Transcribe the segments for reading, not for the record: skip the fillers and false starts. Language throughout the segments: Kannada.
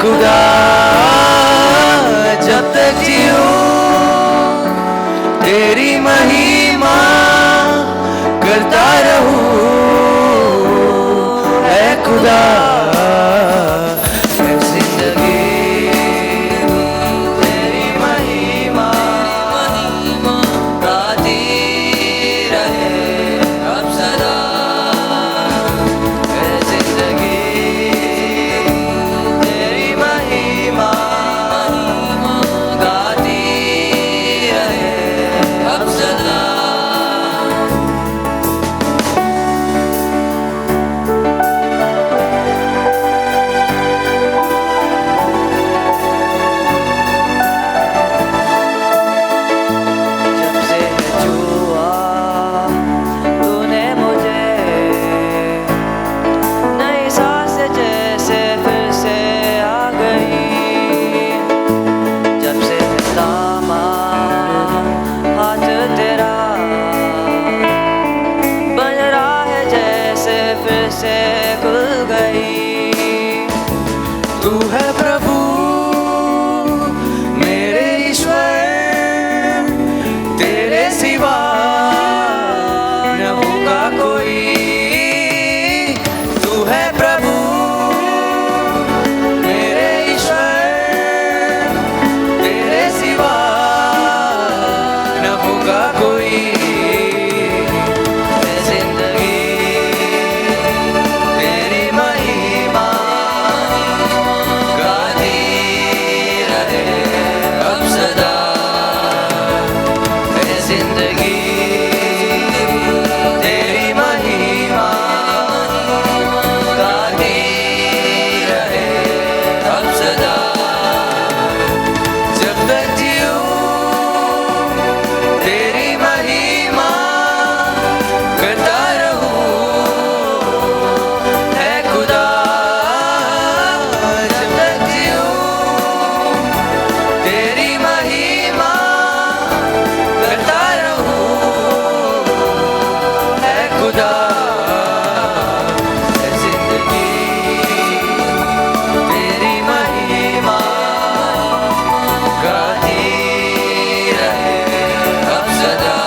खुदा जब तक जीऊं तेरी महिमा करता रहूं, ऐ खुदा ऐ जिंदगी तेरी महिमा गाती रहे अब सदा, ऐ जिंदगी तेरी महिमा गाती रहे अब सदा। जब से छुआ तूने मुझे, नई सांस जैसे फिर से आ गई। जब से थामा हाथ तेरा, बन रहा है जैसे फिर से खुल गई। तू है प्रभु मेरे ईश्वर, तेरे सिवा न होगा कोई। तू है प्रभु मेरे ईश्वर, तेरे सिवा न होगा कोई। ऐ जिंदगी तेरी महिमा गाती रहे अब सदा, ऐ जिंदगी तेरी महिमा गाती रहे अब सदा। जब तक जीऊं तेरी महिमा करता रहूं, ऐ खुदा जब तक जीऊं तेरी महिमा करता रहूं, ऐ खुदा ऐ जिंदगी तेरी महिमा गाती रहे अब सदा।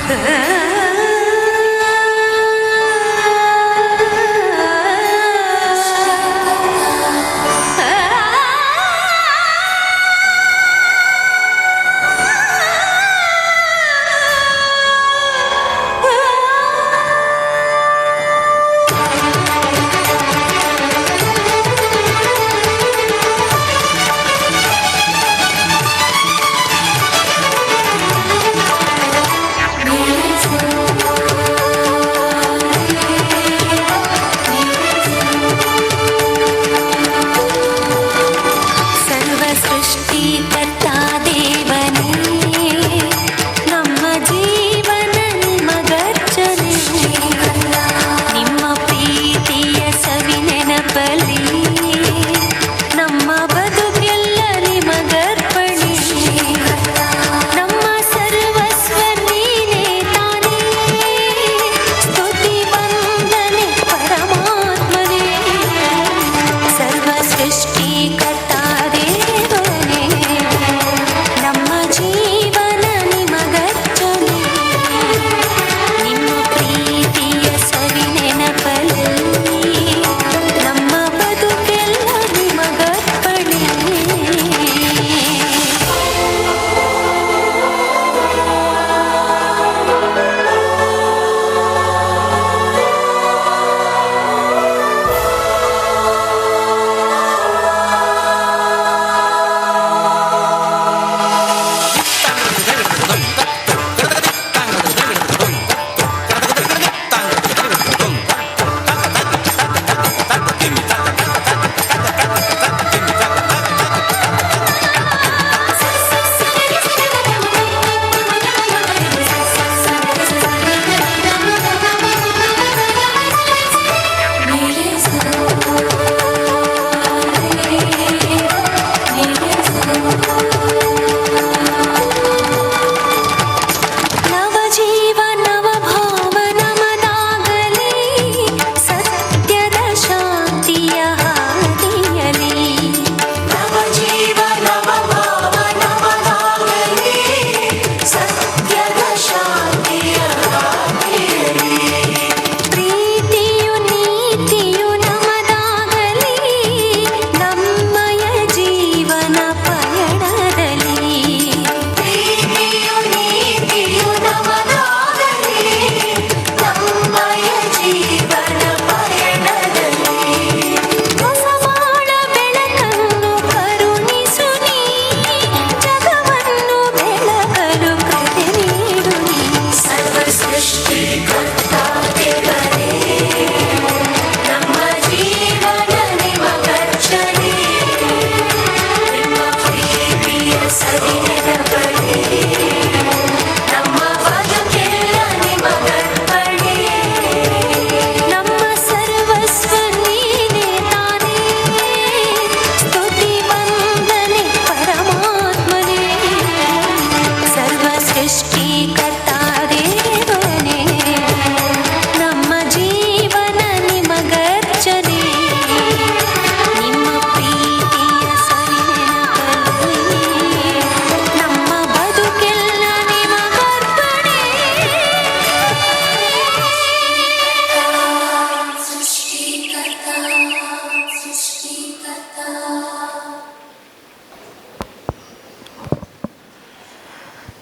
मेरे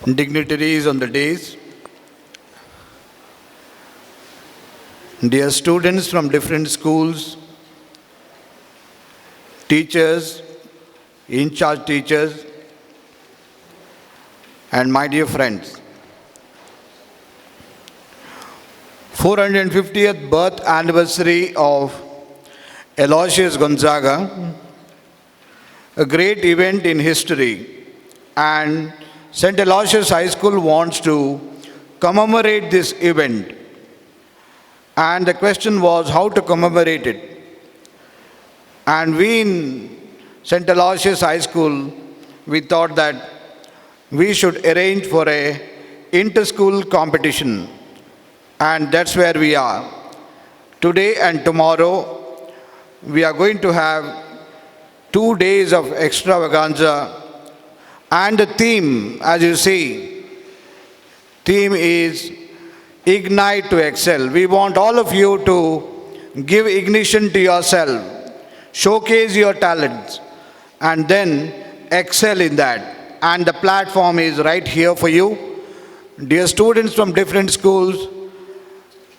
dignitaries on the days, dear students from different schools, teachers, in-charge teachers, and my dear friends. 450th birth anniversary of Aloysius Gonzaga, a great event in history, and St. Aloysius High School wants to commemorate this event. And the question was how to commemorate it. And we in St. Aloysius High School, we thought that we should arrange for a inter-school competition. And that's where we are. Today and tomorrow, we are going to have 2 days of extravaganza. And the theme, as you see, theme is Ignite to Excel. We want all of you to give ignition to yourself, showcase your talents, and then excel in that. And the platform is right here for you. Dear students from different schools,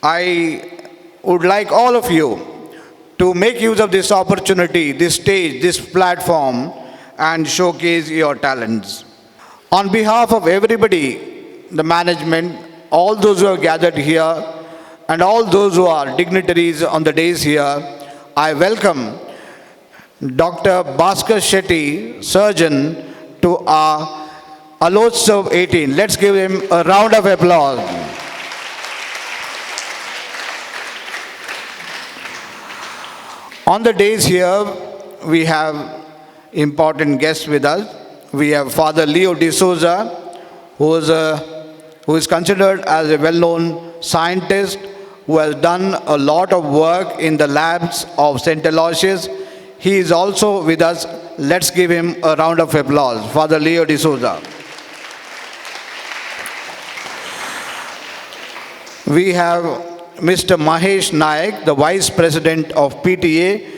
I would like all of you to make use of this opportunity, this stage, this platform, and showcase your talents. On behalf of everybody, the management, all those who have gathered here, and all those who are dignitaries on the days here, I welcome Dr. Bhaskar Shetty, surgeon, to our Alotsav 18. Let's give him a round of applause. On the days here, we have important guests with us. We have Father Leo D'Souza, who is considered as a well-known scientist who has done a lot of work in the labs of St. Aloysius. He is also with us. Let's give him a round of applause. Father Leo D'Souza. We have Mr. Mahesh Naik, the Vice President of PTA,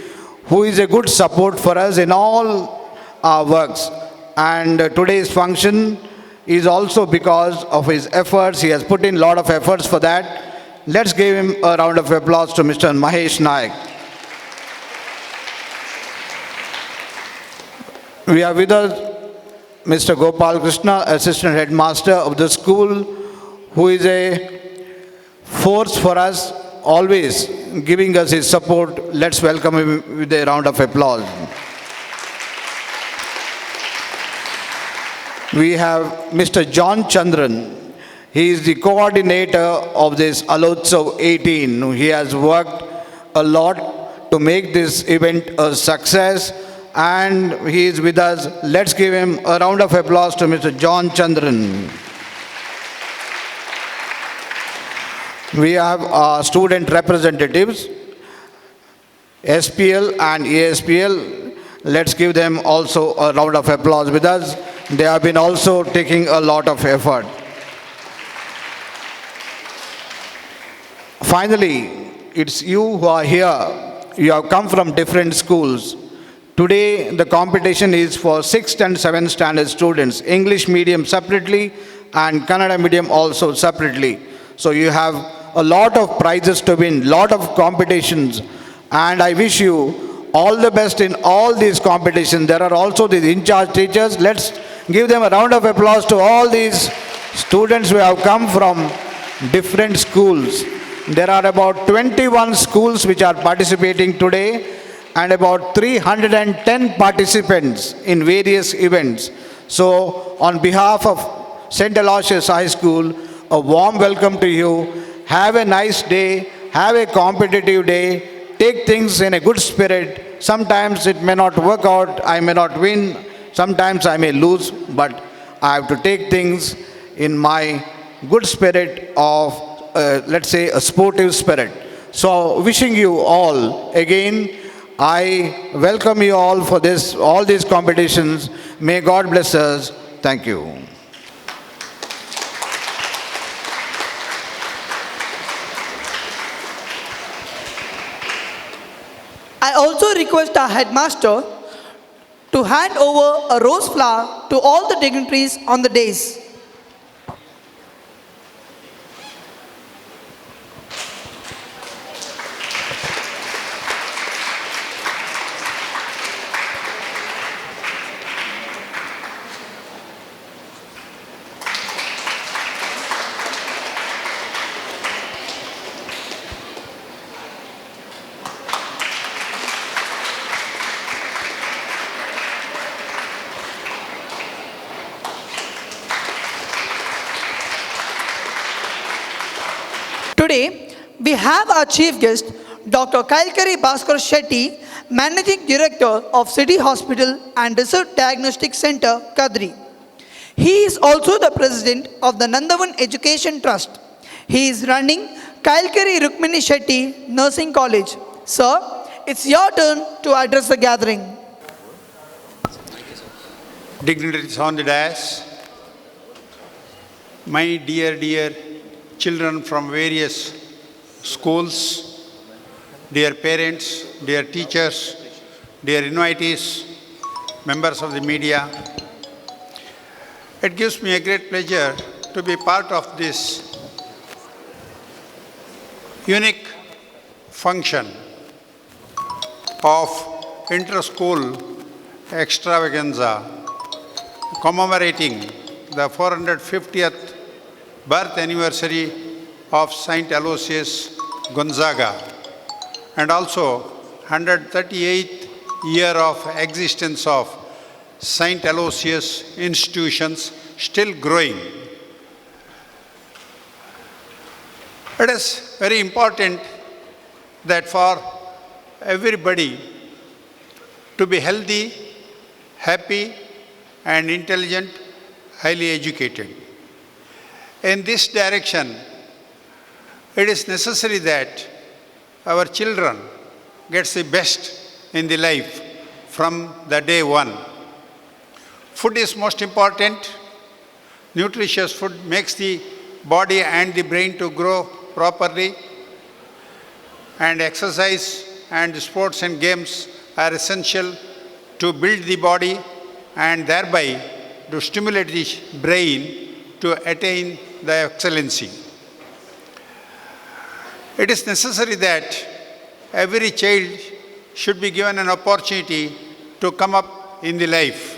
who is a good support for us in all our works. And today's function is also because of his efforts. He has put in a lot of efforts for that. Let's give him a round of applause to Mr. Mahesh Naik. We are with us Mr. Gopal Krishna, Assistant Headmaster of the school, who is a force for us, always giving us his support. Let's welcome him with a round of applause. We have Mr. John Chandran. He is the coordinator of this Alotsav 18. He has worked a lot to make this event a success, and he is with us. Let's give him a round of applause to Mr. John Chandran. We have our student representatives, SPL and ASPL. Let's give them also a round of applause with us. They have been also taking a lot of effort. Finally, it's you who are here. You have come from different schools. Today, the competition is for 6th and 7th standard students, English medium separately and Kannada medium also separately. So you have a lot of prizes to win, lot of competitions, and I wish you all the best in all these competitions. There are also these in-charge teachers. Let's give them a round of applause to all these students who have come from different schools. There are about 21 schools which are participating today and about 310 participants in various events. So on behalf of St. Aloysius High School, a warm welcome to you. Have a nice day, have a competitive day, take things in a good spirit. Sometimes it may not work out, I may not win, sometimes I may lose, but I have to take things in my good spirit of, let's say, a sportive spirit. So wishing you all, again, I welcome you all for this, all these competitions. May God bless us. Thank you. I also request our headmaster to hand over a rose flower to all the dignitaries on the days. Today, we have our chief guest, Dr. Kailkari Bhaskar Shetty, Managing Director of City Hospital and Research Diagnostic Center, Kadri. He is also the president of the Nandavan Education Trust. He is running Kailkari Rukmini Shetty Nursing College. Sir, it's your turn to address the gathering. Dignitaries on the dais, my dear children from various schools, dear parents, dear teachers, dear invitees, members of the media, it gives me a great pleasure to be part of this unique function of inter-school extravaganza commemorating the 450th birth anniversary of Saint Aloysius Gonzaga and also 138th year of existence of Saint Aloysius institutions still growing. It is very important that for everybody to be healthy, happy, and intelligent, highly educated. In this direction, it is necessary that our children get the best in the life from the day one. Food is most important. Nutritious food makes the body and the brain to grow properly. And exercise and sports and games are essential to build the body and thereby to stimulate the brain to attain the excellency. It is necessary that every child should be given an opportunity to come up in the life.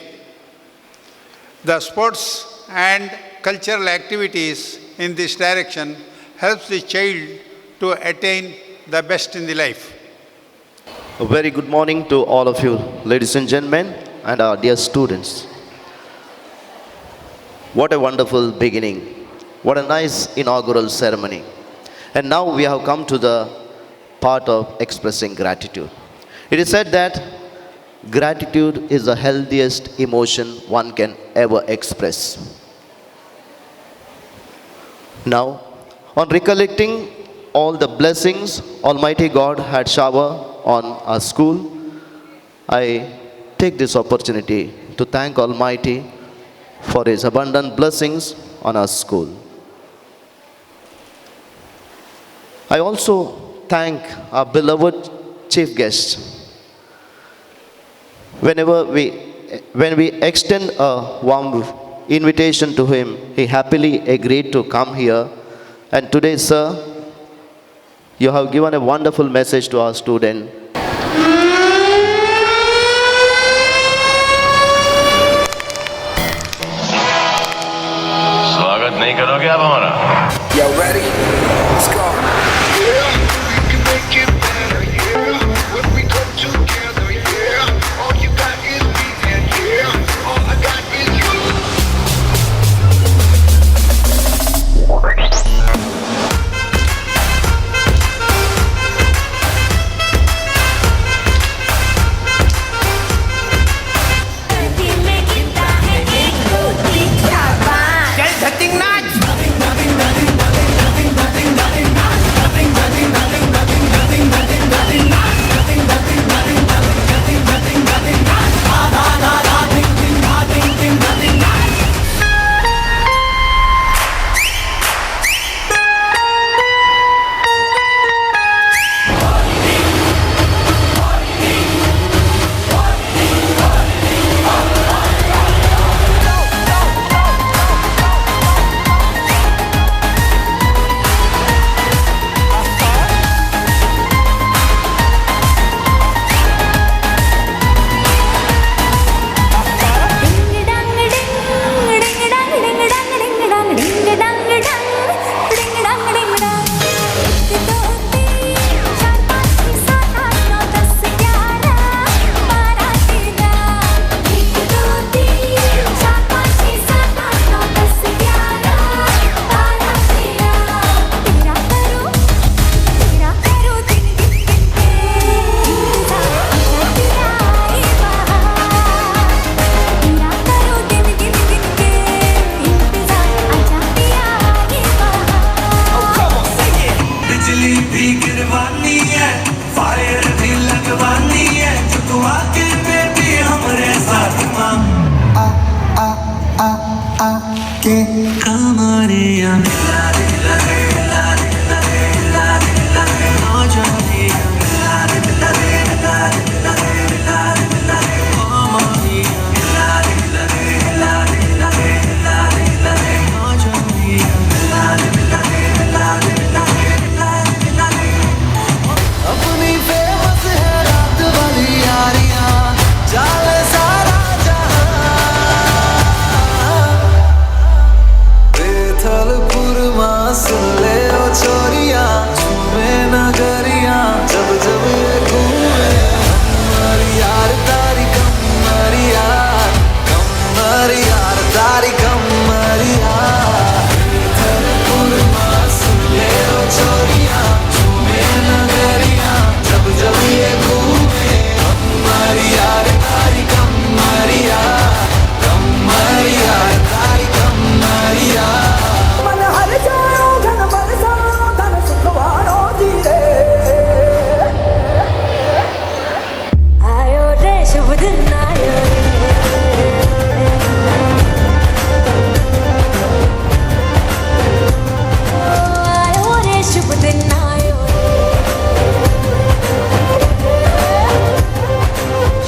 The sports and cultural activities in this direction helps the child to attain the best in the life. A very good morning to all of you, ladies and gentlemen, and our dear students. What a wonderful beginning. What a nice inaugural ceremony. And now we have come to the part of expressing gratitude. It is said that gratitude is the healthiest emotion one can ever express. Now, on recollecting all the blessings Almighty God had showered on our school, I take this opportunity to thank Almighty for His abundant blessings on our school. I also thank our beloved chief guest. When we extend a warm invitation to him, he happily agreed to come here. And today, sir, you have given a wonderful message to our student. स्वागत नहीं करोगे आप हमारा? Y'all ready? Let's go. Yeah, we can make it better. Yeah, when we come together. Yeah, all you got is me, and yeah, all I got is you. छोरिया झूमे नगरिया जब जब ये घूमे कमर यार तारी कमर यार तारी कमर यार ले लो छोरिया झूमे नगरिया जब जब ये घूमे कमर यार तारी कमर यार तारी कमर यार मन हर जाओ घन बरसाओ धन सुखवारो धीरे आयो रे शुभ दिन आयो रे शुभ दिन आयो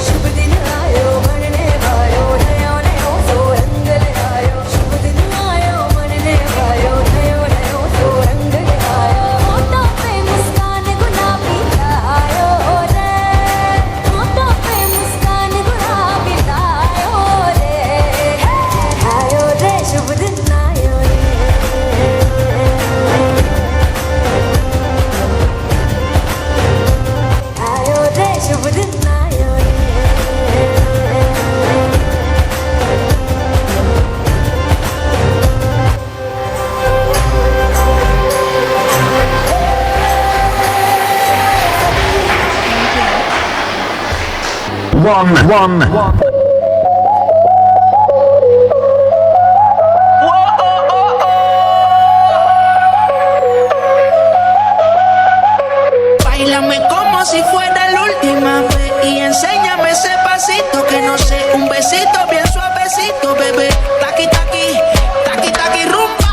शुभ दिन आयो मरने वायो नयो नयो सो रंग ले आयो शुभ दिन आयो मरने वायो नयो नयो सो रंग ले आयो होठों पे मुस्कान गुलाबी लायो रे होठों पे मुस्कान गुलाबी लायो रे शुभ दिन आयो रे आयो रे शुभ दिन आयो रे Báilame como si fuera la última vez y enséñame ese pasito que no sé, un besito bien suavecito, bebé. Taqui taqui, taqui taqui rumba.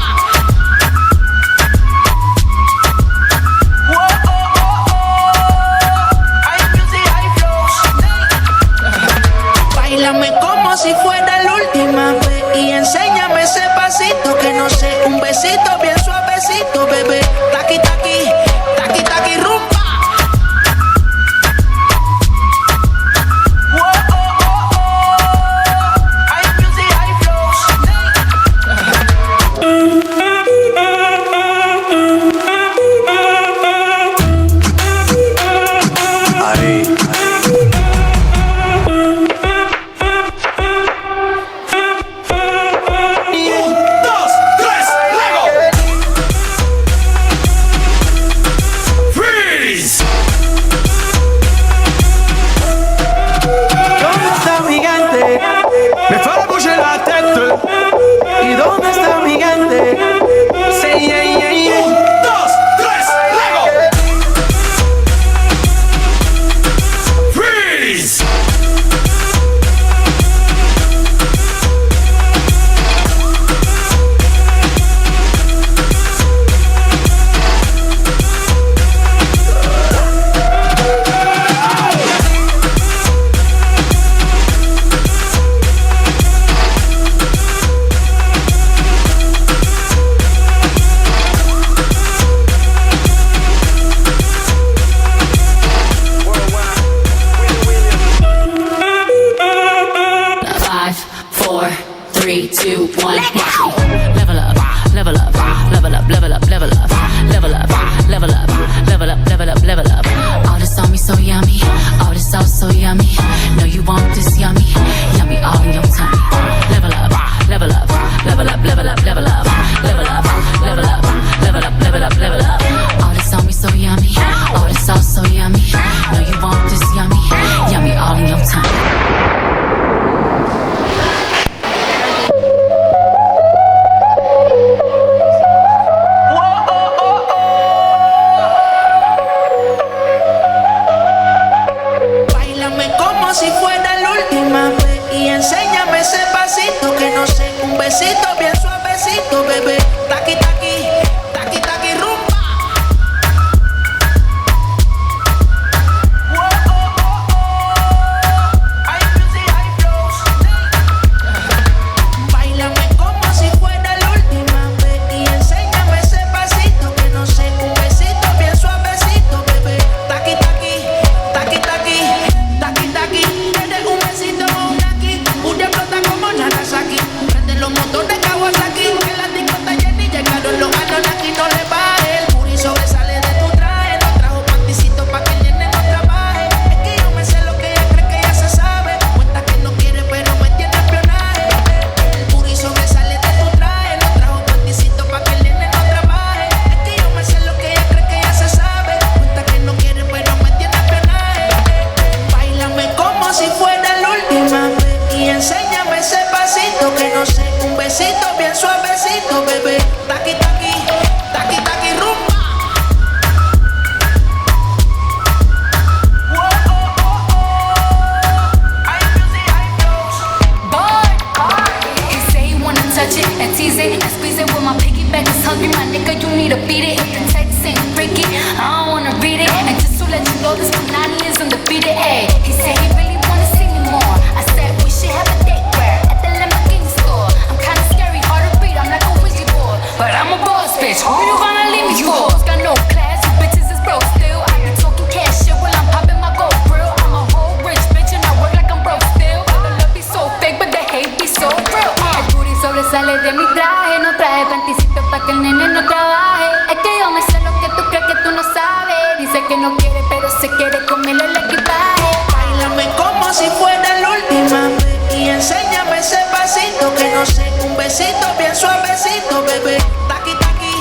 besitos bien suavecitos, bebé. Taqui, taqui,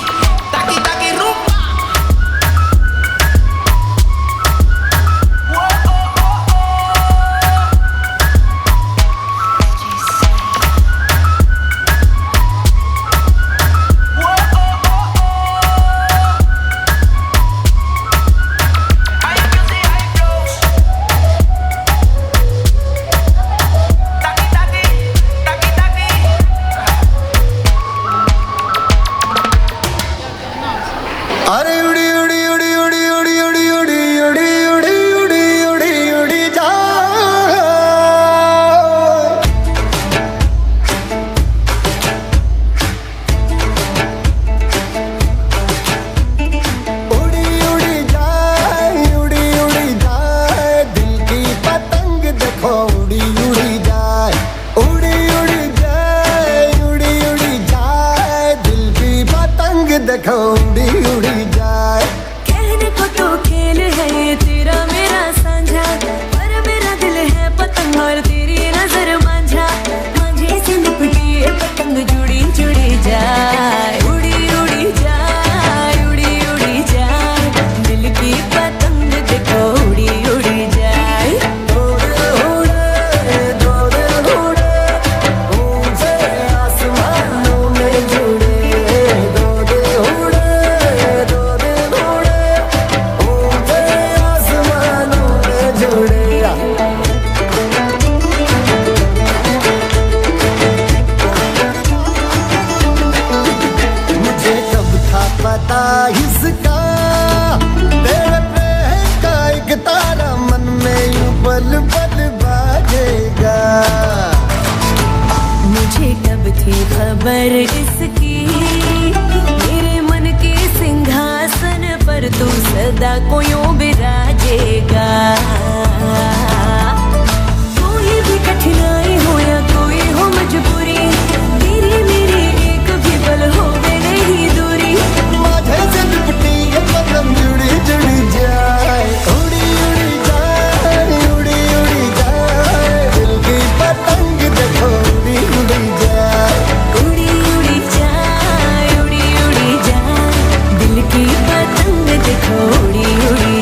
taqui, taqui, rumba. अरे उड़ी उड़ी उड़ी उड़ी उड़ी उड़ी उड़ी उड़ी उड़ी उड़ी उड़ी उड़ी जा उड़ी उड़ी जाए उड़ी उड़ी जाए दिल की पतंग देखो उड़ी उड़ी जाए उड़ी उड़ी जाए उड़ी उड़ी जाए दिल की पतंग देखो उड़ी उड़ी जाए कहने को तो खेल है ये तेरा मेरा साझा, पर मेरा दिल है पतंग और तेरी नजर मांझा। मांझे से लिपटी ये पतंग जुड़ी जुड़ी जाए, उड़ी उड़ी जाए, उड़ी उड़ी जाए, दिल की पतंग देखो उड़ी उड़ी जाए। उड़े उड़े दौड़े उड़े ऊंचे आसमानों में जुड़े दौड़े उड़े दौड़े उड़े ऊंचे आसमानों में जुड़े मुझे कब था पता इसका तेरे प्रेम का एक तारा मन में यूं पल पल बाजेगा मुझे कब थी खबर इसकी, मेरे मन के सिंहासन पर तू सदा को यूं बिराजेगा। कोई भी कठिनाई हो या कोई हो मजबूरी, तेरी मेरी एक भी पल होवे नहीं दूरी। माझे से लिपटी ये पतंग जुड़ी जुड़ी जाए उड़ी उड़ी जाए उड़ी उड़ी जाए दिल की पतंग देखो उड़ी उड़ी जाए उड़ी उड़ी जाए, उड़ी उड़ी जाए, दिल की पतंग देखो उड़ी उड़ी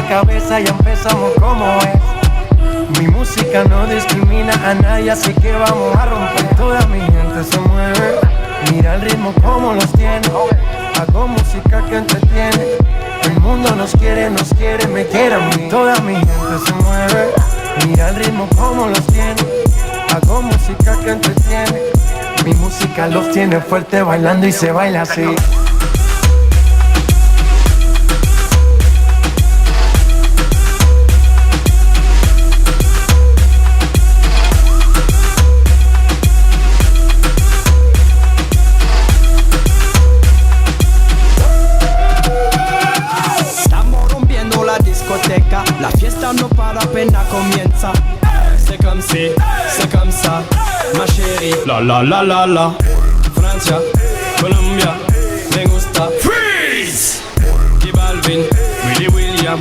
cabeza y empezamos como es. Mi música no discrimina a nadie, así que vamos a romper. Toda mi gente se mueve, mira el ritmo como los tiene. Hago música que entretiene. El mundo nos quiere, me quiere a mí. Toda mi gente se mueve, mira el ritmo como los tiene. Hago música que entretiene. Mi música los tiene fuerte bailando y se baila así. Estamos rompiendo la discoteca, la fiesta no para apenas comienza. C'est comme si, c'est comme ça, ma chérie. La la la la la. Francia, Colombia, me gusta. Freeze. J Balvin, Willy William,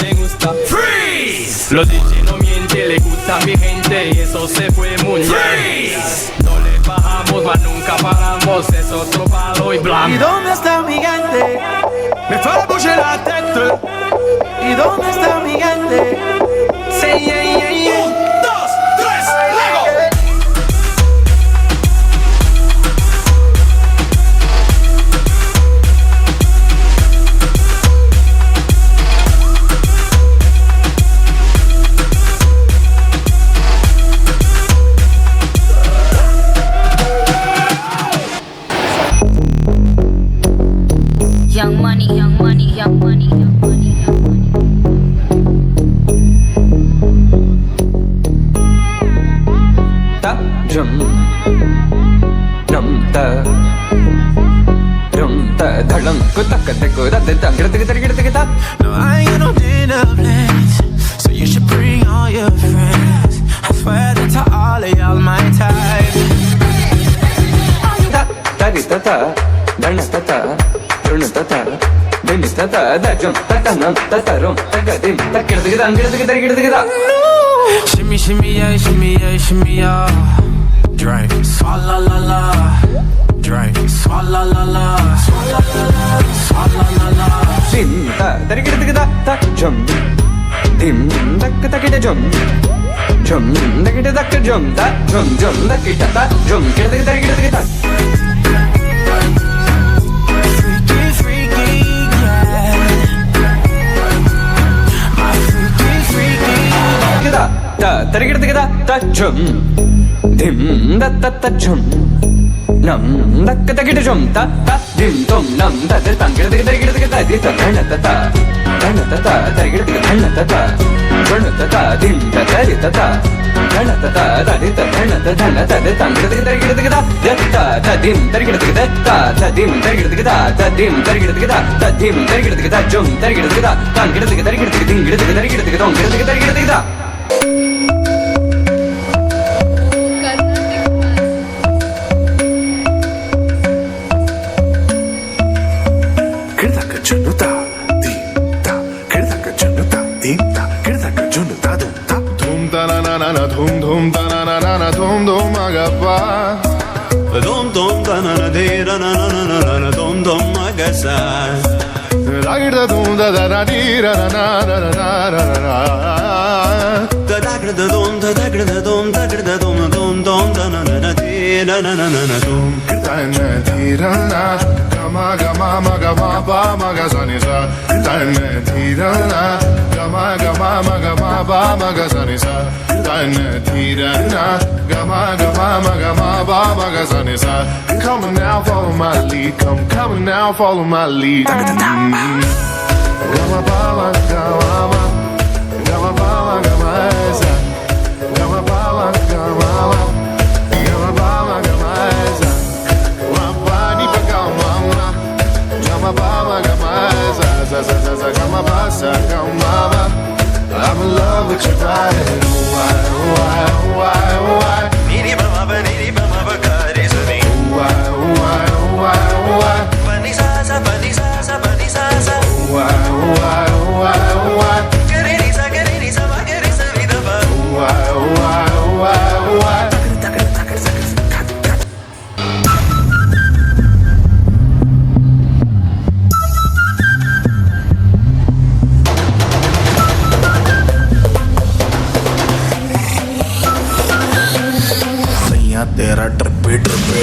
me gusta. Freeze. Los DJ no mienten, le gusta a mi gente y eso se fue muy bien. Freeze. No le bajamos, mas nunca paramos, es otro palo y blanco. ¿Y dónde está mi gente? Me fera bouger la tête. ¿Y dónde está mi gente? Say yeah yeah yeah. Young money, young money, young money, young money, young money. Ta drum dum ta dum ta dhalam ko tak ko da da gira ta. No, I ain't got no dinner plans, so you should bring all your friends. I swear that to all of y'all my type. Ta ta ri ta ta dana ta ta dun ta ta din ta ta da jum ta ta nam ta ta rum ta ga din ta gira ta. Shimmy, shimmy, yeah, shimmy, yeah, shimmy, yeah. Drink, swalla la la. Drink, swalla la la. Swalla la la, swalla la la. Din ta ta gira ta jum dim tak gira jum jum tak jum ta jum tak ta jum gira ta. Freaky, freaky, yeah. My freaky, freaky. Ta ta gira ta jum dim ta jum nam tak gira jum ta dim tum nam ta ta gira ta di ta dim ta di ta di ta. Dhum dhum da na na na na dhum dhum agappa. Dhum dhum da na na de na na na na na na dhum dhum agasa. Ragda dhum da da na di ra na na na na na na. Da da da dhum da da da dhum da da dhum dhum dhum da na na na di na na na na na dhum. Da na di ra na gama gama ma gama ba ma ga sa ni sa. Da na di ra na gama gama ma gama ba ma ga sa ni sa. Come on now, follow my lead. Come on now, follow my lead. I'm in love with your body. Why? Niri mama ba kare sani. Why? Pani sa sa. Why? Kare ni sa ma kare sa vida ba. तेरा ट्रिपे ट्रिपे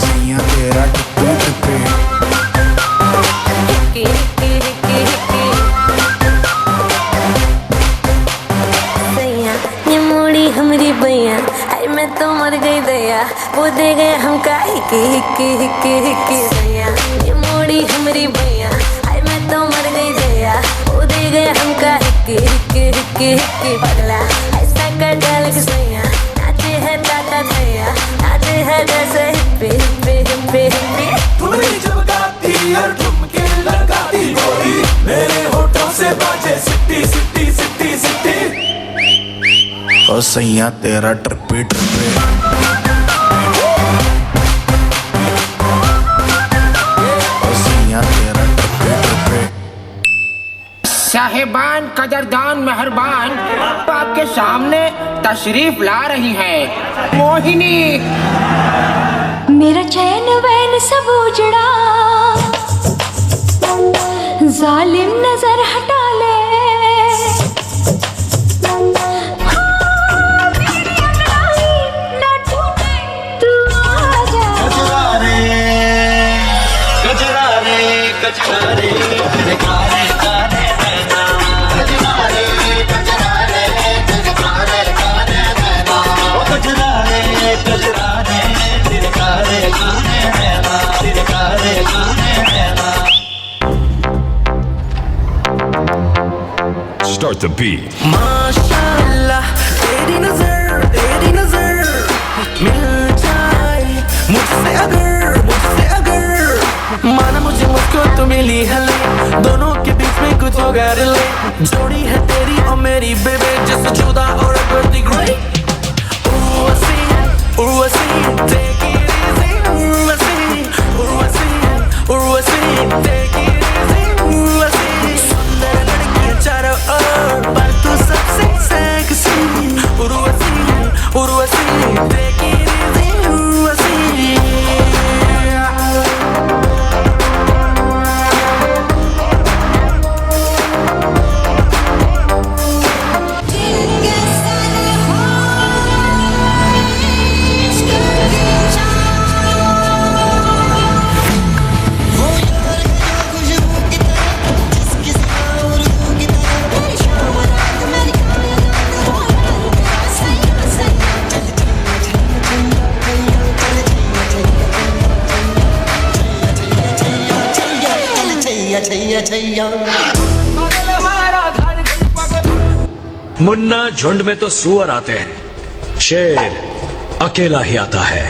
सैया तेरा ट्रिपे ट्रिपे ये मोड़ी हमारी बैया हाय मैं तो मर गई दया वो दे गए हमका हिक्की हिक्की हिक्की हिक्की सैया ये मोड़ी हमारी बैया हाय मैं तो मर गई दया वो दे गए हमका हिक्की हिक्की हिक्की हिक्की पगला ऐसा कर डाल के सैया नाचे है टाटा भैया नाचे है जैसे hippie hippie hippie hippie thumri जब गाती और ठुमके लगाती गोरी मेरे होठों से बाजे सिट्टी सिट्टी सिट्टी सिट्टी ओ सैया तेरा ट्रिपे ट्रिपे ओ सैया तेरा ट्रिपे ट्रिपे साहिबान कदरदान मेहरबान आपके सामने तशरीफ ला रही हैं मोहिनी। मेरा चैन वैन सब उजड़ा जालिम नजर हटा ले Start the beat. माशाअल्लाह तेरी नजर मिल जाए मुझसे अगर माना मुझे मुझको तो मिली हले दोनों के बीच में कुछ होगा रिले जोड़ी है तेरी और मेरी बेबे जैसे जुदा और बर्दी ग्रे Urvashi take it easy Urvashi take it easy Urvashi सुंदर लड़की चारों ओर पर तू सबसे sexy Urvashi take it easy Urvashi मुन्ना झुंड में तो सुअर आते हैं, शेर अकेला ही आता है।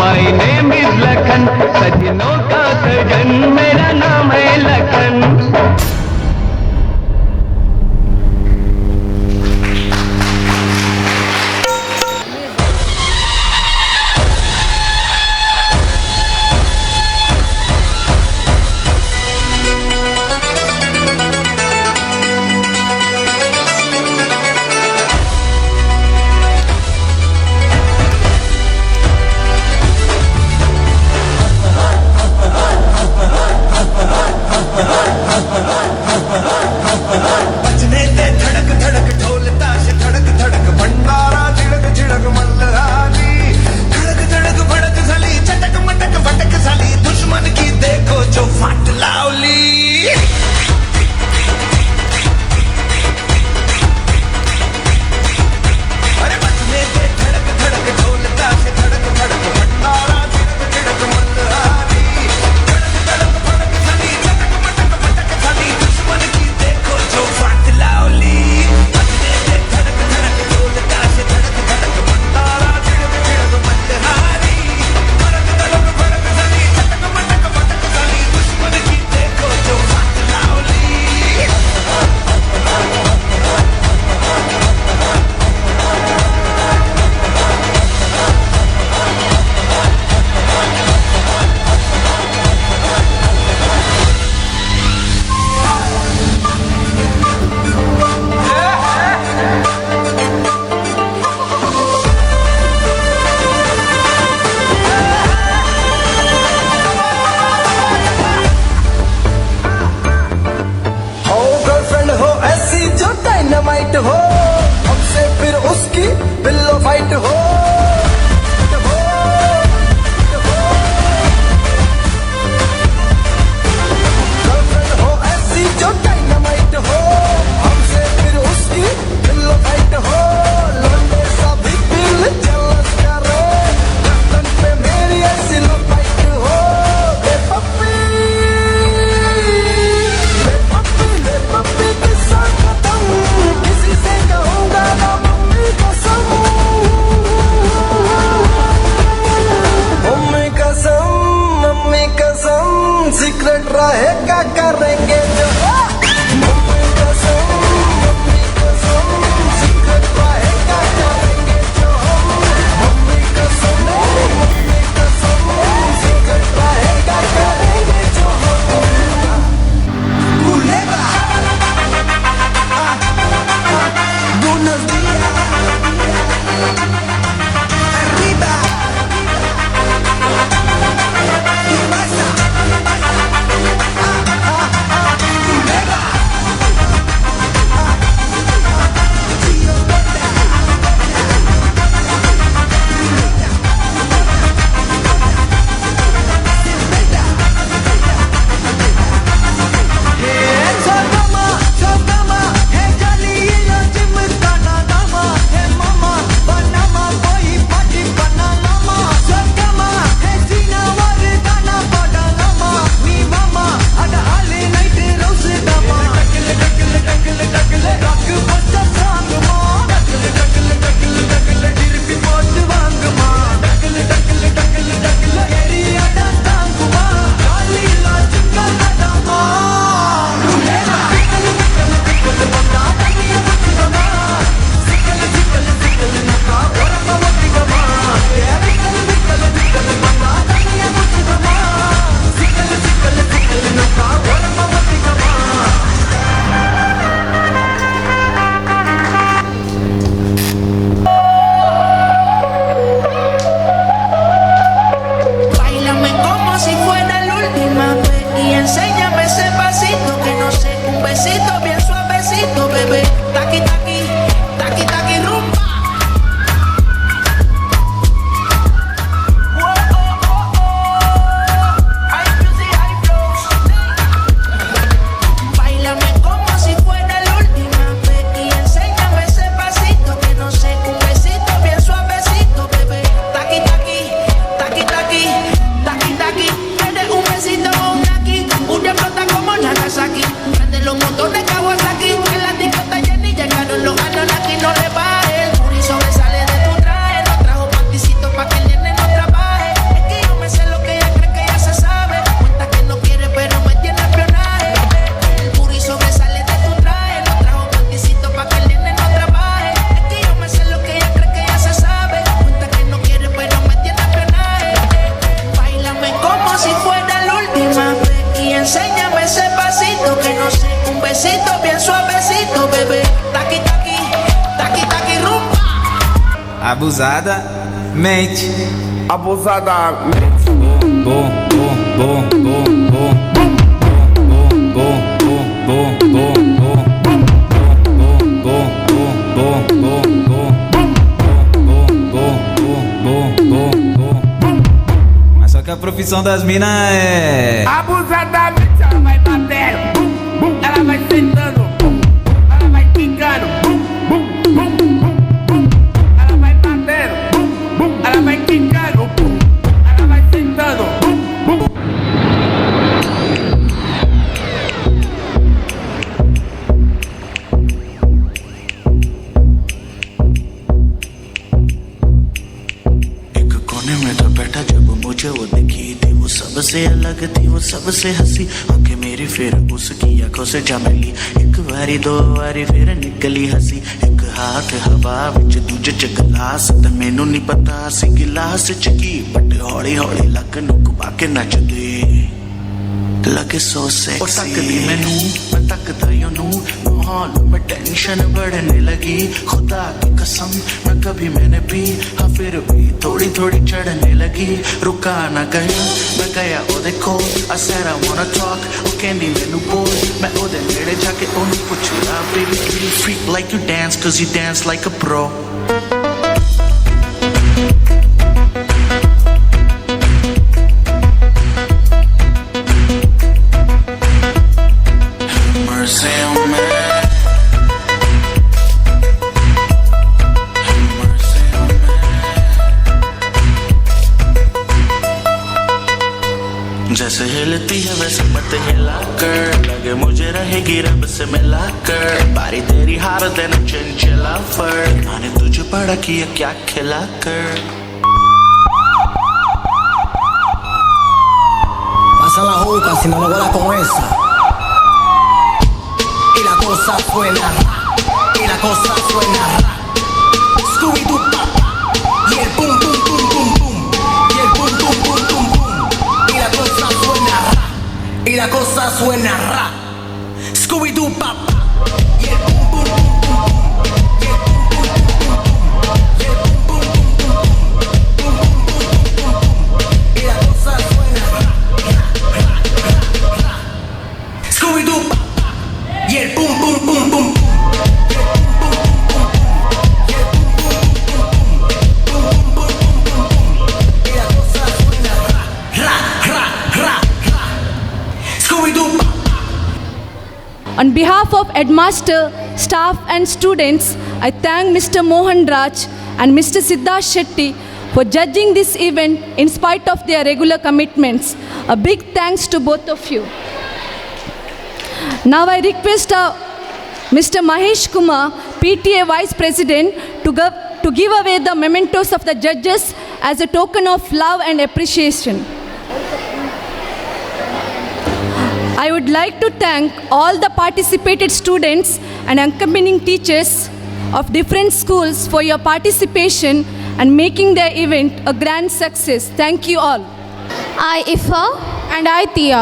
My name is Lakhan, सजनों का सजन मेरा नाम है Lakhan. Abusadamente. Abusadamente. Bom, bom, bom, bom, bom. Bom, bom, bom, bom, bom. Bom, bom, bom, bom, bom. Bom, bom, bom, bom. Mas só que a profissão das minas é... Abusadamente ela vai batendo, ela vai sentando, ela vai quicando, ela vai batendo, ela vai quicando, ela vai sentando. एक कोने में तो बैठा जब मुझे वो दिखी थी, वो सबसे अलग थी, वो सबसे हंसी, आंखें मेरी फिर उसकी आंखों से जा मिली, एक बारी दो बारी फिर निकली हंसी, एक हाथ हवा विच दूजे च गिलास, ते मैनू नहीं पता सी गिलास च की, बट हौली हौली लक नू घुमा के नचदे लगे सो सेक्सी। तकदी मैनू मैं तकदा ओनू, माहौल में टेंशन बढ़ने लगी, खुदा की कसम मैं कभी मैंने पी, हाँ फिर भी थोड़ी थोड़ी चढ़ने लगी, रुका ना गया मैं गया ओदे कोल, I said I wanna talk, ओ कहंदी मैनू बोल, मैं ओदे नेड़े जाके ओनू पुछया, baby do you freak like you dance, cause you dance like a pro। Mercy on me, mercy on me। जैसे हिलती है वैसे मत हिला कर, लगे मुझे रहेगी रब से मिला कर, बारी तेरी हार देना चंचला फर, मैंने तुझे बड़ा किया क्या खिला कर। Pasa la juca si no lo vuela con esa. Y la cosa suena ra, y la cosa suena ra. Scooby-Doo pa, y el boom boom boom boom boom, y el boom boom boom boom boom. Y la cosa suena ra, y la cosa suena ra. Scooby-Doo pa, y el boom boom boom boom boom, y el boom boom boom boom boom, y el boom boom boom boom boom, boom boom boom boom boom. Y la cosa suena ra, ra, ra, ra, ra. Scooby-Doo pa, y el boom boom boom boom boom. On behalf of Headmaster, staff and students, I thank Mr. Mohan Raj and Mr. Siddharth Shetty for judging this event in spite of their regular commitments. A big thanks to both of you. Now I request Mr. Mahesh Kumar, PTA Vice President, to give away the mementos of the judges as a token of love and appreciation. I would like to thank all the participated students and accompanying teachers of different schools for your participation and making the event a grand success. Thank you all. I, Ifa, And I, Tia,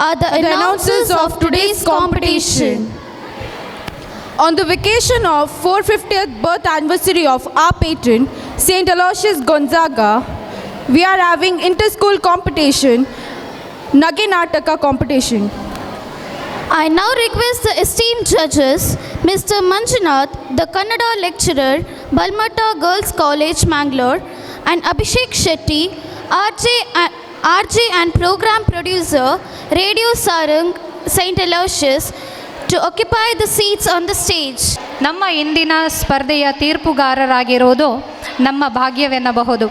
are the announcers of today's competition. On the occasion of 450th birth anniversary of our patron, St. Aloysius Gonzaga, we are having inter-school competition, Nage Nataka competition. I now request the esteemed judges, Mr. Manjunath, the Kannada lecturer, Balmata Girls College, Mangalore, and Abhishek Shetty, RJ and program producer, Radio Sarang, St. Aloysius, to occupy the seats on the stage. ನಮ್ಮ ಇಂದಿನ ಸ್ಪರ್ಧೆಯ ತೀರ್ಪುಗಾರರಾಗಿರೋದು ನಮ್ಮ ಭಾಗ್ಯವೆನ್ನಬಹುದು.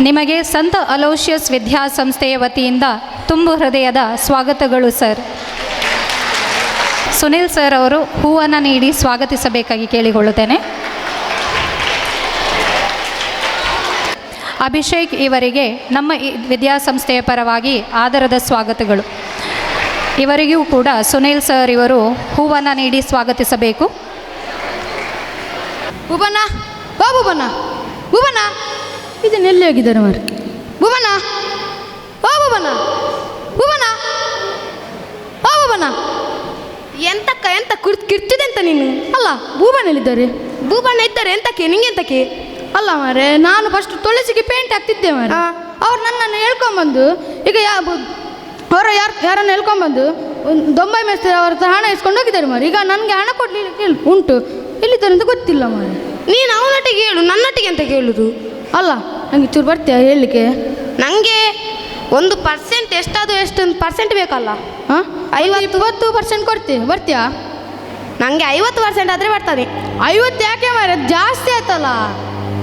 ನಿಮಗೆ ಸಂತ ಅಲೋಷಿಯಸ್ ವಿದ್ಯಾಸಂಸ್ಥೆಯ ವತಿಯಿಂದ ತುಂಬು ಹೃದಯದ ಸ್ವಾಗತಗಳು ಸರ್. ಸುನಿಲ್ ಸರ್ ಅವರು ಹೂವನ್ನು ನೀಡಿ ಸ್ವಾಗತಿಸಬೇಕಾಗಿ ಕೇಳಿಕೊಳ್ಳುತ್ತೇನೆ. ಅಭಿಷೇಕ್ ಇವರಿಗೆ ನಮ್ಮ ವಿದ್ಯಾಸಂಸ್ಥೆಯ ಪರವಾಗಿ ಆದರದ ಸ್ವಾಗತಗಳು. ಇವರಿಗೂ ಕೂಡ ಸುನಿಲ್ ಸರ್ ಇವರು ಹೂವನ್ನು ನೀಡಿ ಸ್ವಾಗತಿಸಬೇಕು. ಭುವನ, ಬಾ ಭುವನ, ಭುವನ, ಇದನ್ನೆಲ್ಲಿ ಹೋಗಿದ್ದಾರೆ ಮಾರು? ಭುವನ, ಬಾ ಭುವನ, ಭುವನ, ಬಾ ಭುವನ. ಎಂತಕ್ಕ ಎಂತ ಕಿರ್ತಿದೆ ಅಂತ ನೀನು? ಅಲ್ಲ ಭುವನಲ್ಲಿದ್ದಾರೆ. ಭೂಬಣ್ಣ ಇದ್ದಾರೆ ಎಂತಕ್ಕೆ ನಿಂಗೆ ಎಂತಕ್ಕೆ? ಅಲ್ಲ ಮಾರೆ, ನಾನು ಫಸ್ಟ್ ತುಳಸಿಗೆ ಪೇಂಟ್ ಹಾಕ್ತಿದ್ದೆ ಮಾರೆ. ಅವ್ರು ನನ್ನನ್ನು ಹೇಳ್ಕೊಂಬಂದು ಈಗ ಯಾರನ್ನು ಹೇಳ್ಕೊಂಬಂದು ದೊಂಬೈ ಮೇಸ್ತ್ರಿ ಅವ್ರ ಹತ್ರ ಹಣ ಇಸ್ಕೊಂಡು ಹೋಗಿದ್ದಾರೆ ಮಾರೆ. ಈಗ ನನಗೆ ಹಣ ಕೊಡ್ಲಿಕ್ಕೆ ಉಂಟು, ಎಲ್ಲಿದ್ದಾರೆ ಅಂತ ಗೊತ್ತಿಲ್ಲ ಮಾರೆ. ನೀನು ಅವನೊಟ್ಟಿಗೆ ಹೇಳು, ನನ್ನೊಟ್ಟಿಗೆ ಅಂತ ಕೇಳುದು? ಅಲ್ಲ, ನನಗೆ ಚೂರು ಬರ್ತೀಯಾ ಹೇಳಲಿಕ್ಕೆ? ನನಗೆ 1% ಎಷ್ಟಾದರೂ ಎಷ್ಟೊಂದು ಪರ್ಸೆಂಟ್ ಬೇಕಲ್ಲ. 20% ಕೊಡ್ತೀನಿ, ಬರ್ತೀಯಾ? ನನಗೆ 50% ಆದರೆ ಬರ್ತಾನೆ. 50 ಯಾಕೆ ಮಾರೆ, ಜಾಸ್ತಿ ಆಯ್ತಲ್ಲ,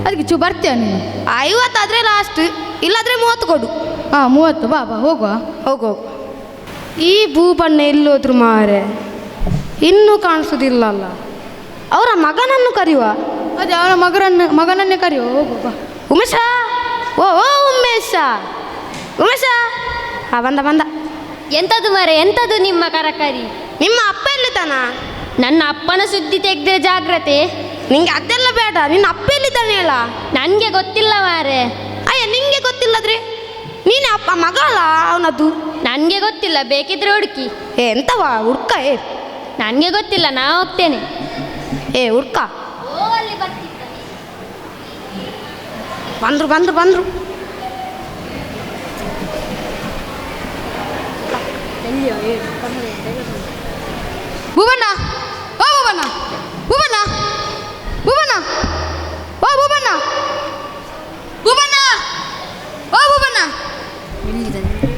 ಅದಕ್ಕೆ ಚೂ ಬರ್ತೀಯಾ ನೀನು? 50 ಆದರೆ ಲಾಸ್ಟ್, ಇಲ್ಲಾದರೆ 30 ಕೊಡು. 30. ಬಾ ಹೋಗುವ. ಹೋಗು. ಈ ಭೂಬಣ್ಣ ಎಲ್ಲೋದ್ರು ಮಾರೆ, ಇನ್ನೂ ಕಾಣಿಸೋದಿಲ್ಲಲ್ಲ. ಅವರ ಮಗನನ್ನು ಕರೆಯುವ. ಅದೇ ಅವರ ಮಗನನ್ನೇ ಕರೆಯುವ. ಹೋಗು ಬಾ. ಉಮೇಶ, ಓ ಉಮೇಶ, ಉಮೇಶ. ಬಂದ. ಎಂಥದ್ದು ಮಾರೆ, ಎಂಥದ್ದು ನಿಮ್ಮ ಕರಕರಿ? ನಿಮ್ಮ ಅಪ್ಪ ಎಲ್ಲಿದ್ದಾನ? ನನ್ನ ಅಪ್ಪನ ಸುದ್ದಿ ತೆಗೆದ್ರೆ ಜಾಗ್ರತೆ. ನಿಂಗೆ ಅದೆಲ್ಲ ಬೇಡ, ನಿನ್ನ ಅಪ್ಪ ಎಲ್ಲಿದ್ದಾನೆ ಹೇಳ. ನನಗೆ ಗೊತ್ತಿಲ್ಲ ಮಾರೆ. ಅಯ್ಯ, ನಿಂಗೆ ಗೊತ್ತಿಲ್ಲದ್ರೆ ನೀನೇ ಅಪ್ಪ ಮಗ ಅಲ್ಲ ಅವನದ್ದು. ನನಗೆ ಗೊತ್ತಿಲ್ಲ, ಬೇಕಿದ್ರೆ ಹುಡುಕಿ. ಎಂತವ ಹುಡ್ಕ? ನನಗೆ ಗೊತ್ತಿಲ್ಲ, ನಾ ಹೋಗ್ತೇನೆ. ಹುಡ್ಕ. ಬಂದ್ರು. ಭೂಬಣ್ಣ, ಓ ಭೂಬಣ್ಣ, ಭೂಬಣ್ಣ, ಭೂಬಣ್ಣ, ಓ ಭೂಬಣ್ಣ, ಭೂಬಣ್ಣ, ಓ ಭೂಬಣ್ಣ,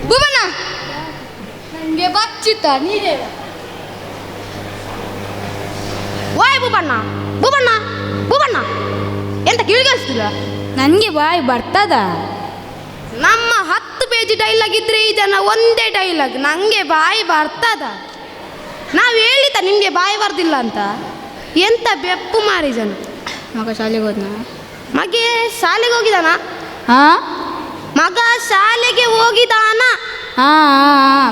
ಭೂಬಣ್ಣ. ನನಗೆ ಬಚ್ಚಿತ್ತ ನೀರೇ. ವಾಯ್ ಭೂಬಣ್ಣ, ಎಂತ ಕಿವಿಗಿಸ್ತಿಲ್ಲ? ನನಗೆ ಬಾಯಿ ಬರ್ತದ. ನಮ್ಮ 10 ಪೇಜ್ ಡೈಲಾಗ್ ಇದ್ರೆ ಈ ಜನ ಒಂದೇ ಡೈಲಾಗ್. ನನಗೆ ಬಾಯಿ ಬರ್ತದ. ನಾವು ಹೇಳಿದ ನಿಮಗೆ ಬಾಯಿ ಬರ್ದಿಲ್ಲ ಅಂತ. ಎಂತ ಬೆಪ್ಪು ಮಾರಿ ಜನ. ಮಗ ಶಾಲೆಗೆ ಹೋದ್ನ? ಮಗೆ ಶಾಲೆಗೆ ಹೋಗಿದಾನ? ಮಗ ಶಾಲೆಗೆ ಹೋಗಿದಾನ?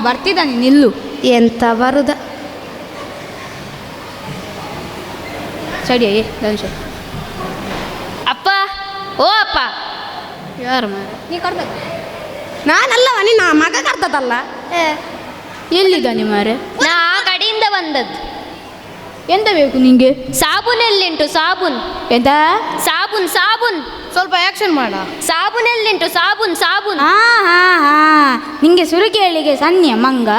ಬರ್ತಿದ್ದಾನೆ, ನಿಲ್ಲು. ಎಂತ ಬರುದ? ಸರಿ ಅಪ್ಪ, ಓ ಅಪ್ಪ. ಯಾರು ಮಾರ? ನೀ ಕರ್ದ? ನಾನಲ್ಲವ, ನಿನ್ನ ಮಗ ಕರ್ತದಲ್ಲ. ಎಲ್ಲಿದ್ದಾನೆ ಮಾರೆ? ನಾ ಆ ಕಡೆಯಿಂದ ಬಂದದ್ದು. ಎಂತ ಬೇಕು ನಿಂಗೆ? ಸಾಬೂನ್ ಎಲ್ಲಿಂಟು? ಸಾಬೂನ್. ಎಂತ? ಸಾಬೂನ್. ಸ್ವಲ್ಪ ಆಕ್ಷನ್ ಮಾಡ. ಸಾಬೂನ್ ಎಲ್ಲಿಂಟು? ಸಾಬೂನ್. ನಿಂಗೆ ಸುರು ಕೇಳಿಗೆ ಸನ್ಯ ಮಂಗ.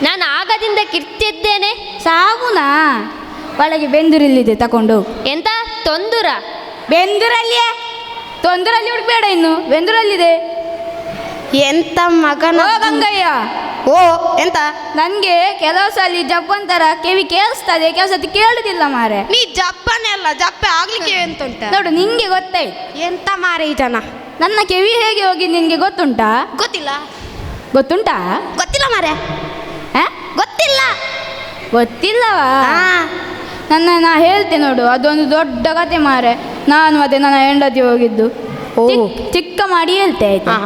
ನಾನು ಆಗದಿಂದ ಕಿರ್ತಿದ್ದೇನೆ. ಸಾಬೂನ ಒಳಗೆ ಬೆಂದೂರಿಲ್ಲಿದೆ, ತಕೊಂಡು. ಎಂತ ತೊಂದುರ? ಬೆಂದೂರಲ್ಲಿಯೇ? ತೊಂದೂರಲ್ಲಿ ಹುಡುಕ್ಬೇಡ, ಇನ್ನು ಬೆಂದೂರಲ್ಲಿದೆ. ಎಂತ ಮಗನ ಗಂಗಯ್ಯ. ಓ ಎಂತ? ನನಗೆ ಕೆಲವು ಸಲ ಜಪ್ಪಂತರ ಕಿವಿ ಕೇಳಿಸ್ತದೆ, ಕೆಲವು ಸತಿ ಕೇಳುದಿಲ್ಲ ಮಾರೆ. ನೀ ಜಪ್ಪನೇ ಅಲ್ಲ, ಜಪ್ಪೆ ಆಗ್ಲಿಕ್ಕೆ ಎಂತ ಉಂಟ ನೋಡು, ನಿಂಗೆ ಗೊತ್ತಾಯ್ತು. ಎಂತ ಮಾರೆ ಈ ಜನ. ನನ್ನ ಕಿವಿ ಹೇಗೆ ಹೋಗಿ ನಿನ್ಗೆ ಗೊತ್ತುಂಟಾ? ಗೊತ್ತಿಲ್ಲ ಮಾರೆ. ಗೊತ್ತಿಲ್ಲವಾ? ನಾ ಹೇಳ್ತೆ ನೋಡು, ಅದೊಂದು ದೊಡ್ಡ ಕತೆ ಮಾರೆ. ನಾನು ಮತ್ತೆ ನನ್ನ ಹೆಂಡತಿ ಹೋಗಿದ್ದು. ಚಿಕ್ಕ ಮಾಡಿ ಹೇಳ್ತೆ ಆಯ್ತಾ?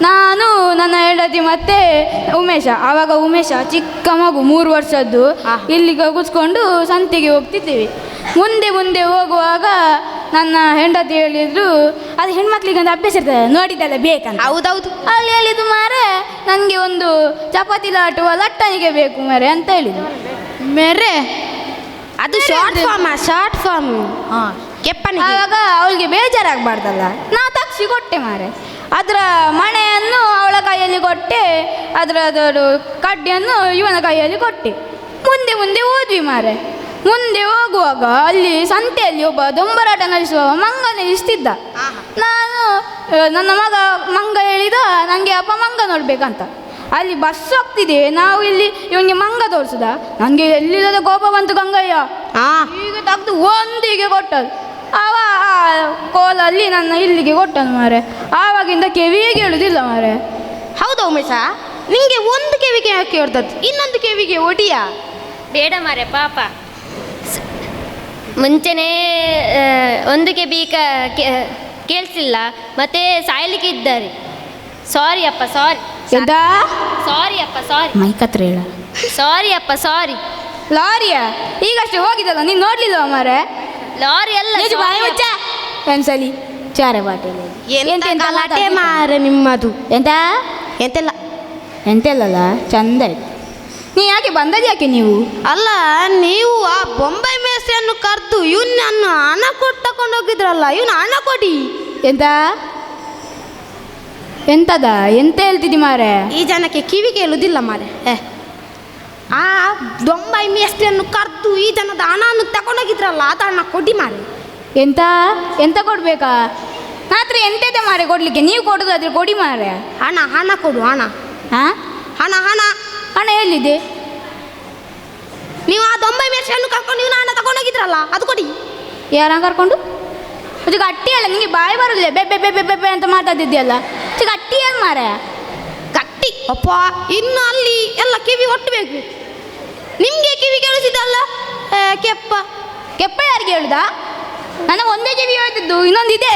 ನಾನು, ನನ್ನ ಹೆಂಡತಿ ಮತ್ತೆ ಉಮೇಶ. ಆವಾಗ ಉಮೇಶ ಚಿಕ್ಕ ಮಗು, 3 ವರ್ಷದ್ದು. ಇಲ್ಲಿಗೆ ಕೂತ್ಕೊಂಡು ಸಂತೆಗೆ ಹೋಗ್ತಿದ್ದೀವಿ. ಮುಂದೆ ಹೋಗುವಾಗ ನನ್ನ ಹೆಂಡತಿ ಹೇಳಿದ್ರು, ಅದು ಹೆಣ್ಮಕ್ಳಿಗೆ ಒಂದು ಅಭ್ಯಾಸ ಇರ್ತದೆ, ನೋಡಿದ್ದೆಲ್ಲ ಬೇಕಂತ. ಹೌದೌದು. ಅಲ್ಲಿ ಹೇಳಿದ್ದು ಮಾರೆ, ನನಗೆ ಒಂದು ಚಪಾತಿ ಲಾಟುವ ಲಟ್ಟಣಿಗೆ ಬೇಕು ಮಾರೆ ಅಂತ ಹೇಳಿದ್ರು. ಮೇರೆ ಅದು ಶಾರ್ಟ್ ಫಾರ್ಮ್. ಆವಾಗ ಅವಳಿಗೆ ಬೇಜಾರಾಗಬಾರ್ದಲ್ಲ, ನಾ ತಕ್ಷಿ ಕೊಟ್ಟೆ ಮಾರೆ. ಅದರ ಮಣೆಯನ್ನು ಅವಳ ಕೈಯಲ್ಲಿ ಕೊಟ್ಟೆ, ಅದರದೊಂದು ಕಡ್ಡಿಯನ್ನು ಇವನ ಕೈಯಲ್ಲಿ ಕೊಟ್ಟೆ. ಮುಂದೆ ಹೋದ್ವಿ ಮಾರೆ. ಮುಂದೆ ಹೋಗುವಾಗ ಅಲ್ಲಿ ಸಂತೆಯಲ್ಲಿ ಒಬ್ಬ ದೊಂಬರಾಟ ನಡೆಸುವ ಮಂಗ ನಿಲ್ಲಿಸ್ತಿದ್ದ. ನಾನು, ನನ್ನ ಮಂಗ ಹೇಳಿದ ನನಗೆ ಅಪ್ಪ ಮಂಗ ನೋಡ್ಬೇಕಂತ. ಅಲ್ಲಿ ಬಸ್ ಹೋಗ್ತಿದೆ, ನಾವು ಇಲ್ಲಿ ಇವನಿಗೆ ಮಂಗ ತೋರಿಸಿದ. ನನಗೆ ಎಲ್ಲಿಲ್ಲದ ಕೋಪ ಬಂತು ಗಂಗಯ್ಯ. ಈಗ ತೆಗೆದು ಒಂದಿಗೆ ಕೊಟ್ಟದು. ಅವ ಕೋಲಲ್ಲಿ ನನ್ನ ಇಲ್ಲಿಗೆ ಕೊಟ್ಟನು ಮಾರೆ. ಆವಾಗಿಂದ ಕಿವಿಗೆ ಕೇಳುದಿಲ್ಲ ಮಾರೆ. ಹೌದಾ ಉಮೇಶ? ನಿಂಗೆ ಒಂದು ಕಿವಿಗೆ ಯಾಕೆ ಹೊಡೆದದ್ದು, ಇನ್ನೊಂದು ಕಿವಿಗೆ ಒಡಿಯ? ಬೇಡ ಮಾರೆ ಪಾಪ. ಮುಂಚೆನೇ ಒಂದು ಕಿವಿ ಕೇಳಿಸಿಲ್ಲ, ಮತ್ತೆ ಸಾಯ್ಲಿಕ್ಕೆ ಇದ್ದಾರೆ. ಸಾರಿ ಅಪ್ಪ, ಸಾರಿ. ಸಾರಿ ಅಪ್ಪ, ಸಾರಿ. ಮೈಕತ್ರ ಹೇಳ. ಸಾರಿ ಅಪ್ಪ, ಸಾರಿ. ಲಾರಿಯ ಈಗಷ್ಟೇ ಹೋಗಿದ್ದಲ್ಲ, ನೀನು ನೋಡ್ಲಿಲ್ವ ಮಾರೆ? ಲಾರಿ ಅಲ್ಲ, ಒಂದ್ಸಲಿ ಚಾರೆ ಬಾಟೆಲಿ ಮಾರೆ ನಿಮ್ಮದು. ಎಂತೆಲ್ಲ ಚಂದ ಆಯ್ತು. ನೀ ಯಾಕೆ ಬಂದದ್ದು ಯಾಕೆ ನೀವು? ಅಲ್ಲ, ನೀವು ಆ ಬೊಂಬೈ ಮೇಸ್ತ್ರಿಯನ್ನು ಕರೆದು ಇವನನ್ನು ಹಣ ಕೊಟ್ಟು ತಕೊಂಡು ಹೋಗಿದ್ರಲ್ಲ, ಇವನು ಹಣ ಕೊಡಿ. ಎಂತ ಎಂತದ ಎಂತ ಹೇಳ್ತಿದ್ದಿ ಮಾರೆ? ಈ ಜನಕ್ಕೆ ಕಿವಿ ಕೇಳುವುದಿಲ್ಲ ಮಾರೆ. ಆ ಬೊಂಬೈ ಮೇಸ್ತ್ರಿಯನ್ನು ಕರೆದು ಈ ಜನದ ಹಣವನ್ನು ತಗೊಂಡೋಗಿದ್ರಲ್ಲ, ಅದು ಹಣ ಕೊಡಿ ಮಾರೆ. ಎಂತ ಎಂತ ಕೊಡ್ಬೇಕಾ? ಮಾತ್ರ ಎಂತದೆ ಮಾರೆ ಕೊಡ್ಲಿಕ್ಕೆ? ನೀವು ಕೊಡೋದಾದ್ರೆ ಕೊಡಿ ಮಾರೆ. ಹಣ ಕೊಡು, ಹಣ. ಹಣ ಹಣ ಹಣ ಎಲ್ಲಿದೆ? ನೀವು ಆ ಬೊಂಬೈ ಮೇಸ್ತ್ರಿಯನ್ನು ಕರ್ಕೊಂಡು ನೀವು ಹಣ ತಗೊಂಡೋಗಿದ್ರಲ್ಲ, ಅದು ಕೊಡಿ. ಯಾರ ಕರ್ಕೊಂಡು? ಅದು ಗಟ್ಟಿ ಅಲ್ಲ, ನಿಮಗೆ ಬಾಯಿ ಬರೋದಿಲ್ಲ. ಬೆಬ್ಬೆ ಬೆಬ್ಬೆ ಬೆಬ್ಬೆ ಅಂತ ಮಾತಾಡ್ತಿದ್ಯಲ್ಲ, ಗಟ್ಟಿ ಅಲ್ಲ ಮಾರೆ. ಗಟ್ಟಿ ಅಪ್ಪ, ಇನ್ನು ಅಲ್ಲಿ ಎಲ್ಲ ಕಿವಿ ಒಟ್ಟಬೇಕು. ನಿಮಗೆ ಕಿವಿ ಕೇಳಿಸಿದಲ್ಲ ಕೆಪ್ಪ. ಕೆಪ್ಪ ಯಾರಿಗೆ ಹೇಳುದಾ? ನನಗೆ ಒಂದೇ ಕಿವಿ ಹೇಳ್ತಿದ್ದು, ಇನ್ನೊಂದಿದೆ.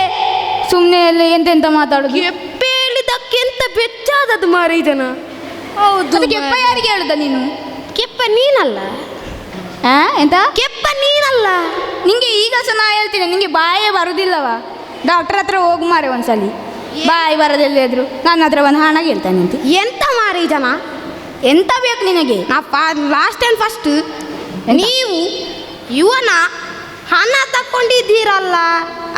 ಸುಮ್ಮನೆ ಎಲ್ಲ ಎಂತೆಂತ ಮಾತಾಡೋದು. ಕೆಪ್ಪ ಹೇಳಿದಕ್ಕೆ ಎಂತ ಬೆಚ್ಚಾದದು ಮಾರಿ ಜನ. ಹೌದು. ಕೆಪ್ಪ ಯಾರಿಗೆ ಹೇಳುದ ನೀನು? ಕೆಪ್ಪ ನೀನಲ್ಲ. ಎಂತ ಕೆಪ್ಪ ನೀನಲ್ಲ. ನಿಂಗೆ ಈಗ ಸಹ ನಾ ಹೇಳ್ತೀನಿ, ನಿಂಗೆ ಬಾಯೇ ಬರುದಿಲ್ಲವ. ಡಾಕ್ಟರ್ ಹತ್ರ ಹೋಗು ಮಾರೆ ಒಂದ್ಸಲಿ. ಬಾಯಿ ಬರೋದೆಲ್ಲ ಇದ್ರು ನನ್ನ ಹತ್ರ ಒಂದು ಹಣ ಹೇಳ್ತಾನೆ ಅಂತ. ಎಂತ ಮಾರಿ ಜನ? ಎಂತ ಬೇಕು ನಿನಗೆ? ನಾ ಲಾಸ್ಟ್ ಆ್ಯಂಡ್ ಫಸ್ಟ್ ನೀವು ಇವನ ಹಣ ತಕೊಂಡಿದ್ದೀರಲ್ಲ,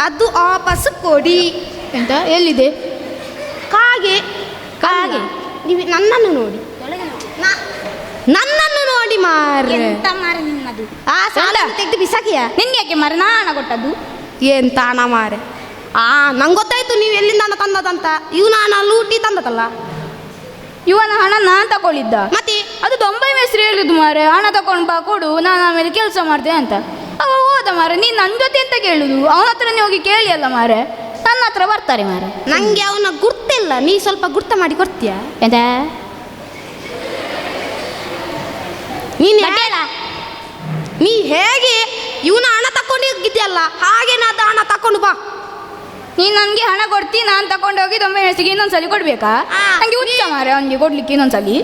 ಅದು ವಾಪಸ್ ಕೊಡಿ. ಎಂತ ಎಲ್ಲಿದೆ? ಕಾಗೆ ಕಾಗೆ ನೀವು ನನ್ನನ್ನು ನೋಡಿ, ನನ್ನನ್ನು ನೋಡಿ ಮಾರೆ. ಎಂತ ಮಾರೆ ನಿನ್ನದು? ಆ ಸಾಲ ತೆಗೆದು ಬಿಸಾಕಿಯ? ನಿನ್ಗೆ ಯಾಕೆ ಮಾರೆ ನಾ ಹಣ ಕೊಟ್ಟದ್ದು? ಎಂತ ಹಣ ಮಾರೆ? ನಂಗೆ ಗೊತ್ತಾಯ್ತು ನೀವು ಎಲ್ಲಿಂದ ಹಣ ತಂದದಂತ. ಇವನ ಹಣ ಲೂಟಿ ತಂದದಲ್ಲ. ಇವನ ಹಣ ನಾನು ತಗೊಳ್ಳಿದ್ದ? ಮತ್ತೆ ಅದು ಬೊಂಬೈ ಮೇಸ್ತ್ರಿ ಹೇಳಿದ್ದು ಮಾರೆ, ಹಣ ತಗೊಂಡು ಬಾ ಕೊಡು, ನಾನು ಆಮೇಲೆ ಕೆಲಸ ಮಾಡ್ತೇನೆ ಅಂತ. ಅವ ಹೋದ ಮಾರೆ. ನೀನು ನನ್ನ ಜೊತೆ ಎಂತ ಕೇಳುದು? ಅವನ ಹತ್ರನೇ ಹೋಗಿ ಕೇಳಿ ಅಲ್ಲ ಮಾರೆ. ನನ್ನ ಹತ್ರ ಬರ್ತಾರೆ ಮಾರೆ. ನಂಗೆ ಅವನ ಗುರ್ತಿಲ್ಲ, ನೀ ಸ್ವಲ್ಪ ಗುರ್ತ ಮಾಡಿ ಕೊಡ್ತೀಯ? ಎಂತ ನೀ ಹೇಗೆ ಇವನ ಹಣ ತಕೊಂಡು ಹೋಗಿದ್ಯಲ್ಲ, ಹಾಗೆ ನಾದ ಹಣ ತಕೊಂಡು ಬಾ. ನೀನು ನನಗೆ ಹಣ ಕೊಡ್ತಿ, ನಾನು ತಗೊಂಡು ಹೋಗಿ ಬೊಂಬೈ ಮೇಸ್ತ್ರಿಗೆ ಇನ್ನೊಂದ್ಸಲಿ ಕೊಡ್ಬೇಕಾ? ನಂಗೆ ಹುಚ್ಚ ಮಾರೆ ಅವನಿಗೆ ಕೊಡ್ಲಿಕ್ಕೆ ಇನ್ನೊಂದ್ಸಲಿ.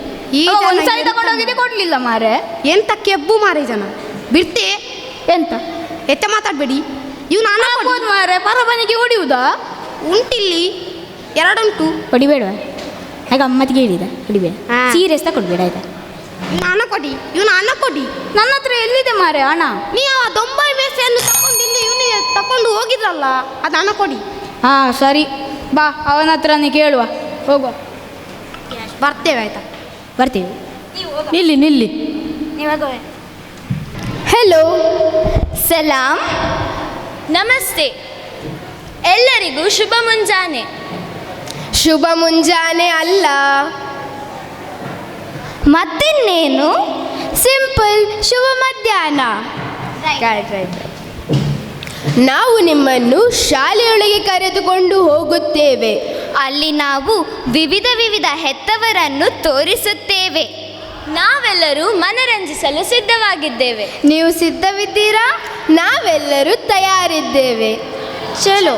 ಒಂದ್ಸಲಿ ತಗೊಂಡು ಹೋಗಿದ್ದೆ ಕೊಡ್ಲಿಲ್ಲ ಮಾರೆ. ಎಂತ ಕೆಬ್ಬು ಮಾರೆ ಜನ ಬಿಡ್ತೆ. ಎಂತ ಎತ್ತ ಮಾತಾಡ್ಬೇಡಿ. ಇವನು ಹಣ ಕೊಡ್ಬೋದು ಮಾರೆ. ಪರಬನಿಗೆ ಹೊಡಿಯುವುದಾ? ಉಂಟಿಲ್ಲಿ ಎರಡುಂಟು. ಹೊಡಿಬೇಡ ಆಗ ಅಮ್ಮತ್ತಿಗೆ ಹೇಳಿದ, ಹೊಡಿಬೇಡ. ಸೀರಿಯಸ್ ಕೊಡ್ಬೇಡ ಆಯ್ತಾ? ಹಣ ಕೊಡಿ, ಇವನು ಹಣ ಕೊಡಿ. ನನ್ನ ಹತ್ರ ಎಲ್ಲಿದೆ ಮಾರೆ ಹಣ? ನೀವು ಆ ಬೊಂಬೈ ಮೇಸ್ತ್ರಿಯನ್ನು ತಕೊಂಡು ಇಲ್ಲಿ ಇವನಿಗೆ ತಕೊಂಡು ಹೋಗಿದ್ರಲ್ಲ, ಅದು ಹಣ ಕೊಡಿ. ಸರಿ ಬಾ, ಅವನ ಹತ್ರನೇ ಕೇಳುವ. ಹೋಗುವ. ಬರ್ತೇವೆ ಆಯ್ತಾ? ಬರ್ತೀವಿ. ನಿಲ್ಲಿ ನಿಲ್ಲಿ. ಹೆಲೋ, ಸಲಾಂ, ನಮಸ್ತೆ. ಎಲ್ಲರಿಗೂ ಶುಭ ಮುಂಜಾನೆ. ಶುಭ ಮುಂಜಾನೆ ಅಲ್ಲ, ಮತ್ತಿನ್ನೇನು? ಸಿಂಪಲ್ ಶುಭ ಮಧ್ಯಾಹ್ನ. ನಾವು ನಿಮ್ಮನ್ನು ಶಾಲೆಯೊಳಗೆ ಕರೆದುಕೊಂಡು ಹೋಗುತ್ತೇವೆ. ಅಲ್ಲಿ ನಾವು ವಿವಿಧ ವಿವಿಧ ಹೆತ್ತವರನ್ನು ತೋರಿಸುತ್ತೇವೆ. ನಾವೆಲ್ಲರೂ ಮನರಂಜಿಸಲು ಸಿದ್ಧವಾಗಿದ್ದೇವೆ. ನೀವು ಸಿದ್ಧವಿದ್ದೀರಾ? ನಾವೆಲ್ಲರೂ ತಯಾರಿದ್ದೇವೆ. ಚಲೋ.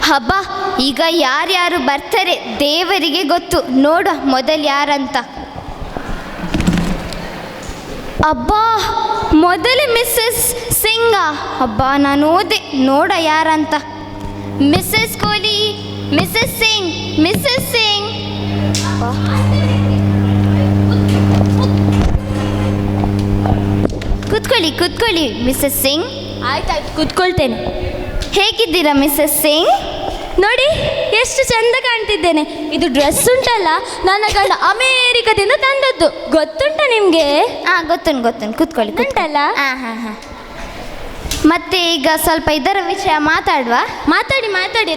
ಹಬ್ಬ, ಈಗ ಯಾರ್ಯಾರು ಬರ್ತಾರೆ ದೇವರಿಗೆ ಗೊತ್ತು. ನೋಡ ಮೊದಲು ಯಾರಂತ. ಅಬ್ಬಾ, ಮೊದಲು ಮಿಸ್ಸಸ್ ಸಿಂಗ. ಅಬ್ಬಾ, ನಾನು ಓದೆ. ನೋಡ ಯಾರಂತ. Mrs Kohli, Mrs Singh, Mrs Singh. ಕೂತ್ಕೊಳ್ಳಿ ಕೂತ್ಕೊಳ್ಳಿ ಮಿಸ್ಸಸ್ ಸಿಂಗ್. ಆಯ್ತಾಯ್ತು, ಕೂತ್ಕೊಳ್ತೇನೆ. ಹೇಗಿದ್ದೀರಾ ಮಿಸ್ಸಸ್ ಸಿಂಗ್? ನೋಡಿ ಎಷ್ಟು ಚಂದ ಕಾಣ್ತಿದ್ದೇನೆ. ಇದು ಡ್ರೆಸ್ ಉಂಟಲ್ಲ, ನನ್ನ ಗಂಡ ಅಮೇರಿಕದಿಂದ ತಂದದ್ದು. ಗೊತ್ತುಂಟ ನಿಮಗೆ? ಗೊತ್ತುಂಟು. ಕೂತ್ಕೊಳ್ಳಿ. ಉಂಟಲ್ಲ? ಮತ್ತೆ ಈಗ ಸ್ವಲ್ಪ ಇದರ ವಿಷಯ ಮಾತಾಡುವ. ಮಾತಾಡಿ,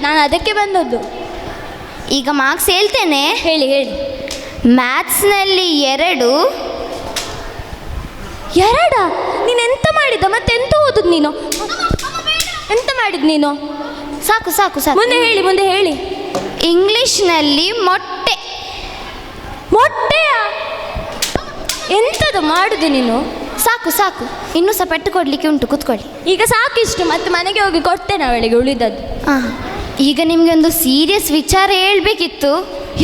ನಾನು ಅದಕ್ಕೆ ಬಂದದ್ದು. ಈಗ ಮಾರ್ಕ್ಸ್ ಹೇಳ್ತೇನೆ. ಹೇಳಿ. ಮ್ಯಾಥ್ಸ್ನಲ್ಲಿ 2. ನೀನೆಂತ ಮಾಡಿದ? ಮತ್ತೆಂತ ಓದುದು ನೀನು? ಎಂತ ಮಾಡಿದ್ ನೀನು? ಸಾಕು. ಮುಂದೆ ಹೇಳಿ. ಇಂಗ್ಲಿಷ್ನಲ್ಲಿ ಮೊಟ್ಟೆಯ ಎಂತದು ಮಾಡುದು ನೀನು? ಸಾಕು. ಇನ್ನೂ ಸಹ ಪೆಟ್ಟು ಕೊಡ್ಲಿಕ್ಕೆ ಉಂಟು, ಕೂತ್ಕೊಳ್ಳಿ. ಈಗ ಸಾಕಿಷ್ಟು, ಮತ್ತೆ ಮನೆಗೆ ಹೋಗಿ ಕೊಡ್ತೇನೆ ಅವಳಿಗೆ ಉಳಿದದ್ದು. ಈಗ ನಿಮಗೆ ಒಂದು ಸೀರಿಯಸ್ ವಿಚಾರ ಹೇಳ್ಬೇಕಿತ್ತು.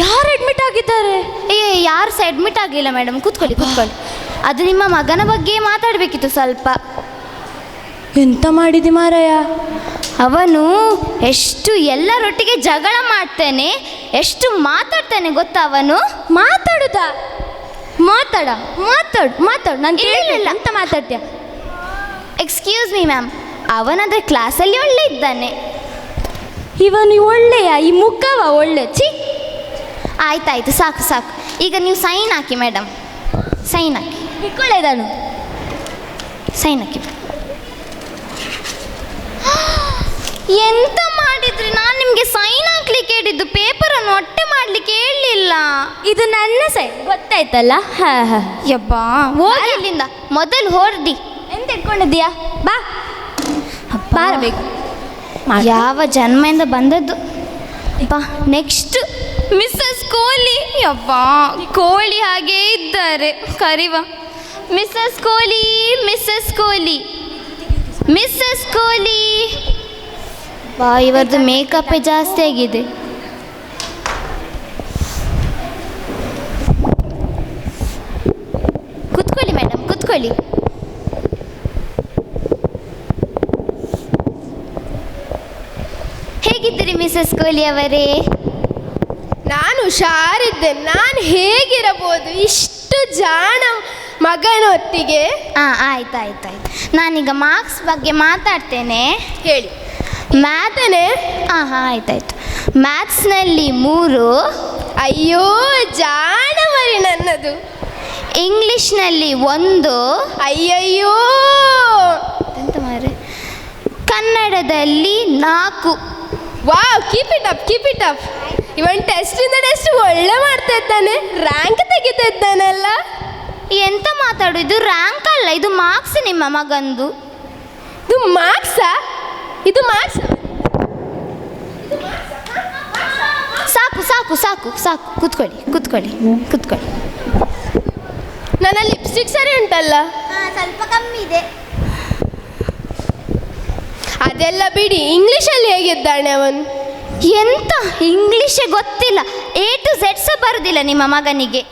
ಯಾರು ಅಡ್ಮಿಟ್ ಆಗಿದ್ದಾರೆ? ಯಾರು ಸಹ ಅಡ್ಮಿಟ್ ಆಗಿಲ್ಲ ಮೇಡಮ್. ಕೂತ್ಕೊಳ್ಳಿ. ಅದು ನಿಮ್ಮ ಮಗನ ಬಗ್ಗೆ ಮಾತಾಡಬೇಕಿತ್ತು ಸ್ವಲ್ಪ. ಎಂತ ಮಾಡಿದಿ ಮಾರಾಯ? ಅವನು ಎಷ್ಟು ಎಲ್ಲರೊಟ್ಟಿಗೆ ಜಗಳ ಮಾಡ್ತಾನೆ, ಎಷ್ಟು ಮಾತಾಡ್ತಾನೆ ಗೊತ್ತಾ ಅವನು? ಮಾತಾಡುದಾ? ಮಾತಾಡು ಮಾತಾಡು, ನಾನು ಕೇಳಲಿಲ್ಲ. ಅಂತ ಮಾತಾಡ್ತೀಯ? ಎಕ್ಸ್ಕ್ಯೂಸ್ ಮೀ ಮ್ಯಾಮ್, ಅವನಾದರೆ ಕ್ಲಾಸಲ್ಲಿ ಒಳ್ಳೆ ಇದ್ದಾನೆ. ಇವನು ಒಳ್ಳೆಯ, ಈ ಮುಖವ ಒಳ್ಳೆ. ಆಯ್ತಾಯ್ತು, ಸಾಕು ಸಾಕು. ಈಗ ನೀವು ಸೈನ್ ಹಾಕಿ ಮೇಡಮ್, ಸೈನ್ ಹಾಕಿ. ಇಟ್ಕೊಳ್ಳೇದಾನು ಸೈನ್ ಹಾಕಿ. ಎಂತ ಮಾಡಿದ್ರಿ? ನಾನು ನಿಮಗೆ ಸೈನ್ ಹಾಕ್ಲಿಕ್ಕೆ ಹೇಳಿದ್ದು, ಪೇಪರನ್ನು ಒಟ್ಟೆ ಮಾಡಲಿಕ್ಕೆ ಹೇಳಲಿಲ್ಲ. ಇದು ನನ್ನ ಸೈನ್ ಗೊತ್ತಾಯ್ತಲ್ಲ? ಯಬ್ಬಾ, ಹೋಗಿ ಇಲ್ಲಿಂದ, ಮೊದಲು ಹೊರಡಿ. ಎಂತ ಇಟ್ಕೊಂಡಿದ್ದೀಯಾ? ಬಾ ಬಾರಬೇಕು. ಯಾವ ಜನ್ಮದಿಂದ ಬಂದದ್ದು. ಬಾ. Next Mrs Kohli. ಯಬ್ಬಾ, ಕೋಹ್ಲಿ ಹಾಗೇ ಇದ್ದಾರೆ. ಕರಿವ. Mrs Kohli, Mrs Kohli, Mrs Kohli. ಬಾ, ಇವರದ್ದು ಮೇಕಪ್ಪೇ ಜಾಸ್ತಿ ಆಗಿದೆ. ಕುತ್ಕೊಳ್ಳಿ ಮೇಡಮ್, ಕುತ್ಕೊಳ್ಳಿ. ಹೇಗಿದ್ದೀರಿ ಮಿಸಸ್ ಕೋಹ್ಲಿ ಅವರೇ? ನಾನು ಹುಷಾರಿದ್ದೆ. ನಾನು ಹೇಗಿರಬಹುದು ಇಷ್ಟು ಜಾಣ ಮಗನೊಟ್ಟಿಗೆ? ಆಯ್ತಾಯ್ತಾಯ್ತು. ನಾನೀಗ ಮಾರ್ಕ್ಸ್ ಬಗ್ಗೆ ಮಾತಾಡ್ತೇನೆ. ಹೇಳಿ. ಮ್ಯಾಥನೇ? ಹಾಂ ಆಯ್ತಾಯ್ತು. ಮ್ಯಾಥ್ಸ್ನಲ್ಲಿ 3. ಅಯ್ಯೋ ಜಾಣ ಮರಿ ನನ್ನದು. ಇಂಗ್ಲಿಷ್ನಲ್ಲಿ 1. ಅಯ್ಯಯ್ಯೋ ಎಂತ ಮಾರೆ. ಕನ್ನಡದಲ್ಲಿ 4. Wow, keep it up, keep it up. ಇವನ್ ಟೆಸ್ಟಿಂದ ಟೆಸ್ಟ್ ಒಳ್ಳೆ ಮಾಡ್ತಾ ಇದ್ದಾನೆ, ರ್ಯಾಂಕ್ ತೆಗಿತಾ ಇದ್ದಾನಲ್ಲ. ಎಂತ ಮಾತಾಡು, ಇದು ರ್ಯಾಂಕ್ ಅಲ್ಲ, ಇದು ಮಾರ್ಕ್ಸ್ ನಿಮ್ಮ ಮಗಂದು. ಇದು ಮಾರ್ಕ್ಸಾ? ಇದು ಮಾರ್ಕ್ಸ್? ಸಾಕು ಸಾಕು ಸಾಕು ಸಾಕು, ಕೂತ್ಕೊಳ್ಳಿ ಕೂತ್ಕೊಳ್ಳಿ ಕೂತ್ಕೊಳ್ಳಿ. ನನ್ನ ಲಿಪ್ಸ್ಟಿಕ್ ಸರಿ ಉಂಟಲ್ಲ? ಸ್ವಲ್ಪ ಕಮ್ಮಿ ಇದೆ. ಅದೆಲ್ಲ ಬಿಡಿ, ಇಂಗ್ಲಿಷಲ್ಲಿ ಹೇಗಿದ್ದಾನೆ ಅವನು? ಎಂತ ಇಂಗ್ಲಿಷೇ ಗೊತ್ತಿಲ್ಲ, A to Z ಸಹ ಬರುದಿಲ್ಲ ನಿಮ್ಮ ಮಗನಿಗೆ.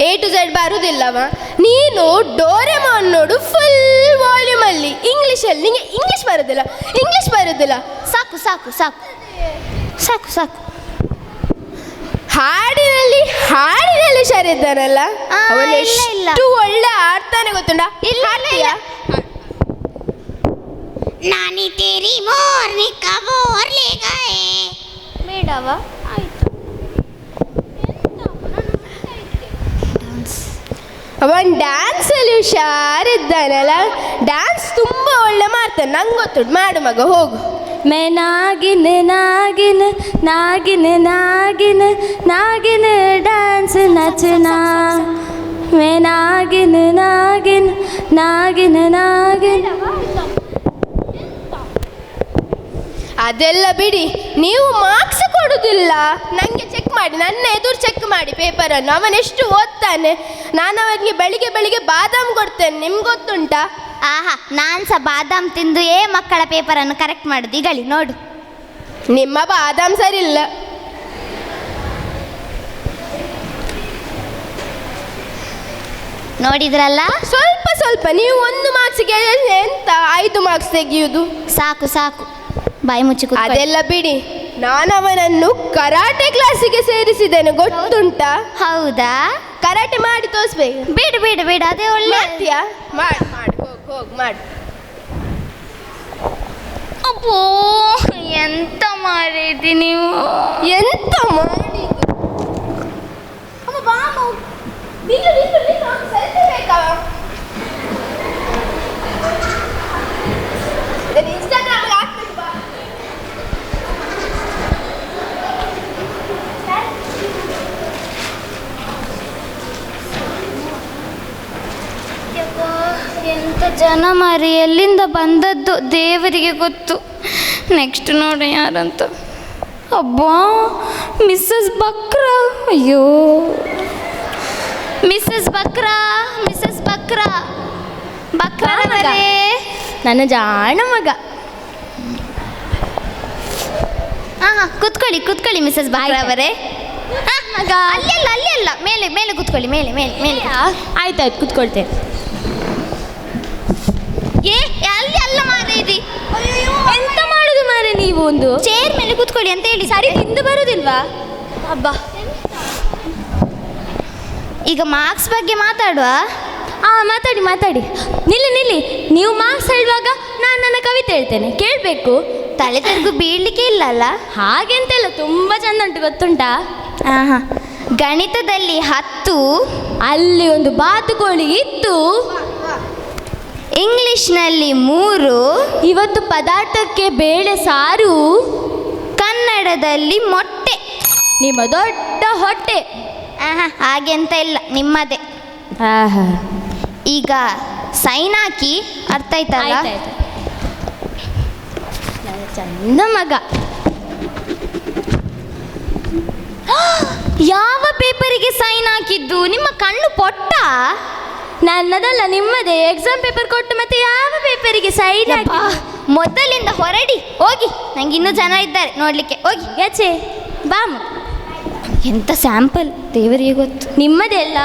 A to Z ಬರುದಿಲ್ಲವ? ನೀನು ಡೋರೆಮಾನ್ ನೋಡು, ಫುಲ್ ವಾಲ್ಯೂಮ್ ಅಲ್ಲಿ ಇಂಗ್ಲಿಷಲ್ಲಿ. ನಿಂಗೆ ಇಂಗ್ಲಿಷ್ ಬರುದಿಲ್ಲ? ಇಂಗ್ಲಿಷ್ ಬರುದಿಲ್ಲ? ಸಾಕು ಸಾಕು ಸಾಕು ಸಾಕು ಸಾಕು. ಹಾಡಿನಲ್ಲಿ ಸರಿ ಇದ್ದಾನಲ್ಲ ಅವನು, ಎಷ್ಟು ಒಳ್ಳೆ ಆಡ್ತಾನೆ ಗೊತ್ತುಂಟ? ಇಲ್ಲ नानी तेरी मोरनी कब और ले गए ಬೇಡವ? ಆಯ್ತು. ಅವನ್ ಡ್ಯಾನ್ಸಲ್ಲಿ ಹುಷಾರಿದ್ದಾನಲ್ಲ, ಡ್ಯಾನ್ಸ್ ತುಂಬ ಒಳ್ಳೆ ಮಾಡ್ತಾನೆ, ನಂಗೆ ಗೊತ್ತುಂಟು. ಮಾಡು ಮಗ, ಹೋಗು. ಮೇ ನಾಗಿನ ನಾಗಿನ ನಾಗಿನ ನಾಗಿನ ನಾಗಿನ ಡ್ಯಾನ್ಸ್ ನಚನಾ. ಮೇ ನಾಗಿನ ನಾಗಿನ ನಾಗಿನ ನಾಗಿನ. ಅದೆಲ್ಲ ಬಿಡಿ, ನೀವು ಮಾರ್ಕ್ಸ್ ಕೊಡುದಿಲ್ಲ. ನನಗೆ ಚೆಕ್ ಮಾಡಿ, ನನ್ನ ಎದುರು ಚೆಕ್ ಮಾಡಿ ಪೇಪರನ್ನು. ಅವನೆಷ್ಟು ಓದ್ತಾನೆ. ನಾನು ಅವನಿಗೆ ಬೆಳಿಗ್ಗೆ ಬೆಳಿಗ್ಗೆ ಬಾದಾಮ್ ಕೊಡ್ತೇನೆ, ನಿಮ್ಗೆ ಗೊತ್ತುಂಟಾ? ಆಹಾ, ನಾನು ಸಹ ಬಾದಾಮ್ ತಿಂದು ಮಕ್ಕಳ ಪೇಪರನ್ನು ಕರೆಕ್ಟ್ ಮಾಡುದು. ಈಗಳಿ ನೋಡು, ನಿಮ್ಮ ಬಾದಾಮ್ ಸರಿ ಇಲ್ಲ. ನೋಡಿದ್ರಲ್ಲ? ಸ್ವಲ್ಪ ಸ್ವಲ್ಪ. ನೀವು 1 ಮಾರ್ಕ್ಸ್ಗೆ ಎಂತ 5 ಮಾರ್ಕ್ಸ್ ತೆಗೆಯುವುದು? ಸಾಕು ಸಾಕು, ಬಾಯಿ ಮುಚ್ಚಿ ಕೂತ್ಕೊಳ್ಳಿ. ಅದೆಲ್ಲ ಬಿಡಿ, ನಾನು ಅವನನ್ನು ಕರಾಟೆ ಕ್ಲಾಸಿಗೆ ಸೇರಿಸಿದ್ದೇನೆ, ಗೊತ್ತುಂಟಾ? ಹೌದಾ? ಕರಾಟೆ ಮಾಡಿ ತೋರಿಸ್ಬೇಕು. ಬೇಡ ಬೇಡ ಬೇಡ, ಅದೇ ಒಳ್ಳೆ. ಮಾಡ್ತೀಯಾ? ಮಾಡಿ ಮಾಡಿ, ಹೋಗಿ ಮಾಡಿ. ಅಪ್ಪೋ, ಎಂತ ಮಾಡಿದಿ ನೀವು? ಎಂತ ಮಾಡಿದ್ದು? ಇನ್ಸ್ಟಾಗ್ರಾಮ್ ಹಾಕ್ತೀನಿ ಬಾ. ಎಂತ ಜನ ಮಾರಿ, ಎಲ್ಲಿಂದ ಬಂದದ್ದು ದೇವರಿಗೆ ಗೊತ್ತು. ನೆಕ್ಸ್ಟ್ ನೋಡಿ ಯಾರಂತ. ಅಬ್ಬಾ, ಮಿಸ್ಸಸ್ ಬಕ್ರಾ. ಅಯ್ಯೋ, ಮಿಸ್ಸಸ್ ಬಕ್ರಾ, ಮಿಸ್ಸಸ್ ಬಕ್ರಾ, ಬಕ್ರಾವರೇ, ನನ್ನ ಜಾಣ ಮಗ. ಹಾಂ ಕೂತ್ಕೊಳ್ಳಿ ಕೂತ್ಕೊಳ್ಳಿ ಮಿಸ್ಸಸ್ ಬಕ್ರಾವರೇ. ಮಗ ಅಲ್ಲೆಲ್ಲ ಮೇಲೆ ಮೇಲೆ ಕೂತ್ಕೊಳ್ಳಿ, ಮೇಲೆ ಮೇಲೆ ಮೇಲೆ. ಆಯ್ತಾಯ್ತು, ಕೂತ್ಕೊಳ್ತೇನೆ. ಅಲ್ಲಿ ಅಲ್ಲ ಮಾರೆ ಇದೆ. ಎಂತ ಮಾಡುದು ಮಾರೆ ನೀವು? ಒಂದು ಚೇರ್ ಮೇಲೆ ಕೂತ್ಕೊಳ್ಳಿ ಅಂತ ಹೇಳಿ. ಸರಿ, ತಿಂದು ಬರುದಿಲ್ವಾ? ಹಬ್ಬ, ಈಗ ಮಾರ್ಕ್ಸ್ ಬಗ್ಗೆ ಮಾತಾಡುವ. ಮಾತಾಡಿ ಮಾತಾಡಿ. ನಿಲ್ಲಿ, ನೀವು ಮಾರ್ಕ್ಸ್ ಹೇಳುವಾಗ ನಾನು ನನ್ನ ಕವಿತೆ ಹೇಳ್ತೇನೆ, ಕೇಳಬೇಕು. ತಲೆ ತೆರೆಗೂ ಬೀಳಲಿಕ್ಕೆ ಇಲ್ಲಲ್ಲ? ಹಾಗೆಂತೆಲ್ಲ ತುಂಬ ಚಂದ ಉಂಟು, ಗೊತ್ತುಂಟಾ? ಗಣಿತದಲ್ಲಿ 10, ಅಲ್ಲಿ ಒಂದು ಬಾತುಕೋಳಿ ಇತ್ತು. ಇಂಗ್ಲಿಷ್ನಲ್ಲಿ 3, ಇವತ್ತು ಪದಾರ್ಥಕ್ಕೆ ಬೇಳೆ ಸಾರು. ಕನ್ನಡದಲ್ಲಿ ಮೊಟ್ಟೆ. ನಿಮ್ಮ ದೊಡ್ಡ ಹೊಟ್ಟೆ. ಹಾಗೆಂತ ಇಲ್ಲ, ನಿಮ್ಮದೇ. ಈಗ ಸೈನ್ ಹಾಕಿ, ಅರ್ಥ ಆಯ್ತಲ್ಲ? ಚಂದ ಮಗ. ಯಾವ ಪೇಪರಿಗೆ ಸೈನ್ ಹಾಕಿದ್ದು? ನಿಮ್ಮ ಕಣ್ಣು ಪೊಟ್ಟ? ನನ್ನದಲ್ಲ, ನಿಮ್ಮದೇ. ಎಕ್ಸಾಮ್ ಪೇಪರ್ ಕೊಟ್ಟು ಮತ್ತೆ ಯಾವ ಪೇಪರಿಗೆ ಸೈನ್ ಹಾಕಿ? ಮೊದಲಿಂದ ಹೊರಡಿ, ಹೋಗಿ. ನಂಗೆ ಇನ್ನೂ ಜನ ಇದ್ದಾರೆ ನೋಡ್ಲಿಕ್ಕೆ, ಹೋಗಿ. ಯಾಚೆ ಬಾ. ಎಂತ ಸ್ಯಾಂಪಲ್ ದೇವರಿಗೆ ಗೊತ್ತು. ನಿಮ್ಮದೇ ಅಲ್ಲ.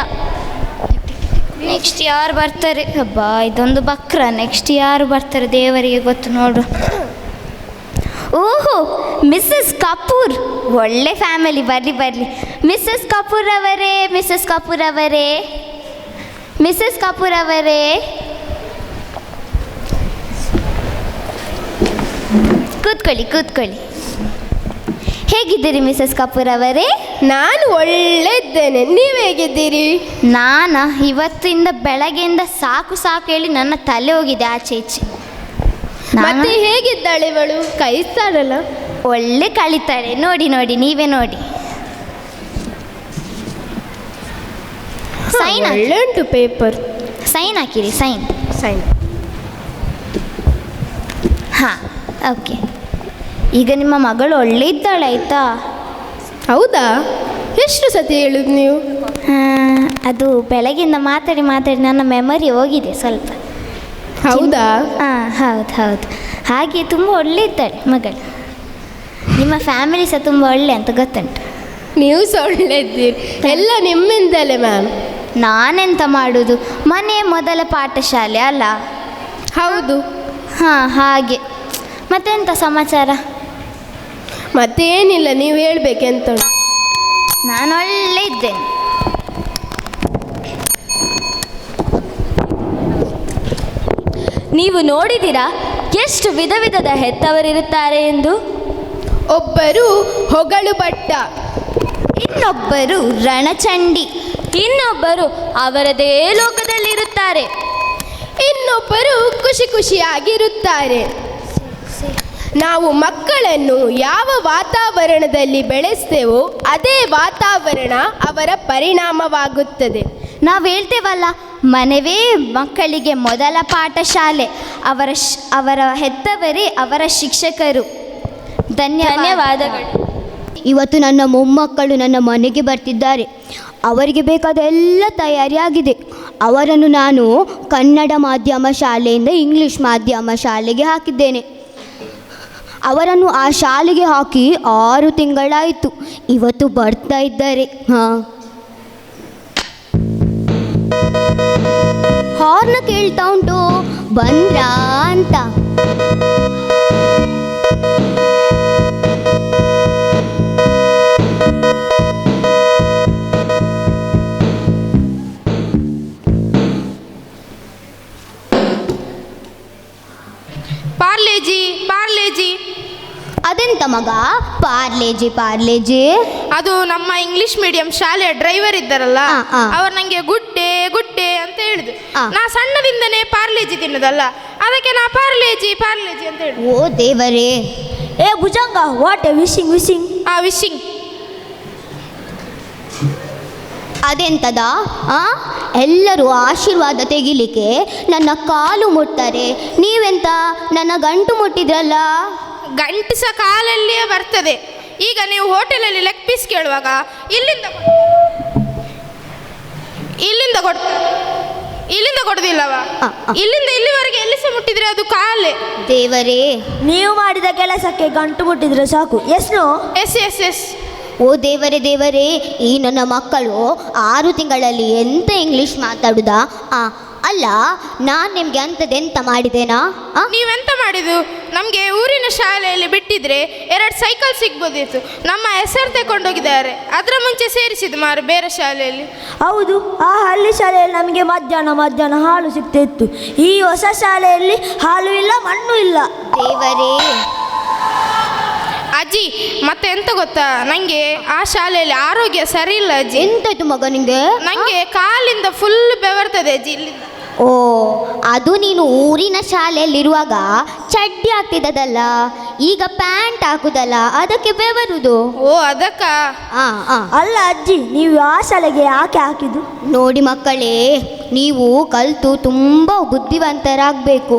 ನೆಕ್ಸ್ಟ್ ಯಾರು ಬರ್ತಾರೆ? ಹಬ್ಬ, ಇದೊಂದು ಬಕ್ರ. ನೆಕ್ಸ್ಟ್ ಯಾರು ಬರ್ತಾರೆ ದೇವರಿಗೆ ಗೊತ್ತು. ನೋಡು. ಓಹೋ, ಮಿಸ್ಸಸ್ ಕಪೂರ್. ಒಳ್ಳೆ ಫ್ಯಾಮಿಲಿ. ಬರ್ರಿ ಬರ್ರಿ. ಮಿಸ್ಸಸ್ ಕಪೂರ್ ಅವರೇ, ಮಿಸ್ಸಸ್ ಕಪೂರ್ ಅವರೇ, ಮಿಸ್ಸಸ್ ಕಪೂರ್ ಅವರೇ, ಕೂತ್ಕೊಳ್ಳಿ ಕೂತ್ಕೊಳ್ಳಿ. ಹೇಗಿದ್ದೀರಿ ಮಿಸ್ಸಸ್ ಕಪೂರ್ ಅವರೇ? ನಾನು ಒಳ್ಳೆ ಇದ್ದೇನೆ. ನೀವು ಹೇಗಿದ್ದೀರಿ? ನಾನು ಇವತ್ತಿಂದ ಬೆಳಗ್ಗೆಯಿಂದ ಸಾಕು ಹೇಳಿ ನನ್ನ ತಲೆ ಹೋಗಿದೆ ಆಚೆ ಈಚೆ. ಮತ್ತೆ ಹೇಗಿದ್ದಾಳೆ ಇವಳು? ಕಲಿಸ್ತಾಳಲ್ಲ? ಒಳ್ಳೆ ಕಲಿತಾಳೆ. ನೋಡಿ ನೀವೇ ನೋಡಿ. ಸೈನ್ ಒಳ್ಳೆ ಉಂಟು ಪೇಪರ್. ಸೈನ್ ಹಾಕಿರಿ. ಸೈನ್. ಹಾಂ, ಓಕೆ. ಈಗ ನಿಮ್ಮ ಮಗಳು ಒಳ್ಳೆ ಇದ್ದಾಳೆ, ಆಯಿತಾ? ಹೌದಾ? ಎಷ್ಟು ಸತಿ ಹೇಳುದು ನೀವು? ಅದು ಬೆಳಗ್ಗೆಯಿಂದ ಮಾತಾಡಿ ನನ್ನ ಮೆಮೊರಿ ಹೋಗಿದೆ ಸ್ವಲ್ಪ. ಹೌದಾ? ಹೌದು. ಹಾಗೆ ತುಂಬ ಒಳ್ಳೆ ಇದ್ದಾಳೆ ಮಗಳು. ನಿಮ್ಮ ಫ್ಯಾಮಿಲಿ ಸಹ ತುಂಬ ಒಳ್ಳೆ ಅಂತ ಗೊತ್ತುಂಟು. ನೀವು ಸಹ ಒಳ್ಳೆ ಇದ್ದೀರಿ. ಎಲ್ಲ ನಿಮ್ಮಿಂದಲೇ ಮ್ಯಾಮ್. ನಾನೆಂತ ಮಾಡೋದು, ಮನೆ ಮೊದಲ ಪಾಠಶಾಲೆ ಅಲ್ಲ? ಹೌದು. ಹಾಗೆ. ಮತ್ತೆಂತ ಸಮಾಚಾರ? ಮತ್ತೇನಿಲ್ಲ, ನೀವು ಹೇಳ್ಬೇಕೆಂತ. ನಾನು ಒಳ್ಳೆ ಇದ್ದೇನೆ. ನೀವು ನೋಡಿದ್ದೀರಾ ಎಷ್ಟು ವಿಧ ವಿಧದ ಹೆತ್ತವರಿರುತ್ತಾರೆ ಎಂದು? ಒಬ್ಬರು ಹೊಗಳು ಭಟ್ಟ, ಇನ್ನೊಬ್ಬರು ರಣಚಂಡಿ, ಇನ್ನೊಬ್ಬರು ಅವರದೇ ಲೋಕದಲ್ಲಿರುತ್ತಾರೆ, ಇನ್ನೊಬ್ಬರು ಖುಷಿಯಾಗಿರುತ್ತಾರೆ. ನಾವು ಮಕ್ಕಳನ್ನು ಯಾವ ವಾತಾವರಣದಲ್ಲಿ ಬೆಳೆಸ್ತೇವೋ ಅದೇ ವಾತಾವರಣ ಅವರ ಪರಿಣಾಮವಾಗುತ್ತದೆ. ನಾವು ಹೇಳ್ತೇವಲ್ಲ, ಮನೆವೇ ಮಕ್ಕಳಿಗೆ ಮೊದಲ ಪಾಠಶಾಲೆ. ಅವರ ಹೆತ್ತವರೇ ಅವರ ಶಿಕ್ಷಕರು. ಧನ್ಯವಾದಗಳು. ಇವತ್ತು ನನ್ನ ಮೊಮ್ಮಕ್ಕಳು ನನ್ನ ಮನೆಗೆ ಬರ್ತಿದ್ದಾರೆ. ಅವರಿಗೆ ಬೇಕಾದ ಎಲ್ಲ ತಯಾರಿಯಾಗಿದೆ. ಅವರನ್ನು ನಾನು ಕನ್ನಡ ಮಾಧ್ಯಮ ಶಾಲೆಯಿಂದ ಇಂಗ್ಲೀಷ್ ಮಾಧ್ಯಮ ಶಾಲೆಗೆ ಹಾಕಿದ್ದೇನೆ. ಅವರನ್ನು ಆ ಶಾಲೆಗೆ ಹಾಕಿ 6 ತಿಂಗಳಾಯಿತು. ಇವತ್ತು ಬರ್ತಾ ಇದ್ದಾರೆ. ಹಾರ್ನ ಕೇಳ್ತಾ ಉಂಟು, ಬಂದ್ರಾ ಅಂತ. ಪಾರ್ಲೇಜಿ. ಅದೆಂತ ಮಗ ಪಾರ್ಲೇಜಿ? ಅದು ನಮ್ಮ ಇಂಗ್ಲಿಷ್ ಮೀಡಿಯಂ ಶಾಲೆಯ ಡ್ರೈವರ್ ಇದ್ದಾರಲ್ಲ, ಅವ್ರು ನಂಗೆ ಗುಡ್ಡೆ ಅಂತ ಹೇಳಿದ್ರು. ನಾ ಸಣ್ಣದಿಂದನೇ ಪಾರ್ಲೇಜಿ ತಿನ್ನೋದಲ್ಲ, ಅದಕ್ಕೆ ನಾ ಪಾರ್ಲೇಜಿ ಅಂತ ಹೇಳಿದ್ರು. ಓ ದೇವರೇ. Bhujanga, what A wishing. Wishing. ಅದೆಂತದ? ಎಲ್ಲರೂ ಆಶೀರ್ವಾದ ತೆಗಿಲಿಕ್ಕೆ ನನ್ನ ಕಾಲು ಮುಟ್ತಾರೆ. ನೀವೆಂತ ನನ್ನ ಗಂಟು ಮುಟ್ಟಿದ್ರಲ್ಲ? ಗಂಟು ಸಹ ಕಾಲಲ್ಲಿಯೇ ಬರ್ತದೆ. ಈಗ ನೀವು ಹೋಟೆಲಲ್ಲಿ ಲೆಗ್ ಪೀಸ್ ಕೇಳುವಾಗ ಇಲ್ಲಿಂದ ಕೊಡುದಿಲ್ಲವ? ಇಲ್ಲಿಂದ ಇಲ್ಲಿವರೆಗೆ ಎಲ್ಲಿ ಸಹ ಮುಟ್ಟಿದ್ರೆ ಅದು ಕಾಲೇ. ದೇವರೇ, ನೀವು ಮಾಡಿದ ಕೆಲಸಕ್ಕೆ ಗಂಟು ಮುಟ್ಟಿದ್ರೆ ಸಾಕು. ಎಸ್. ಓ ದೇವರೇ ದೇವರೇ, ಈ ನನ್ನ ಮಕ್ಕಳು 6 ತಿಂಗಳಲ್ಲಿ ಎಂತ ಇಂಗ್ಲೀಷ್ ಮಾತಾಡುದಾ? ಅಲ್ಲ, ನಾನು ನಿಮಗೆ ಅಂಥದ್ದೆಂತ ಮಾಡಿದ್ದೇನಾ? ನೀವೆಂತ ಮಾಡಿದ್ದು? ನಮಗೆ ಊರಿನ ಶಾಲೆಯಲ್ಲಿ ಬಿಟ್ಟಿದ್ರೆ 2 ಸೈಕಲ್ ಸಿಗ್ಬೋದಿತ್ತು. ನಮ್ಮ ಹೆಸರು ತಗೊಂಡೋಗಿದ್ದಾರೆ. ಅದರ ಮುಂಚೆ ಸೇರಿಸಿದ್ದು ಮಾರು ಬೇರೆ ಶಾಲೆಯಲ್ಲಿ. ಹೌದು, ಆ ಹಳ್ಳಿ ಶಾಲೆಯಲ್ಲಿ ನಮಗೆ ಮಧ್ಯಾಹ್ನ ಹಾಲು ಸಿಗ್ತಾ ಇತ್ತು. ಈ ಹೊಸ ಶಾಲೆಯಲ್ಲಿ ಹಾಲು ಇಲ್ಲ, ಮಣ್ಣು ಇಲ್ಲ. ದೇವರೇ ಅಜ್ಜಿ, ಮತ್ತೆ ಎಂತ ಗೊತ್ತಾ, ನನಗೆ ಆ ಶಾಲೆಯಲ್ಲಿ ಆರೋಗ್ಯ ಸರಿ ಇಲ್ಲ ಅಜ್ಜಿ. ಎಂತಾಯ್ತು ಮಗ ನಿಂಗೆ? ನನಗೆ ಕಾಲಿಂದ ಫುಲ್ ಬೆವರ್ತದೆ ಅಜ್ಜಿ ಇಲ್ಲಿಂದ. ಓ, ಅದು ನೀನು ಊರಿನ ಶಾಲೆಯಲ್ಲಿರುವಾಗ ಚಡ್ಡಿ ಹಾಕ್ತಿದ್ದದಲ್ಲ, ಈಗ ಪ್ಯಾಂಟ್ ಹಾಕುದಲ್ಲ, ಅದಕ್ಕೆ ಬೆವರುದು. ಓ ಅದಕ್ಕ? ಅಲ್ಲ ಅಜ್ಜಿ, ನೀವು ಆ ಶಾಲೆಗೆ ಯಾಕೆ ಹಾಕಿದ್ದು? ನೋಡಿ ಮಕ್ಕಳೇ, ನೀವು ಕಲಿತು ತುಂಬ ಬುದ್ಧಿವಂತರಾಗಬೇಕು.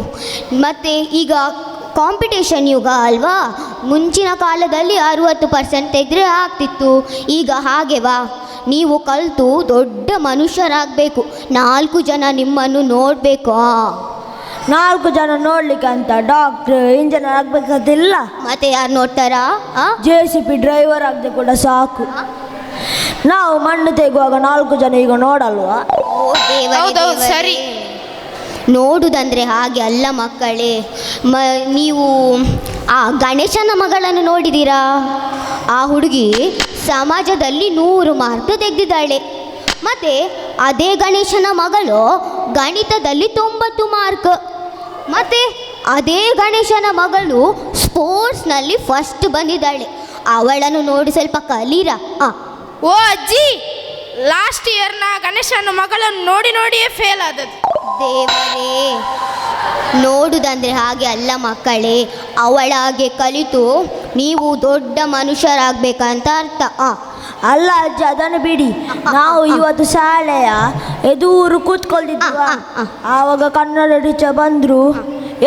ಮತ್ತು ಈಗ ಕಾಂಪಿಟೇಷನ್ ಯುಗ ಅಲ್ವಾ? ಮುಂಚಿನ ಕಾಲದಲ್ಲಿ 60% ತೆಗೆದ್ರೆ ಆಗ್ತಿತ್ತು, ಈಗ ಹಾಗೆವಾ? ನೀವು ಕಲಿತು ದೊಡ್ಡ ಮನುಷ್ಯರಾಗಬೇಕು. 4 ಜನ ನಿಮ್ಮನ್ನು ನೋಡಬೇಕು. 4 ಜನ ನೋಡ್ಲಿಕ್ಕೆ ಅಂತ ಡಾಕ್ಟ್ರ್, ಇಂಜಿನಿಯರ್ ಆಗ್ಬೇಕಂತಿಲ್ಲ. ಮತ್ತೆ ಯಾರು ನೋಡ್ತಾರಾ? JCB ಡ್ರೈವರ್ ಆಗದೆ ಕೂಡ ಸಾಕು. ನಾವು ಮಣ್ಣು ತೆಗುವಾಗ 4 ಜನ ಈಗ ನೋಡಲ್ವಾ? ಸರಿ. ನೋಡುವುದಂದ್ರೆ ಹಾಗೆ ಅಲ್ಲ ಮಕ್ಕಳೇ. ನೀವು ಆ ಗಣೇಶನ ಮಗಳನ್ನು ನೋಡಿದ್ದೀರಾ? ಆ ಹುಡುಗಿ ಸಮಾಜದಲ್ಲಿ 100 ಮಾರ್ಕ್ ತೆಗೆದಿದ್ದಾಳೆ. ಮತ್ತು ಅದೇ ಗಣೇಶನ ಮಗಳು ಗಣಿತದಲ್ಲಿ 90 ಮಾರ್ಕ್. ಮತ್ತು ಅದೇ ಗಣೇಶನ ಮಗಳು ಸ್ಪೋರ್ಟ್ಸ್ನಲ್ಲಿ ಫಸ್ಟ್ ಬಂದಿದ್ದಾಳೆ. ಅವಳನ್ನು ನೋಡಿ ಸ್ವಲ್ಪ ಕಲೀರಾ? ಓ ಅಜ್ಜಿ, ಲಾಸ್ಟ್ ಇಯರ್ನ ಗಣೇಶನ ಮಗಳನ್ನು ನೋಡಿಯೇ ಫೇಲ್ ಆದದ್ದು. ದೇವರೇ, ನೋಡುವುದಂದ್ರೆ ಹಾಗೆ ಅಲ್ಲ ಮಕ್ಕಳೇ. ಅವಳಾಗೆ ಕಲಿತು ನೀವು ದೊಡ್ಡ ಮನುಷ್ಯರಾಗಬೇಕಂತ ಅರ್ಥ. ಅಲ್ಲ ಅಜ್ಜಿ, ಅದನ್ನು ಬಿಡಿ. ನಾವು ಇವತ್ತು ಶಾಲೆಯ ಎದುರು ಕೂತ್ಕೊಳ್ತಿದ್ವ, ಆವಾಗ ಕನ್ನಡ ಟೀಚರ್ ಬಂದರು.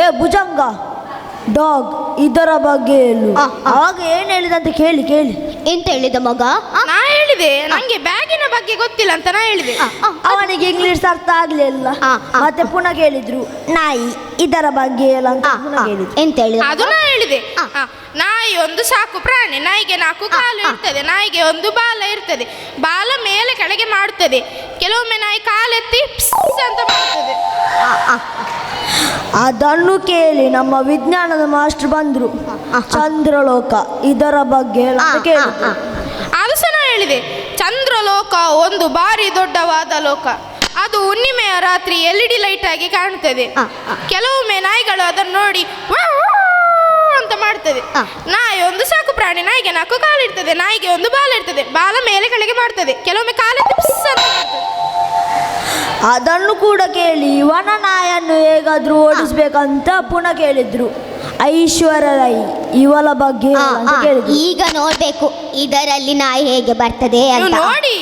ಏ ಭುಜಂಗ, ಡಾಗ್, ಇದರ ಬಗ್ಗೆ ಹೇಳು. ಆವಾಗ ಏನು ಹೇಳಿದಂತ ಕೇಳಿ. ಎಂತ ಹೇಳಿದ ಮಗ? ನಾ ಹೇಳಿದೆ ನಂಗೆ ಬ್ಯಾಗಿನ ಬಗ್ಗೆ ಗೊತ್ತಿಲ್ಲ ಅಂತ ನಾ ಹೇಳಿದೆ. ಅವನಿಗೆ ಇಂಗ್ಲಿಷ್ ಅರ್ಥ ಆಗ್ಲಿಲ್ಲ. ಮತ್ತೆ ಪುನಃ ಕೇಳಿದ್ರು, ನಾಯಿ ಇದರ ಬಗ್ಗೆ ಹೇಳು ಅಂತ ಪುನಃ ಕೇಳಿದ್ರು. ಎಂತ ಹೇಳಿದ? ಅದು ನಾ ಹೇಳಿದೆ. ನಾಯಿ ಒಂದು ಸಾಕು ಪ್ರಾಣಿ. ನಾಯಿಗೆ 4 ಕಾಲು ಇರ್ತದೆ, ನಾಯಿಗೆ 1 ಬಾಲ ಇರ್ತದೆ. ಬಾಲ ಮೇಲೆ ಕೆಳಗೆ ಮಾಡುತ್ತದೆ. ಕೆಲವೊಮ್ಮೆ ನಾಯಿ ಕಾಲೆತ್ತಿ ಅಂತ ಮಾಡ್ತದೆ. ಅದನ್ನು ಕೇಳಿ ನಮ್ಮ ವಿಜ್ಞಾನದ ಮಾಸ್ಟರ್ ಬಂದ್ರು. ಚಂದ್ರಲೋಕ ಇದರ ಬಗ್ಗೆ ಕೇಳಿದ್ರು. ಅದು ಸಹ ನಾ ಹೇಳಿದೆ. ಚಂದ್ರಲೋಕ ಒಂದು ಭಾರಿ ದೊಡ್ಡವಾದ ಲೋಕ. ಅದು ಹುಣ್ಣಿಮೆಯ ರಾತ್ರಿ LED ಲೈಟ್ ಆಗಿ ಕಾಣುತ್ತದೆ. ಕೆಲವೊಮ್ಮೆ ನಾಯಿಗಳು ಅದನ್ನು ನೋಡಿ ಅಂತ ಮಾಡ್ತದೆ. ನಾಯಿ ಒಂದು ಸಾಕು ಪ್ರಾಣಿ. ನಾಯಿಗೆ 4 ಕಾಲು ಇರ್ತದೆ, ನಾಯಿಗೆ 1 ಬಾಲ ಇರ್ತದೆ. ಬಾಲ ಮೇಲೆ ಕೆಳಗೆ ಮಾಡ್ತದೆ. ಕೆಲವೊಮ್ಮೆ ಕಾಲೆತ್ತಿ ಅಂತ ಮಾಡ್ತದೆ. ಅದನ್ನು ಕೂಡ ಕೇಳಿ ವನ ನಾಯನ್ನು ಹೇಗಾದ್ರೂ ಓಡಿಸ್ಬೇಕಂತ ಪುನಃ ಕೇಳಿದ್ರು. ಐಶ್ವರ್ಯ ರೈ ಇವಳ ಬಗ್ಗೆ ಈಗ ನೋಡ್ಬೇಕು ಇದರಲ್ಲಿ ನಾಯಿ ಹೇಗೆ ಬರ್ತದೆ ಅಂತ. ನೋಡಿ,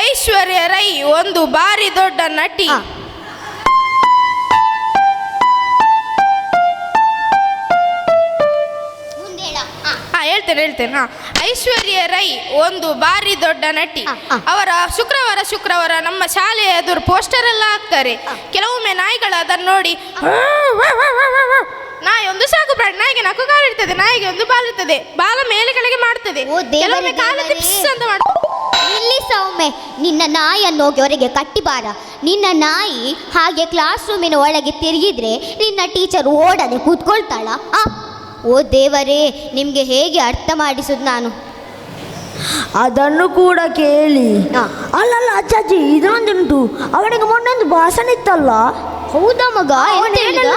ಐಶ್ವರ್ಯ ರೈ ಒಂದು ಭಾರಿ ದೊಡ್ಡ ನಟಿ. ಹೇಳ್ತೇನೆ. ಐಶ್ವರ್ಯ ರೈ ಒಂದು ಭಾರಿ ದೊಡ್ಡ ನಟಿ. ಅವರ ಶುಕ್ರವಾರ ನಮ್ಮ ಶಾಲೆಯ ಎದುರು ಪೋಸ್ಟರ್ ಎಲ್ಲ ಹಾಕ್ತಾರೆ. ಕೆಲವೊಮ್ಮೆ ನಾಯಿಗಳು ಅದನ್ನು ನೋಡಿ, ನಾಯಿ ಒಂದು ಸಾಕು ಪ್ರಾಣಿ. ನಾಯಿಗೆ 4 ಕಾಲು ಇರ್ತದೆ, ನಾಯಿಗೆ 1 ಬಾಲ ಇರ್ತದೆ. ಬಾಲ ಮೇಲೆ ಕೆಳಗೆ ಮಾಡ್ತದೆ. ಕೆಲವೊಮ್ಮೆ ಕಾಲು ಅಂತ ಮಾಡ್ತದೆ. ಇಲ್ಲಿ ಸೌಮ್ಯ, ನಿನ್ನ ನಾಯಿಯನ್ನು ಹೋಗಿ ಹೊರಗೆ ಕಟ್ಟಿಬಾರ. ನಿನ್ನ ನಾಯಿ ಹಾಗೆ ಕ್ಲಾಸ್ ರೂಮಿನ ಒಳಗೆ ತಿರುಗಿದ್ರೆ ನಿನ್ನ ಟೀಚರ್ ಓಡದೆ ಕೂತ್ಕೊಳ್ತಾಳ? ಓ ದೇವರೇ, ನಿಮಗೆ ಹೇಗೆ ಅರ್ಥ ಮಾಡಿಸುದು ನಾನು? ಅದನ್ನು ಕೂಡ ಕೇಳಿ. ಅಲ್ಲಲ್ಲ ಅಜ್ಜಾಜಿ, ಇದೊಂದುಂಟು. ಅವನಿಗೆ ಮೊನ್ನೊಂದು ಭಾಷಣ ಇತ್ತಲ್ಲ. ಹೌದಾ ಮಗ?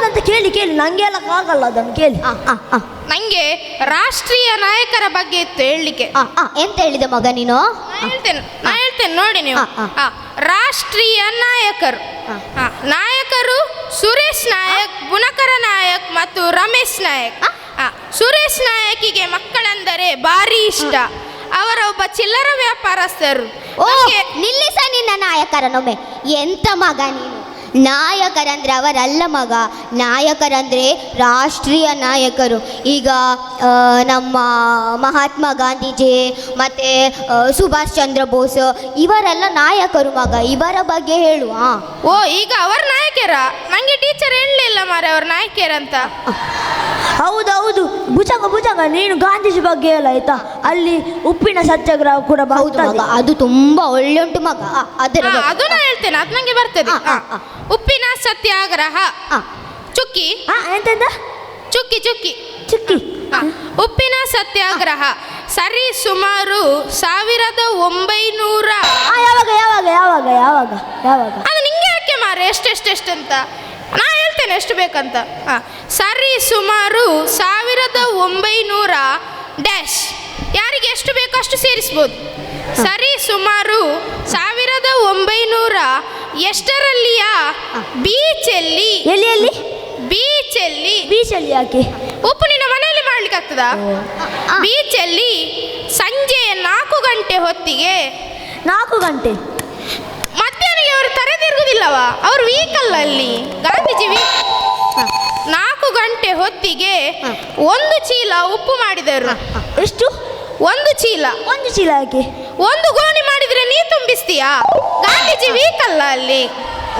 ಅಂತ ಕೇಳಿ. ನಂಗೆ ಹೇಳಕ್ಕಾಗಲ್ಲ, ಅದನ್ನು ಕೇಳಿ. ನಂಗೆ ರಾಷ್ಟ್ರೀಯ ನಾಯಕರ ಬಗ್ಗೆ ಇತ್ತು ಹೇಳಲಿಕ್ಕೆ. ಎಂತ ಹೇಳಿದ ಮಗ ನೀನು? ನಾ ಹೇಳ್ತೇನೆ ನೋಡಿ ನೀವು. ರಾಷ್ಟ್ರೀಯ ನಾಯಕರು ಸುರೇಶ್ ನಾಯಕ್, ಬುನಕರ ನಾಯಕ್ ಮತ್ತು ರಮೇಶ್ ನಾಯಕ್. ಸುರೇಶ್ ನಾಯಕಿಗೆ ಮಕ್ಕಳೆಂದರೆ ಭಾರಿ ಇಷ್ಟ. ಅವರ ಒಬ್ಬ ಚಿಲ್ಲರ ವ್ಯಾಪಾರಸ್ಥರು. ನಿಲ್ಲಿಸ ನಿನ್ನ ನಾಯಕರನೊಮ್ಮೆ. ಎಂತ ಮಗ ನೀನು? ನಾಯಕರಂದ್ರೆ ಅವರಲ್ಲ ಮಗ. ನಾಯಕರಂದರೆ ರಾಷ್ಟ್ರೀಯ ನಾಯಕರು. ಈಗ ನಮ್ಮ ಮಹಾತ್ಮ ಗಾಂಧೀಜಿ ಮತ್ತು ಸುಭಾಷ್ ಚಂದ್ರ ಬೋಸ್ ಇವರೆಲ್ಲ ನಾಯಕರು ಮಗ. ಇವರ ಬಗ್ಗೆ ಹೇಳುವ. ಓ, ಈಗ ಅವರ ನಾಯಕರ? ನನಗೆ ಟೀಚರ್ ಹೇಳಲಿಲ್ಲ ಮಾರೆ ಅವ್ರ ನಾಯಕರಂತ. ಹೌದೌದು ಭುಜಂಗ ಭುಜಂಗ ನೀನು ಗಾಂಧೀಜಿ ಬಗ್ಗೆ ಹೇಳ ಆಯ್ತಾ, ಅಲ್ಲಿ ಉಪ್ಪಿನ ಸತ್ಯಾಗ್ರಹ ಕೂಡ ಬರ್ತದೆ. ಅದು ತುಂಬಾ ಒಳ್ಳೆ ಉಂಟು ಮಗ. ಅದು ನಾನು ಹೇಳ್ತೇನೆ, ಅದು ನಂಗೆ ಬರ್ತದೆ. ಉಪ್ಪಿನ ಸತ್ಯಾಗ್ರಹ ಚುಕ್ಕಿ ಎಂತಂದ ಚುಕ್ಕಿ ಚುಕ್ಕಿ ಚುಕ್ಕಿ ಉಪ್ಪಿನ ಸತ್ಯಾಗ್ರಹ ಸರಿ ಸುಮಾರು 1900 ಯಾವಾಗ ಯಾವಾಗ ಯಾವಾಗ ಯಾವಾಗ ಯಾವಾಗ ಅದು ನಿಂಗೆ ಯಾಕೆ ಮಾರೆ ಎಷ್ಟೆಷ್ಟೆಷ್ಟಂತ ನಾ ಹೇಳ್ತೇನೆ ಎಷ್ಟು ಬೇಕಂತ. ಸರಿ ಸುಮಾರು 1900 ಡ್ಯಾಶ್ ಯಾರಿಗೆ ಎಷ್ಟು ಬೇಕೋ ಅಷ್ಟು ಸೇರಿಸ್ಬೋದು. ಸರಿ ಸುಮಾರು 1900 ಎಷ್ಟರಲ್ಲಿಯ ಬೀಚಲ್ಲಿ ಎಲ್ಲಿ ಬೀಚಲ್ಲಿ ಬೀಚಲ್ಲಿ ಯಾಕೆ ಉಪ್ಪು ನಿನ್ನ ಮನೆಯಲ್ಲಿ ಮಾಡ್ಲಿಕ್ಕೆ ಆಗ್ತದಾ? ಬೀಚಲ್ಲಿ ಸಂಜೆ 4 ಗಂಟೆ ಹೊತ್ತಿಗೆ 4 ಗಂಟೆ ಮಧ್ಯಾಹ್ನಕ್ಕೆ ಅವರು ತರೆದಿರುವುದಿಲ್ಲವಾ? ಅವರು ವೀಕಲ್ಲ ಅಲ್ಲಿ ಗಾಂಧೀಜಿ 4 ಗಂಟೆ ಹೊತ್ತಿಗೆ 1 ಚೀಲ ಉಪ್ಪು ಮಾಡಿದರು. ಎಷ್ಟು? 1 ಚೀಲ. 1 ಚೀಲ ಯಾಕೆ? 1 ಗೋಣಿ ಮಾಡಿದ್ರೆ ನೀ ತುಂಬಿಸ್ತೀಯಾ? ಗಾಂಧೀಜಿ ವೀಕಲ್ಲ ಅಲ್ಲಿ.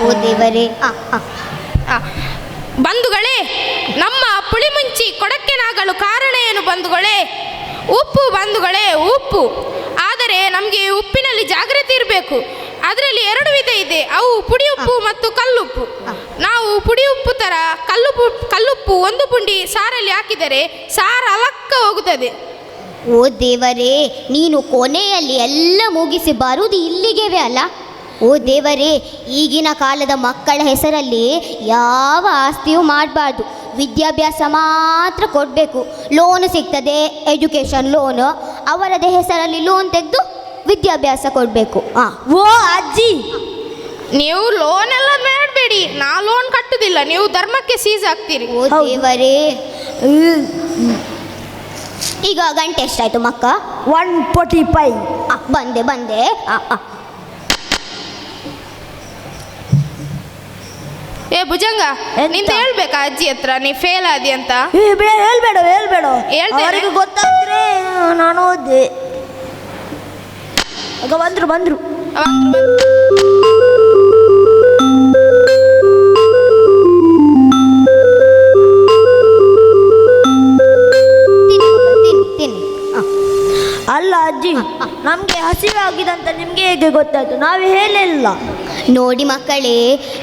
ಓ ದೇವರೇ. ಬಂಧುಗಳೇ, ನಮ್ಮ ಪುಳಿಮುಂಚಿ ಕೊಡಕ್ಕೆನಾಗಲು ಕಾರಣ ಏನು ಬಂಧುಗಳೇ? ಉಪ್ಪು ಬಂಧುಗಳೇ, ಉಪ್ಪು. ಆದರೆ ನಮಗೆ ಉಪ್ಪಿನಲ್ಲಿ ಜಾಗೃತಿ ಇರಬೇಕು. ಅದರಲ್ಲಿ 2 ವಿಧ ಇದೆ, ಅವು ಪುಡಿ ಉಪ್ಪು ಮತ್ತು ಕಲ್ಲುಪ್ಪು. ನಾವು ಪುಡಿ ಉಪ್ಪು ಥರ ಕಲ್ಲುಪ್ಪು 1 ಪುಂಡಿ ಸಾರಲ್ಲಿ ಹಾಕಿದರೆ ಸಾರು ಅಲಕ್ಕ ಹೋಗುತ್ತದೆ. ಓ ದೇವರೇ, ನೀನು ಕೊನೆಯಲ್ಲಿ ಎಲ್ಲ ಮುಗಿಸಿ ಬರುವುದು ಇಲ್ಲಿಗೆವೆ ಅಲ್ಲ? ಓ ದೇವರೇ, ಈಗಿನ ಕಾಲದ ಮಕ್ಕಳ ಹೆಸರಲ್ಲಿ ಯಾವ ಆಸ್ತಿಯೂ ಮಾಡಬಾರ್ದು, ವಿದ್ಯಾಭ್ಯಾಸ ಮಾತ್ರ ಕೊಡಬೇಕು. ಲೋನ್ ಸಿಗ್ತದೆ, ಎಜುಕೇಷನ್ ಲೋನ್, ಅವರದೇ ಹೆಸರಲ್ಲಿ ಲೋನ್ ತೆಗೆದು ವಿದ್ಯಾಭ್ಯಾಸ ಕೊಡಬೇಕು. ಓ ಅಜ್ಜಿ, ನೀವು ಲೋನ್ ಎಲ್ಲ ಮಾಡಬೇಡಿ, ನಾ ಲೋನ್ ಕಟ್ಟುದಿಲ್ಲ, ನೀವು ಧರ್ಮಕ್ಕೆ ಸೀಸ್ ಆಗ್ತೀರಿ. ಓ ದೇವರೇ. ಈಗ ಗಂಟೆ ಎಷ್ಟಾಯ್ತು ಮಕ್ಕ? 1:45. ಬಂದೆ ಬಂದೆ. ಏ ಭುಜಂಗ, ನಿಂತ ಹೇಳ್ಬೇಕಾ ಅಜ್ಜಿ ಹತ್ರ ನೀ ಫೇಲ್ ಆದಿ ಅಂತ? ಹೇಳ್ಬೇಡ ಹೇಳ್ಬೇಡ, ಅವರಿಗೆ ಗೊತ್ತಾದ್ರೆ ನಾನು ಓದ್ದೆ. ಆಗ ಬಂದ್ರು ಅಲ್ಲ ಅಜ್ಜಿ, ನಮ್ಗೆ ಹಸಿವೆ ಆಗಿದೆ ಅಂತ ನಿಮ್ಗೆ ಹೇಗೆ ಗೊತ್ತಾಯ್ತು? ನಾವು ಹೇಳಿಲ್ಲ. ನೋಡಿ ಮಕ್ಕಳೇ,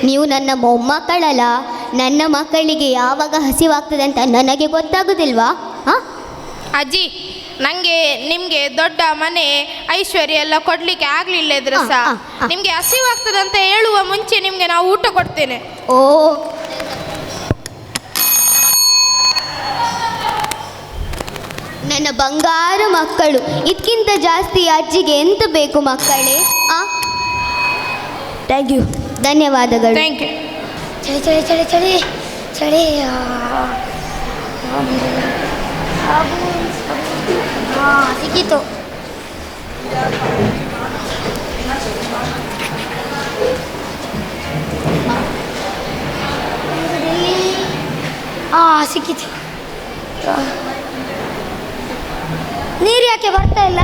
ನೀವು ನನ್ನ ಮೊಮ್ಮಕ್ಕಳಲ್ಲ, ನನ್ನ ಮಕ್ಕಳಿಗೆ ಯಾವಾಗ ಹಸಿವಾಗ್ತದೆ ಅಂತ ನನಗೆ ಗೊತ್ತಾಗೋದಿಲ್ವಾ? ಅಜ್ಜಿ, ನನಗೆ ನಿಮಗೆ ದೊಡ್ಡ ಮನೆ ಐಶ್ವರ್ಯ ಎಲ್ಲ ಕೊಡಲಿಕ್ಕೆ ಆಗಲಿಲ್ಲ ಇದ್ರೆ ಸಹ ನಿಮಗೆ ಹಸಿವಾಗ್ತದೆ ಅಂತ ಹೇಳುವ ಮುಂಚೆ ನಿಮಗೆ ನಾವು ಊಟ ಕೊಡ್ತೇನೆ. ಓ, ನನ್ನ ಬಂಗಾರು ಮಕ್ಕಳು, ಇದಕ್ಕಿಂತ ಜಾಸ್ತಿ ಅಜ್ಜಿಗೆ ಎಂತ ಬೇಕು ಮಕ್ಕಳೇ? ಥ್ಯಾಂಕ್ ಯು, ಧನ್ಯವಾದಗಳು. Thank you. ಚಳಿ ಚಳಿ ಚಳಿ ಚಳಿ ಚಳಿ. ಸಿಕ್ಕಿತು. ಸಿಕ್ಕಿತು. ನೀರು ಯಾಕೆ ಬರ್ತಾ ಇಲ್ಲ?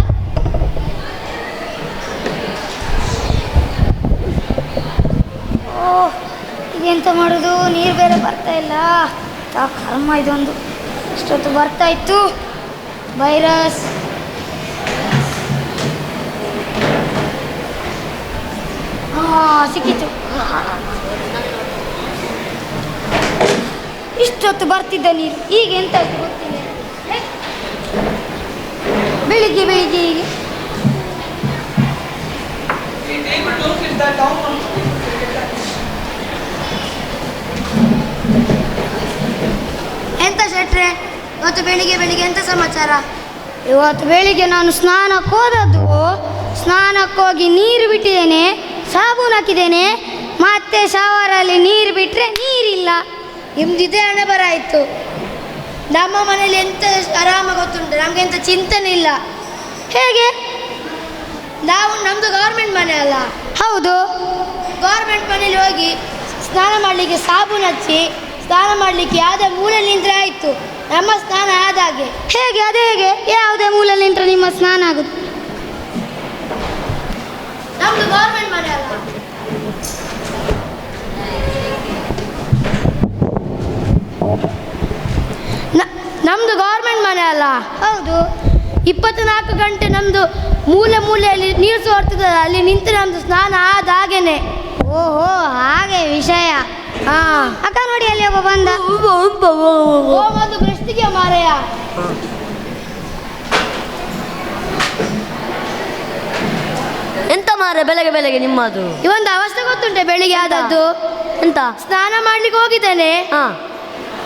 ಓ, ಇದೆಂತ ಮಾಡೋದು? ನೀರು ಬೇರೆ ಬರ್ತಾ ಇಲ್ಲ. ಕರ್ಮ ಇದೊಂದು. ಇಷ್ಟೊತ್ತು ಬರ್ತಾ ಇತ್ತು. ವೈರಸ್. ಸಿಕ್ಕಿತು. ಇಷ್ಟೊತ್ತು ಬರ್ತಿದ್ದ ನೀರು ಈಗ ಎಂತ ಆಯ್ತು ಗೊತ್ತಿಲ್ಲ. ಬೆಳಿಗ್ಗೆ ಬೆಳಿಗ್ಗೆ ಹೀಗೆ ಎಂತ ಶೆಟ್ರೆ, ಇವತ್ತು ಬೆಳಿಗ್ಗೆ ಬೆಳಿಗ್ಗೆ ಎಂತ ಸಮಾಚಾರ? ಇವತ್ತು ಬೆಳಿಗ್ಗೆ ನಾನು ಸ್ನಾನಕ್ಕೆ ಹೋದದ್ದು. ಸ್ನಾನಕ್ಕೆ ಹೋಗಿ ನೀರು ಬಿಟ್ಟಿದ್ದೇನೆ, ಸಾಬೂನು ಹಾಕಿದ್ದೇನೆ, ಮತ್ತೆ ಶವರಲ್ಲಿ ನೀರು ಬಿಟ್ಟರೆ ನೀರಿಲ್ಲ. ನಿಮ್ದಿದೆ ಹಣೆ ಬರ ಆಯಿತು. ನಮ್ಮ ಮನೇಲಿ ಎಂತ ಆರಾಮ ಗೊತ್ತುಂಟು, ನಮಗೆ ಎಂತ ಚಿಂತನೆ ಇಲ್ಲ. ಹೇಗೆ? ನಮ್ಮದು ಗೌರ್ಮೆಂಟ್ ಮನೆ ಅಲ್ಲ? ಹೌದು. ಗೌರ್ಮೆಂಟ್ ಮನೇಲಿ ಹೋಗಿ ಸ್ನಾನ ಮಾಡಲಿಕ್ಕೆ ಸಾಬೂನು ಹಚ್ಚಿ ಸ್ನಾನ ಮಾಡಲಿಕ್ಕೆ ಯಾವುದೇ ಮೂಲೆ ನಿಂತರೆ ಆಯಿತು, ನಮ್ಮ ಸ್ನಾನ ಆದಾಗೆ. ಹೇಗೆ? ಅದೇ ಹೇಗೆ? ಯಾವುದೇ ಮೂಲೆ ನಿಂತರೆ ನಿಮ್ಮ ಸ್ನಾನ ಆಗುತ್ತೆ? ನಮ್ಮದು ಗೌರ್ಮೆಂಟ್ ಮನೆ ಅಲ್ಲ? ನಮ್ಮದು ಗೌರ್ಮೆಂಟ್ ಮನೆ ಅಲ್ಲ. ಹೌದು. 24 ಗಂಟೆ ನಮ್ಮದು ಮೂಲೆಯಲ್ಲಿ ನೀರು ಸೋರ್ತದಲ್ಲ, ಅಲ್ಲಿ ನಿಂತು ನಮ್ಮದು ಸ್ನಾನ ಆದ ಹಾಗೇನೆ. ಓಹೋ ಹಾಗೆ ವಿಷಯ. ಹಾಂ. ಅಕ್ಕ ನೋಡಿ ಅಲ್ಲಿ ಒಬ್ಬ ಬಂದ. ಒಂದು ಬ್ರಷ್ಟಿಗೆ ಮಾರಯ್ಯ. ಎಂತ ಮಾರೆ ಬೆಳಗ್ಗೆ ನಿಮ್ಮದು? ಇವೊಂದು ಅವಸ್ಥೆ ಗೊತ್ತುಂಟೆ ಬೆಳಿಗ್ಗೆ ಆದದ್ದು. ಎಂತ? ಸ್ನಾನ ಮಾಡ್ಲಿಕ್ಕೆ ಹೋಗಿದ್ದೇನೆ.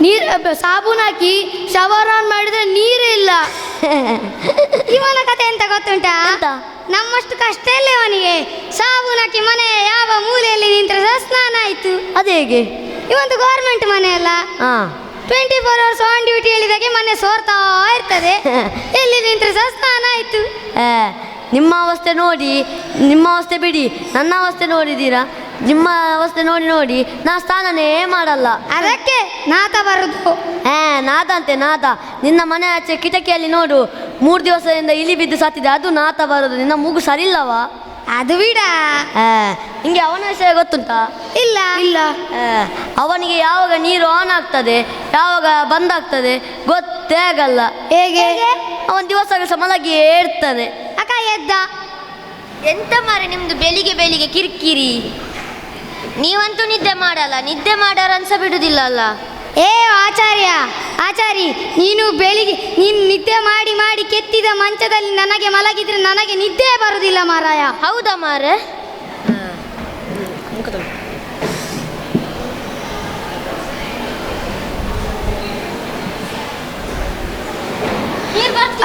ನೀರು ಸಾಬೂನ್ ಹಾಕಿ ಶವರ್ ಆನ್ ಮಾಡಿದ್ರೆ ನೀರೇ ಇಲ್ಲ. ಇವನ ಕತೆ ಎಂತ ಗೊತ್ತುಂಟಾ? ನಮ್ಮಷ್ಟು ಕಷ್ಟ ಇಲ್ಲ ಇವನಿಗೆ. ಸಾಬೂನ್ ಹಾಕಿ ಮನೆ ಯಾವ ಮೂಲೆಯಲ್ಲಿ ನಿಂತರೆ ಸಹ ಸ್ನಾನ ಆಯ್ತು. ಅದೇ ಹೇಗೆ? ಇವೊಂದು ಗೌರ್ಮೆಂಟ್ ಮನೆ ಅಲ್ಲ, 24 hours ಆನ್ ಡ್ಯೂಟಿ ಹೇಳಿದಾಗೆ ಮನೆ ಸೋರ್ತಾ ಇರ್ತದೆ. ಎಲ್ಲಿ ನಿಂತರೆ ಸಹ ಸ್ನಾನ ಆಯ್ತು. ನಿಮ್ಮ ಅವಸ್ಥೆ ನೋಡಿ, ನಿಮ್ಮ ಅವಸ್ಥೆ ಬಿಡಿ, ನನ್ನ ಅವಸ್ಥೆ ನೋಡಿದ್ದೀರಾ? ನಿಮ್ಮ ಅವಸ್ಥೆ ನೋಡಿ ನಾ ಸ್ನಾನನೇ ಮಾಡಲ್ಲ. ಅದಕ್ಕೆ ನಾತ ಬರುದು. ನಾದ ಅಂತೆ ನಾದ. ನಿನ್ನ ಮನೆ ಆಚೆ ಕಿಟಕಿಯಲ್ಲಿ ನೋಡು, 3 ದಿವಸದಿಂದ ಇಲಿ ಬಿದ್ದು ಸತ್ತಿದೆ, ಅದು ನಾತ ಬರುದು. ನಿನ್ನ ಮೂಗು ಸರಿಲ್ಲವಾ? ಅದು ಬಿಡ. ನಿಂಗೆ ಅವನ ವಿಷಯ ಗೊತ್ತುಂಟಾ? ಇಲ್ಲ ಇಲ್ಲ. ಅವನಿಗೆ ಯಾವಾಗ ನೀರು ಆನ್ ಆಗ್ತದೆ, ಯಾವಾಗ ಬಂದ್ ಆಗ್ತದೆ ಗೊತ್ತೇ ಆಗಲ್ಲ. ಹೇಗೆ? ಅವನ ದಿವಸ ಮಲಗಿಯೇ ಇರ್ತಾನೆ. ಅಕ್ಕ ಎದ್ದ. ಎಂತ ಮಾರೆ ನಿಮ್ದು ಬೆಳಿಗ್ಗೆ ಕಿರಿಕಿರಿ. ನೀವಂತೂ ನಿದ್ದೆ ಮಾಡಲ್ಲ, ನಿದ್ದೆ ಮಾಡೋರು ಅನ್ಸ ಬಿಡುದಿಲ್ಲ ಅಲ್ಲ. ಆಚಾರಿ ನೀನು ಬೆಳಿಗ್ಗೆ ನೀನು ನಿದ್ದೆ ಮಾಡಿ ಕೆತ್ತಿದ ಮಂಚದಲ್ಲಿ ನನಗೆ ಮಲಗಿದ್ರೆ ನನಗೆ ನಿದ್ದೆ ಬರುವುದಿಲ್ಲ ಮಾರಾಯ. ಹೌದಾ ಮಾರೆ?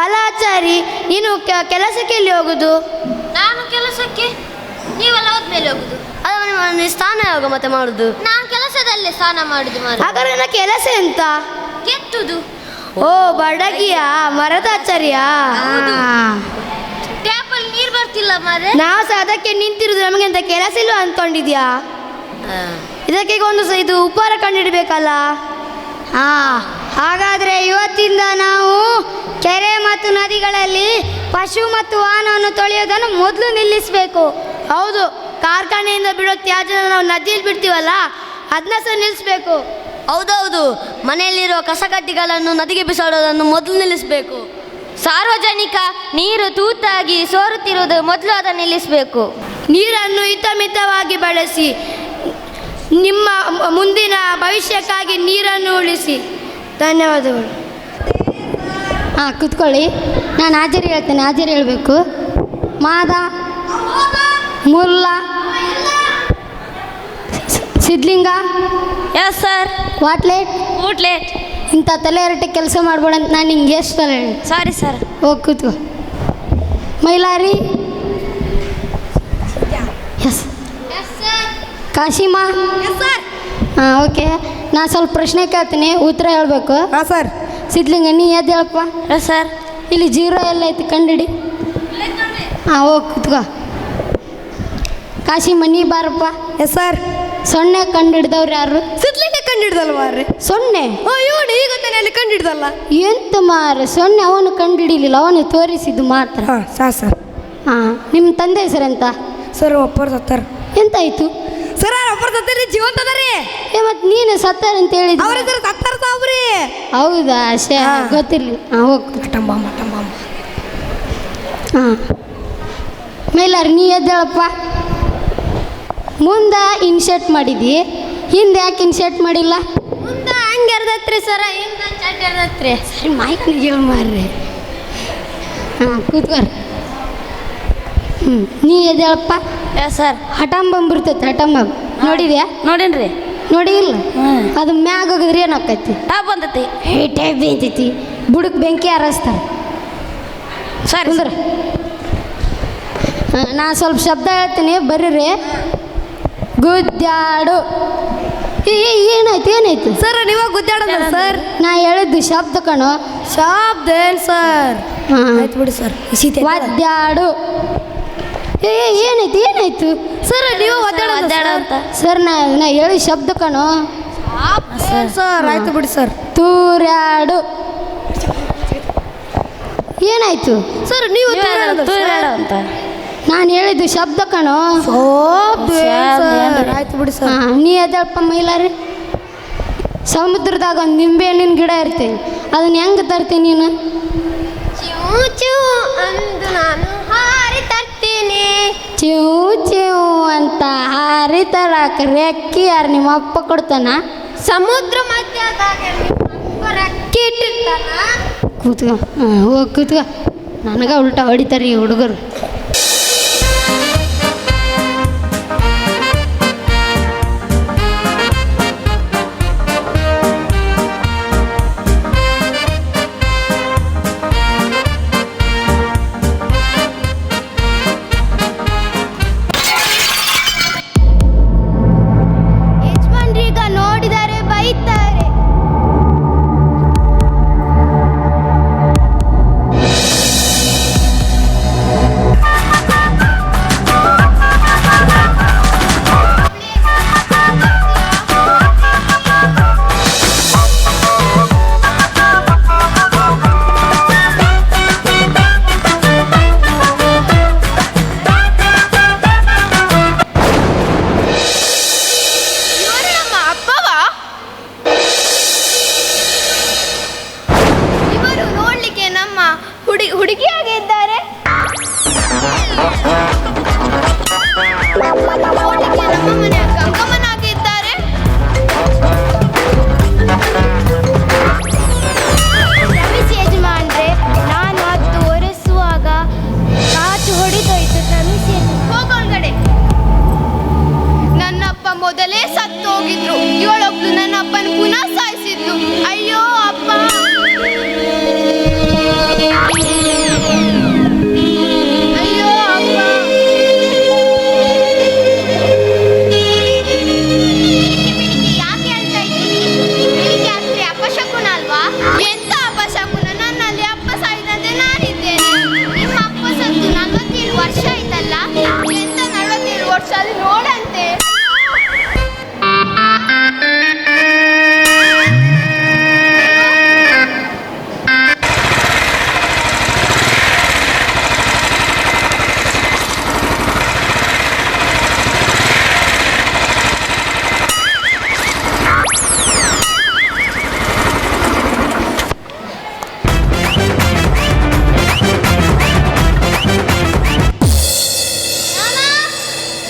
ಅಲ್ಲ ಆಚಾರಿ, ನೀನು ಕೆಲಸಕ್ಕೆ ಎಲ್ಲಿ ಹೋಗುದು? ನಾನು ಕೆಲಸಕ್ಕೆ, ನೀವೆಲ್ಲ ಹೋದ್ಮೇಲೆ ಹೋಗುದು. ಅದ ಸ್ನಾನ ಯಾವಾಗ ಮತ್ತೆ ಮಾಡುದು? ನಾನು ಕೆಲಸದಲ್ಲೇ ಸ್ನಾನ ಮಾಡುದು ಮಾರೆ. ಹಾಗಾದ್ರೆ ನನ್ನ ಕೆಲಸ ಎಂತ? ಕೆತ್ತುದು. ಓ ಬಡಗಿಯಾ, ಮರದ ಆಚಾರ್ಯ. ಟ್ಯಾಪಲ್ಲಿ ನೀರು ಬರ್ತಿಲ್ಲ ಮಾರೆ. ನಾವು ಸಹ ಅದಕ್ಕೆ ನಿಂತಿರುದು, ನಮಗೆ ಎಂತ ಕೆಲಸ ಇಲ್ವ ಅಂದ್ಕೊಂಡಿದ್ಯಾ? ಇದಕ್ಕೆ ಒಂದು ಇದು ಉಪಹಾರ ಕಂಡಿಡ್ಬೇಕಲ್ಲ. ಹಾಗಾದ್ರೆ ಇವತ್ತಿಂದ ನಾವು ಕೆರೆ ಮತ್ತು ನದಿಗಳಲ್ಲಿ ಪಶು ಮತ್ತು ವಾಹನವನ್ನು ತೊಳೆಯೋದನ್ನು ಮೊದಲು ನಿಲ್ಲಿಸಬೇಕು. ಹೌದು, ಕಾರ್ಖಾನೆಯಿಂದ ಬಿಡೋ ತ್ಯಾಜ್ಯ ನಾವು ನದಿಯಲ್ಲಿ ಬಿಡ್ತೀವಲ್ಲ, ಅದನ್ನ ಸಹ ನಿಲ್ಲಿಸ್ಬೇಕು. ಹೌದೌದು, ಮನೆಯಲ್ಲಿರುವ ಕಸಕಡ್ಡಿಗಳನ್ನು ನದಿಗೆ ಬಿಸಾಡೋದನ್ನು ಮೊದಲು ನಿಲ್ಲಿಸಬೇಕು. ಸಾರ್ವಜನಿಕ ನೀರು ತೂತಾಗಿ ಸೋರುತ್ತಿರುವುದು ಮೊದಲು ಅದನ್ನು ನಿಲ್ಲಿಸಬೇಕು. ನೀರನ್ನು ಹಿತಮಿತವಾಗಿ ಬಳಸಿ, ನಿಮ್ಮ ಮುಂದಿನ ಭವಿಷ್ಯಕ್ಕಾಗಿ ನೀರನ್ನು ಉಳಿಸಿ. ಧನ್ಯವಾದಗಳು. ಕೂತ್ಕೊಳ್ಳಿ. ನಾನು ಹಾಜರಿ ಹೇಳ್ತೇನೆ, ಹಾಜರಿ ಹೇಳಬೇಕು. Mada, Mulla, Sidlinga. Yes sir. What late. ಊಟ್ಲೇಟ್. ಇಂಥ ತಲೆ ಎರಟೆ ಕೆಲಸ ಮಾಡ್ಬೇಡ ಅಂತ ನಾನು ನಿಂಗೆ ಎಷ್ಟು ಸಲ ಹೇಳಿ. Sorry sir. ಹೋಗಿ ಕೂತ್ಕೋ. ಮೈಲಾರಿ. ಎಸ್. ಕಾಶಿಮಾ. ಓಕೆ, ನಾನು ಸ್ವಲ್ಪ ಪ್ರಶ್ನೆ ಕೇಳ್ತೀನಿ, ಉತ್ತರ ಹೇಳಬೇಕು. ಹಾಂ ಸರ್. ಸಿದ್ಲಿಂಗ ನೀ ಎದ್ದು ಹೇಳಪ್ಪ. ಸರ್. ಇಲ್ಲಿ 0 ಎಲ್ಲ ಐತಿ ಕಂಡಿಡಿ. ಹೋಗಿ ಕೂತ್ಕೋ. ಕಾಶಿಮ ನೀ ಬಾರಪ್ಪ. Yes sir. ಸೊನ್ನೆ ಕಂಡಿಡ್ದವ್ರು ಯಾರು? ಸಿದ್ಲಿಂಗ ಕಂಡಿಡ್ದಲ್ಲ ಮಾರ್ರೆ. ಸೊನ್ನೆ? ಇವನು ಈಗ ತಾನೆ ಅಲ್ಲಿ ಕಂಡಿಡ್ದಲ್ಲ. ಎಂತ ಮಾರ್ರೆ, ಸೊನ್ನೆ ಅವನು ಕಂಡಿಡಿಲಿಲ್ಲ, ಅವನು ತೋರಿಸಿದ್ದು ಮಾತ್ರ. ಸರ್. ನಿಮ್ಮ ತಂದೆ ಹೆಸರೆಂತ? ಸರ್ ಒಬ್ಬರು ಸತ್ತಾರ. ಎಂತಾಯ್ತು? ಸರ್ ಒಬ್ಬರು ಸತ್ತಾರಿ, ಜೀವಂತ ಅದಾರಿ. ಮತ್ತೆ ನೀನು ಸತ್ತಾರ ಅಂತ ಹೇಳಿದ. ಅವ್ರ ಹೆಸರು ಸತ್ತಾರ ಸಾಬ್ರಿ. ಹೌದಾ? ಗೊತ್ತಿರಲಿ. ಹೋಗಿ. ಮೈಲಾರಿ ನೀ ಎದ್ದೇಳಪ್ಪ. ಮುಂದೆ ಇನ್ಶರ್ಟ್ ಮಾಡಿದ್ದಿ, ಹಿಂದೆ ಯಾಕೆ ಇನ್ಶರ್ಟ್ ಮಾಡಿಲ್ಲ? ಮುಂದೆ ಹಂಗೆ ಎರ್ದತ್ರಿ ಸರ, ಹಿಂದೆ ಚಟ್ ಎರ್ದತ್ರಿ. ಸರಿ ಮೈಕ್ನಿಗೆ ಹೇಳಿ ಮಾರ್ರಿ. ಕೂತ್ಕೋರಿ. ನೀ ಎದ್ದೇಳಪ್ಪ. ಸರ್. ಹಠಂಬಂಬ್ ಇರ್ತೈತೆ, ಹಠಂಬಂಬ್ ನೋಡಿದ್ಯಾ? ನೋಡೇನ್ರಿ. ನೋಡಿಲ್ಲ? ಅದು ಮ್ಯಾಗ ಹೋಗಿದ್ರೆ ಏನಾಕೈತಿ? ಟಾಪ್ ಬಂದೈತಿ. ಟೈಪ್ ಬೇಂತೈತಿ, ಬುಡಕ್ಕೆ ಬೆಂಕಿ ಹಾರಿಸ್ತಾರೆ. ಸರಿ ಅಂದ್ರೆ ನಾ ಸ್ವಲ್ಪ ಶಬ್ದ ಹೇಳ್ತೀನಿ, ಬರ್ರಿ. ಗುದ್ದಾಡು. ಏನಾಯ್ತು? ಸರ್ ನೀವು ಗುದ್ದಾಡೋಣ ಸರ್. ನಾ ಹೇಳಿದ್ದು ಶಬ್ದ ಕಣೋ. ಶಬ್ದ ಏನು ಸರ್? ಆಯ್ತು ಬಿಡಿ ಸರ್. ಒದ್ದಾಡು. ಏನಾಯ್ತು? ಸರ್ ನೀವು ಒದ್ದಾಡೋ ಅಂತ. ಸರ್ ನಾ ಹೇಳಿ ಶಬ್ದ ಕಣೋ. ಸರ್ ಆಯ್ತು ಬಿಡಿ ಸರ್. ತೂರ್ಯಾಡು. ಏನಾಯ್ತು? ಸರ್ ನೀವು ತೂರ್ಯಾಡು ಅಂತ. ನಾನು ಹೇಳಿದ್ದು ಶಬ್ದ ಕಣೋ. ಆಯ್ತು ಬಿಡಿ ಸರ್. ನೀ ಎದ್ದಳಪ್ಪ ಮೈಲಾರಿ. ಸಮುದ್ರದಾಗ ಒಂದು ನಿಂಬೆ ಹಣ್ಣಿನ ಗಿಡ ಇರ್ತೇವೆ, ಅದನ್ನ ಹೆಂಗೆ ತರ್ತೀನಿ ನೀನು? ಚೂ ಚೂ ಅಂದು ನಾನು ಹಾರಿ ತರ್ತೀನಿ. ಚಿವ್ ಚಿವ್ ಅಂತ ಹಾರಿ ತರಕ ರೆಕ್ಕಿ ಯಾರು ನಿಮ್ಮ ಅಪ್ಪ ಕೊಡ್ತಾನ? ಸಮುದ್ರ ಮಧ್ಯದಾಗ ನಿಮ್ಮ ರೆಕ್ಕೆ ಇಟ್ಟಿರ್ತಾನ. ಕೂತ್ಕೊ, ಹೋಗಿ ಕೂತ್ಕೊ. ನನಗೆ ಉಲ್ಟಾ ಹೊಡಿತಾರೆ ಈ ಹುಡುಗರು. ಯಜಮಾನ್ರೀಗ ನೋಡಿದರೆ ಬೈತಾರೆ. ಇವರು ನಮ್ಮ ಅಪ್ಪವಾ? ಇವರು ನೋಡ್ಲಿಕ್ಕೆ ನಮ್ಮ ಹುಡುಗಿಯಾಗೆ ಇದ್ದಾರೆ. ನೋಡ್ಲಿಕ್ಕೆ ನಮ್ಮ ಮನೆಯ ಗಂಗಮ್ಮನಾಗೆ ಇದ್ದಾರೆ. ಕ್ಷಮಿಸಿ ಯಜಮಾನ್ರೆ, ನಾನು ಅದು ಒರೆಸುವಾಗ ಕಾಚು ಹೊಡಿದೋಯ್ತು. ಕ್ಷಮಿಸಿ ಹೋಗೊಳಗಡೆ. ನನ್ನಪ್ಪ ಮೊದಲೇ ಸತ್ತೋಗಿದ್ರು. ಇವಳೊಬ್ಳು ನನ್ನ ಅಪ್ಪನ ಪುನಃ ಸಾಯಿಸಿದ್ಲು. ಅಯ್ಯೋ ಅಪ್ಪ. ಅಯ್ಯೋ ಅಪ್ಪ. ಯಾಕೆ ಹೇಳ್ತಾ ಇದ್ದೀನಿ? ಬೆಳಿಗ್ಗೆ ರಾತ್ರಿ ಅಪಶಕುನ ಅಲ್ವಾ? ಎಂತ ಅಪಶಕುನ? ನನ್ನಲ್ಲಿ ಅಪ್ಪ ಸಾಯಿದಂತೆ ನಾನಿದ್ದೇನೆ. ನಿಮ್ಮ ಅಪ್ಪ ಸತ್ತು 47 ವರ್ಷ ಆಯ್ತಲ್ಲ. ಎಂತ 47 ವರ್ಷ ಅಲ್ಲಿ ನೋಡಂತೆ.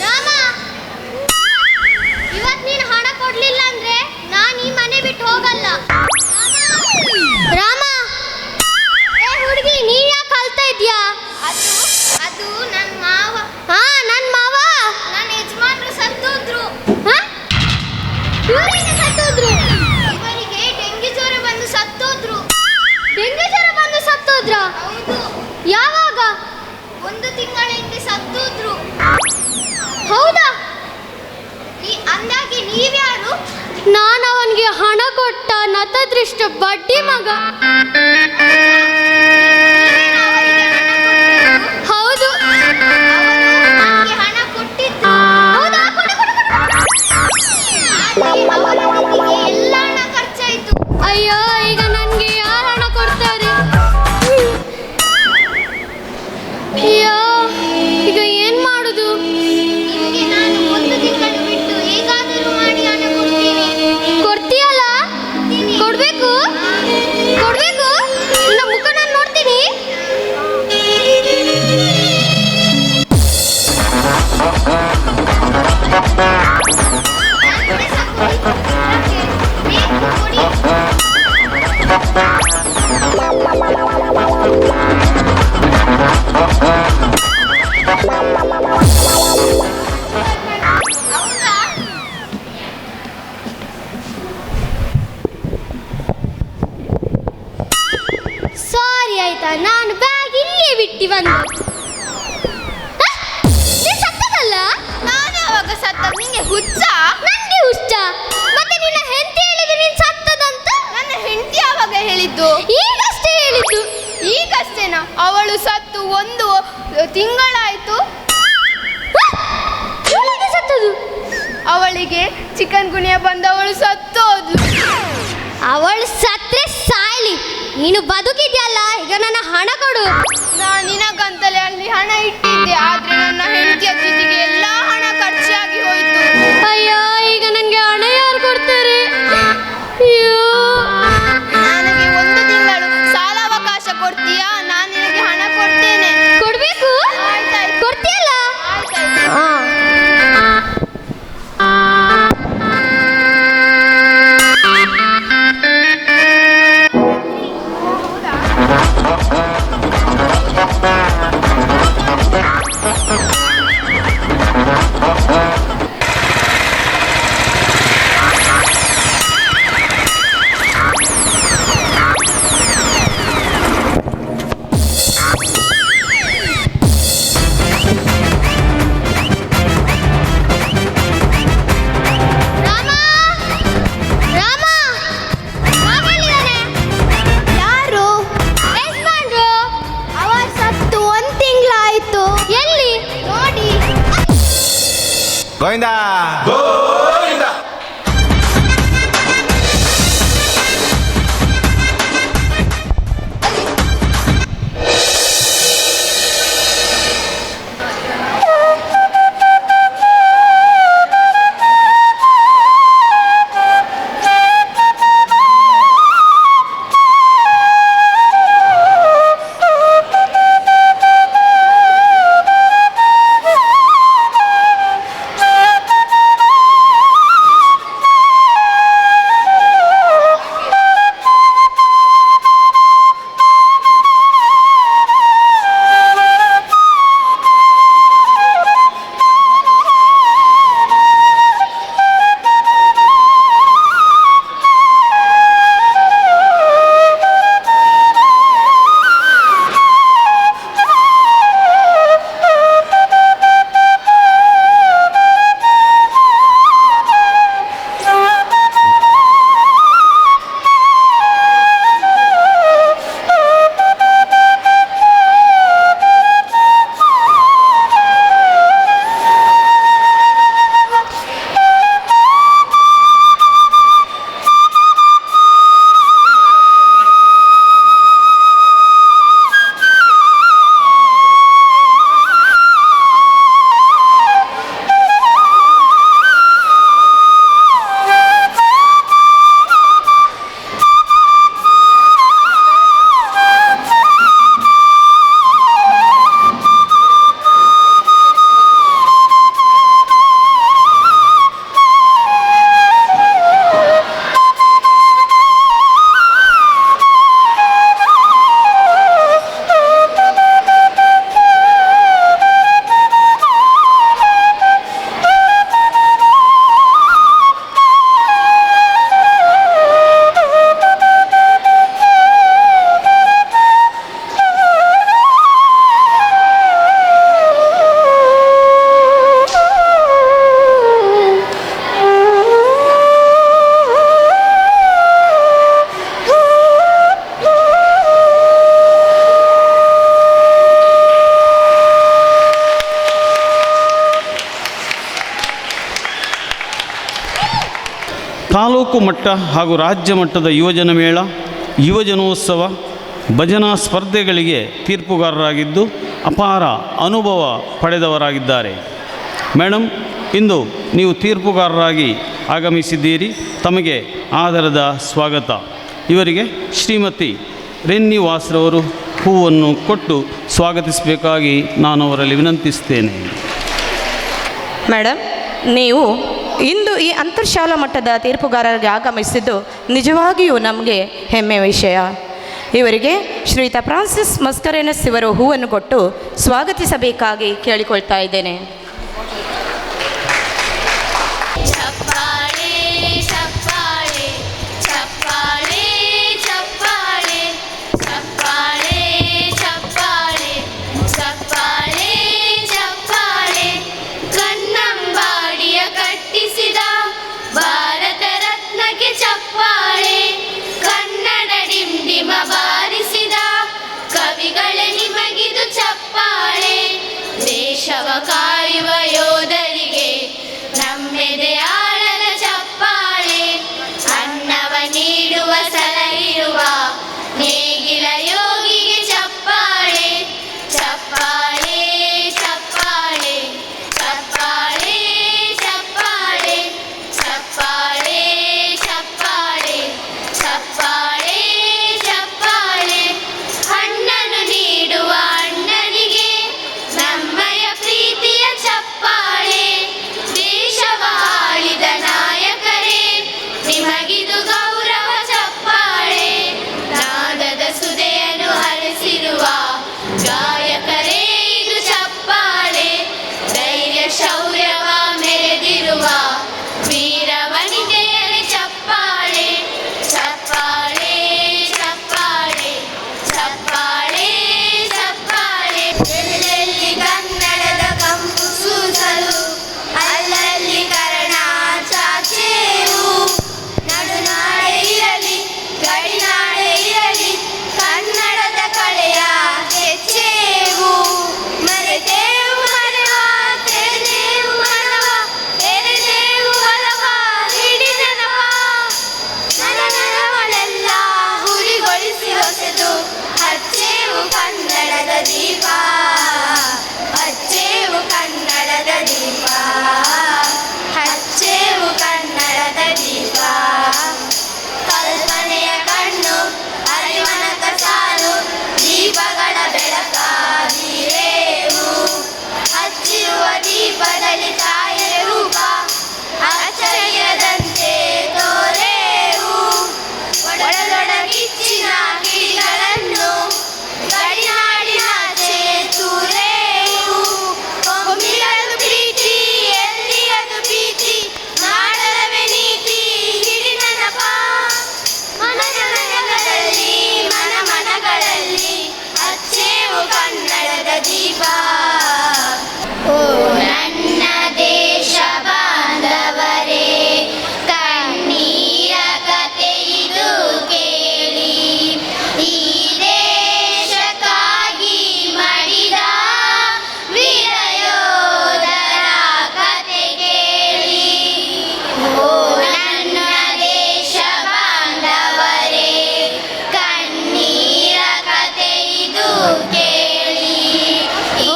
ರಾಮ, ಇವತ್ ನೀನು ಹಣ ಕೊಡ್ಲಿಲ್ಲ ಅಂದ್ರೆ ನಾನು ಈ ಮನೆ ಬಿಟ್ಟು ಹೋಗಲ್ಲ. ರಾಮ, ಏ ಹುಡುಗಿ, ನೀ ಯಾಕೆ ಅಳ್ತಾ ಇದ್ಯಾ? ಅದು ನನ್ನ ಮಾವ. ಹಾ, ನನ್ನ ಮಾವ. ನನ್ನ ಯಜಮಾನ್ರು ಸತ್ತೋದ್ರು. ಇವರಿಗೆ ಸತ್ತೋದ್ರು? ಇವರಿಗೆ ಡೆಂಗಿ ಜ್ವರ ಬಂದು ಸತ್ತೋದ್ರು. ಡೆಂಗಿ ಜ್ವರ ಬಂದು ಸತ್ತೋದ್ರ? ಹೌದು. ಯಾವಾಗ? 1 ತಿಂಗಳ ಹಿಂದೆ ಸತ್ತೋದ್ರು. ಹೌದಾ? ಅಂದಾಗೆ ನೀವ್ಯಾರು? ನಾನು ಅವನಿಗೆ ಹಣ ಕೊಟ್ಟ ನತದೃಷ್ಟ ಬಡ್ಡಿ ಮಗ. ಹೌದು. ನನಗೆ ಹಣ ಕೊಟ್ಟಿದ್ದು. ಹೌದಾ? ಕೊಡು, ಕೊಡು, ಕೊಡು. ಆದ್ರೆ ಅವನಿಗೆ ಎಲ್ಲ ಹಣ ಖರ್ಚಾಯ್ತು. ಅಯ್ಯೋ, ಈಗ ನನಗೆ ಯಾರು ಹಣ ಕೊಡ್ತಾರೆ? ಅಯ್ಯೋ, ಈಗ ಏನು ಮಾಡುದು? ನಿಮಗೆ ನಾನು 1 ತಿಂಗಳು ಬಿಟ್ಟು ಹೇಗಾದರೂ ಮಾಡಿ ಹಣ ಕೊಡ್ತೀನಿ. ಕೊಡ್ತೀಯಲ್ಲ? ಕೊಡ್ಬೇಕು ಕೊಡ್ಬೇಕು. ನಿನ್ನ ಮುಖ ನಾನು ನೋಡ್ತೀನಿ. ಸಾರಿ ಆಯ್ತಾ, ನಾನು ಬ್ಯಾಗ್ ಇಲ್ಲೇ ಬಿಟ್ಟು ಬಂದೆ. ನೀನ್ ಸತ್ತದಲ್ಲ? ನಾನು ಯಾವಾಗ ಸತ್ತ? ನಿಂಗೆ ಹುಚ್ಚ? ನನಗೆ ಹುಚ್ಚ. ಮತ್ತೆ ನಿನ್ನ ಹೆಂಡತಿ ಹೇಳಿದ್ರೆ ನೀನ್ ಸತ್ತದಂತ? ನನ್ನ ಹೆಂಡತಿ ಯಾವಾಗ ಹೇಳಿದ್ದು? ಈಗಷ್ಟೇ ಹೇಳಿದ್ದು. ಈಗಷ್ಟೇನಾ? ಅವಳು ಸತ್ತು 1 ತಿಂಗಳಾಯ್ತು. ಸತ್ತದು? ಅವಳಿಗೆ ಚಿಕನ್ ಗುನಿಯಾ ಬಂದು ಅವಳು ಸತ್ತೋದ್ಲು. ಅವಳು ಸತ್ರೆ ಸಾಯ್ಲಿ, ನೀನು ಬದುಕಿದ್ಯಲ್ಲ, ಈಗ ನನ್ನ ಹಣ ಕೊಡು. ನಾನು ನಿನಗಂತಲೇ ಅಲ್ಲಿ ಹಣ ಇಟ್ಟಿದ್ದೆ, ಆದ್ರೆ ನನ್ನ ಹೆಂಡತಿಯ ತಿಥಿಗೆ ಎಲ್ಲ ಹಣ ಖರ್ಚಾಗಿ ಹೋಯ್ತು. ಅಯ್ಯೋ, ಈಗ ನನಗೆ ಹಣ ಯಾರು ಕೊಡ್ತಾರೆ? ಅಯ್ಯೋ, ನನಗೆ 1 ದಿನ ಗೋವಿಂದ ತಾಲೂಕು ಮಟ್ಟ ಹಾಗೂ ರಾಜ್ಯ ಮಟ್ಟದ ಯುವಜನ ಮೇಳ, ಯುವಜನೋತ್ಸವ, ಭಜನಾ ಸ್ಪರ್ಧೆಗಳಿಗೆ ತೀರ್ಪುಗಾರರಾಗಿದ್ದು ಅಪಾರ ಅನುಭವ ಪಡೆದವರಾಗಿದ್ದಾರೆ. ಮೇಡಮ್, ಇಂದು ನೀವು ತೀರ್ಪುಗಾರರಾಗಿ ಆಗಮಿಸಿದ್ದೀರಿ. ತಮಗೆ ಆದರದ ಸ್ವಾಗತ. ಇವರಿಗೆ ಶ್ರೀಮತಿ ರೆನ್ನಿವಾಸ್ರವರು ಹೂವನ್ನು ಕೊಟ್ಟು ಸ್ವಾಗತಿಸಬೇಕಾಗಿ ನಾನು ಅವರಲ್ಲಿ ವಿನಂತಿಸ್ತೇನೆ. ಮೇಡಮ್, ನೀವು ಇಂದು ಈ ಅಂತರ್ಶಾಲಾ ಮಟ್ಟದ ತೀರ್ಪುಗಾರರಿಗೆ ಆಗಮಿಸಿದ್ದು ನಿಜವಾಗಿಯೂ ನಮಗೆ ಹೆಮ್ಮೆಯ ವಿಷಯ. ಇವರಿಗೆ ಶ್ರೀಯುತ ಫ್ರಾನ್ಸಿಸ್ ಮಸ್ಕರೇನಸ್ ಇವರು ಹೂವನ್ನು ಕೊಟ್ಟು ಸ್ವಾಗತಿಸಬೇಕಾಗಿ ಕೇಳಿಕೊಳ್ತಾ ಇದ್ದೇನೆ. ಕವಿಗಳೇ ನಿಮಗಿದು ಚಪ್ಪಾಳೆ, ದೇಶವ ಕಾಯುವ ದೀಪ ಹಚ್ಚೇವು ಕನ್ನಡದ ದೀಪ ಹಚ್ಚೇವು ಕನ್ನಡದ ದೀಪ ಕಲ್ಪನೆಯ ಕಣ್ಣು ಅರಿವನಕ ಸಾಲು ದೀಪಗಳ ಬೆಳಕ ಬೀರೇವು ಹಚ್ಚಿರುವ ದೀಪದಲ್ಲಿ ತಾಯಿಯ ರೂಪ ಆಶ್ಚರ್ಯದಂತೆ ತೋರೇವು ಒಡಲೊಡಗಿಚ್ಚಿನ ಕಿಡಿಗಳನ್ನು ಗಡಿನಾಡಿನಾಚೆ ತೂರೇವು ಒಮ್ಮಿರದು ಪ್ರೀತಿ ಎಲ್ಲಿಯದು ಪ್ರೀತಿ ಮಾಡಲವೇ ನೀತಿ ಹಿಡಿ ನೆನಪ ಮನಗಳಲ್ಲಿ ಮನ ಮನಗಳಲ್ಲಿ ಹಚ್ಚೇವು ಕನ್ನಡದ ದೀಪ ಓ ನನ್ನ ದೇಶ ಬಾಂಧವರೇ ಕಣ್ಣೀರ ಕತೆ ಇದು ಕೇಳಿ ಈ ದೇಶಕ್ಕಾಗಿ ಮಡಿದ ವೀರಯೋಧರ ಕತೆ ಕೇಳಿ ಓ ನನ್ನ ದೇಶ ಬಾಂಧವರೇ ಕಣ್ಣೀರ ಕತೆ ಇದು ಕೇಳಿ ಈ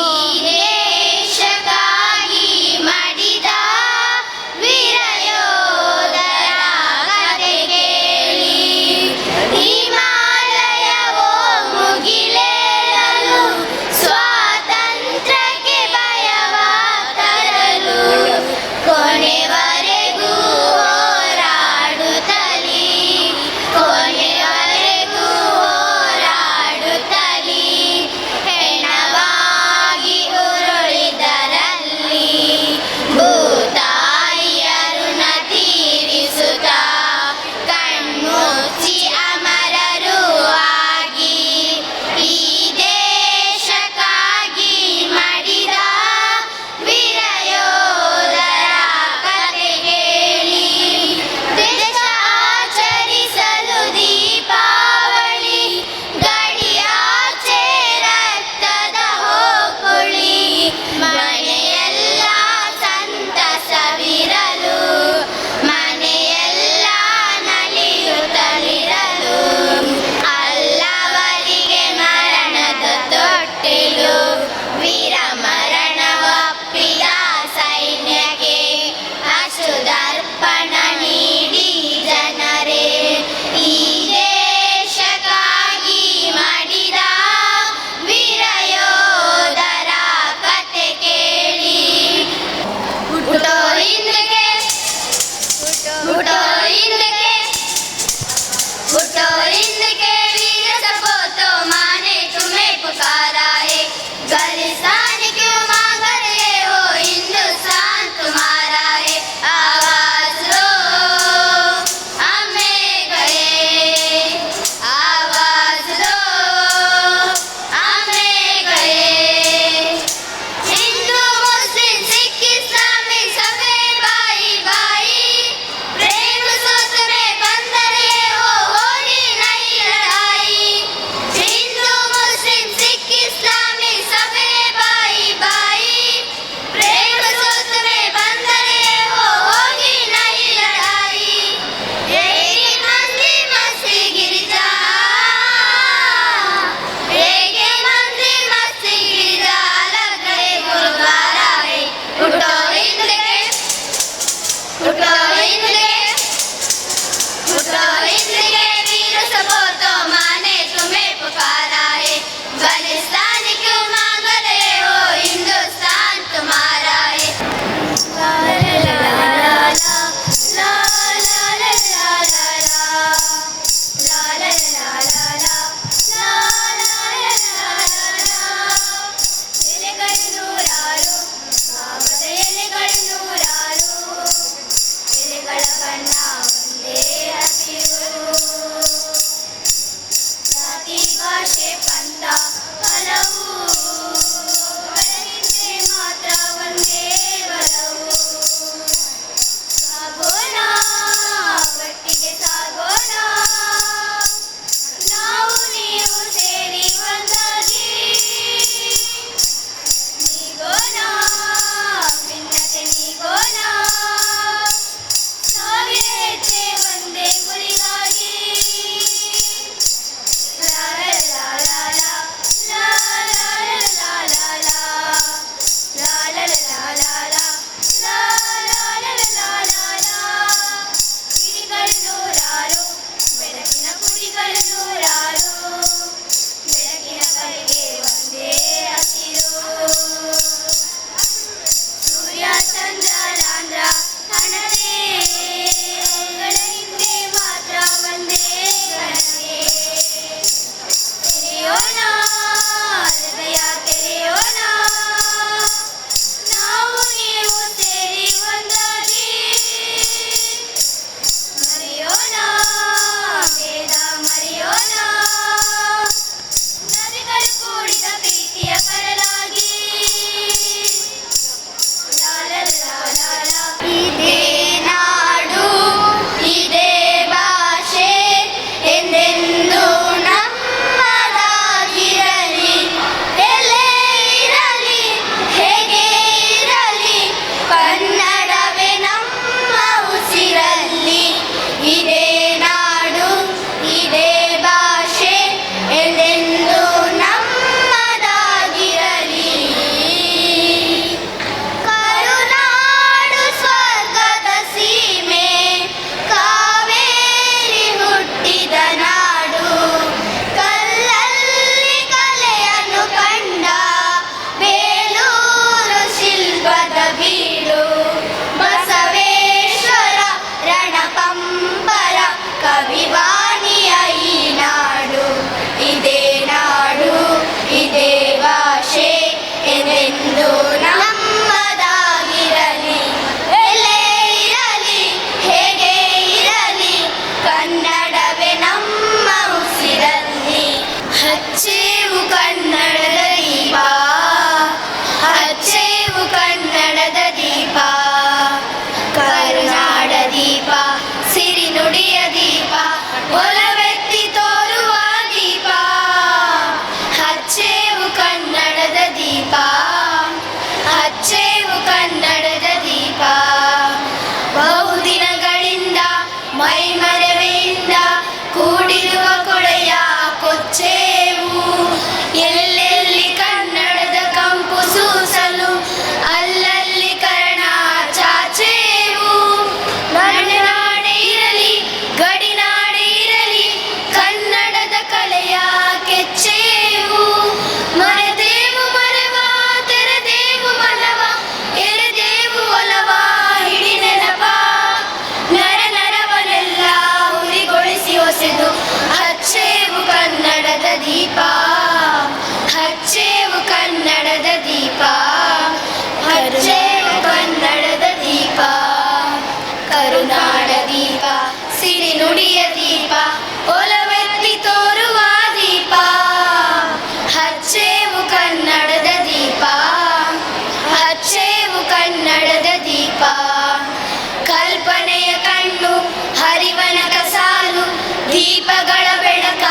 ದೀಪಗಳ ಬೆಳಕ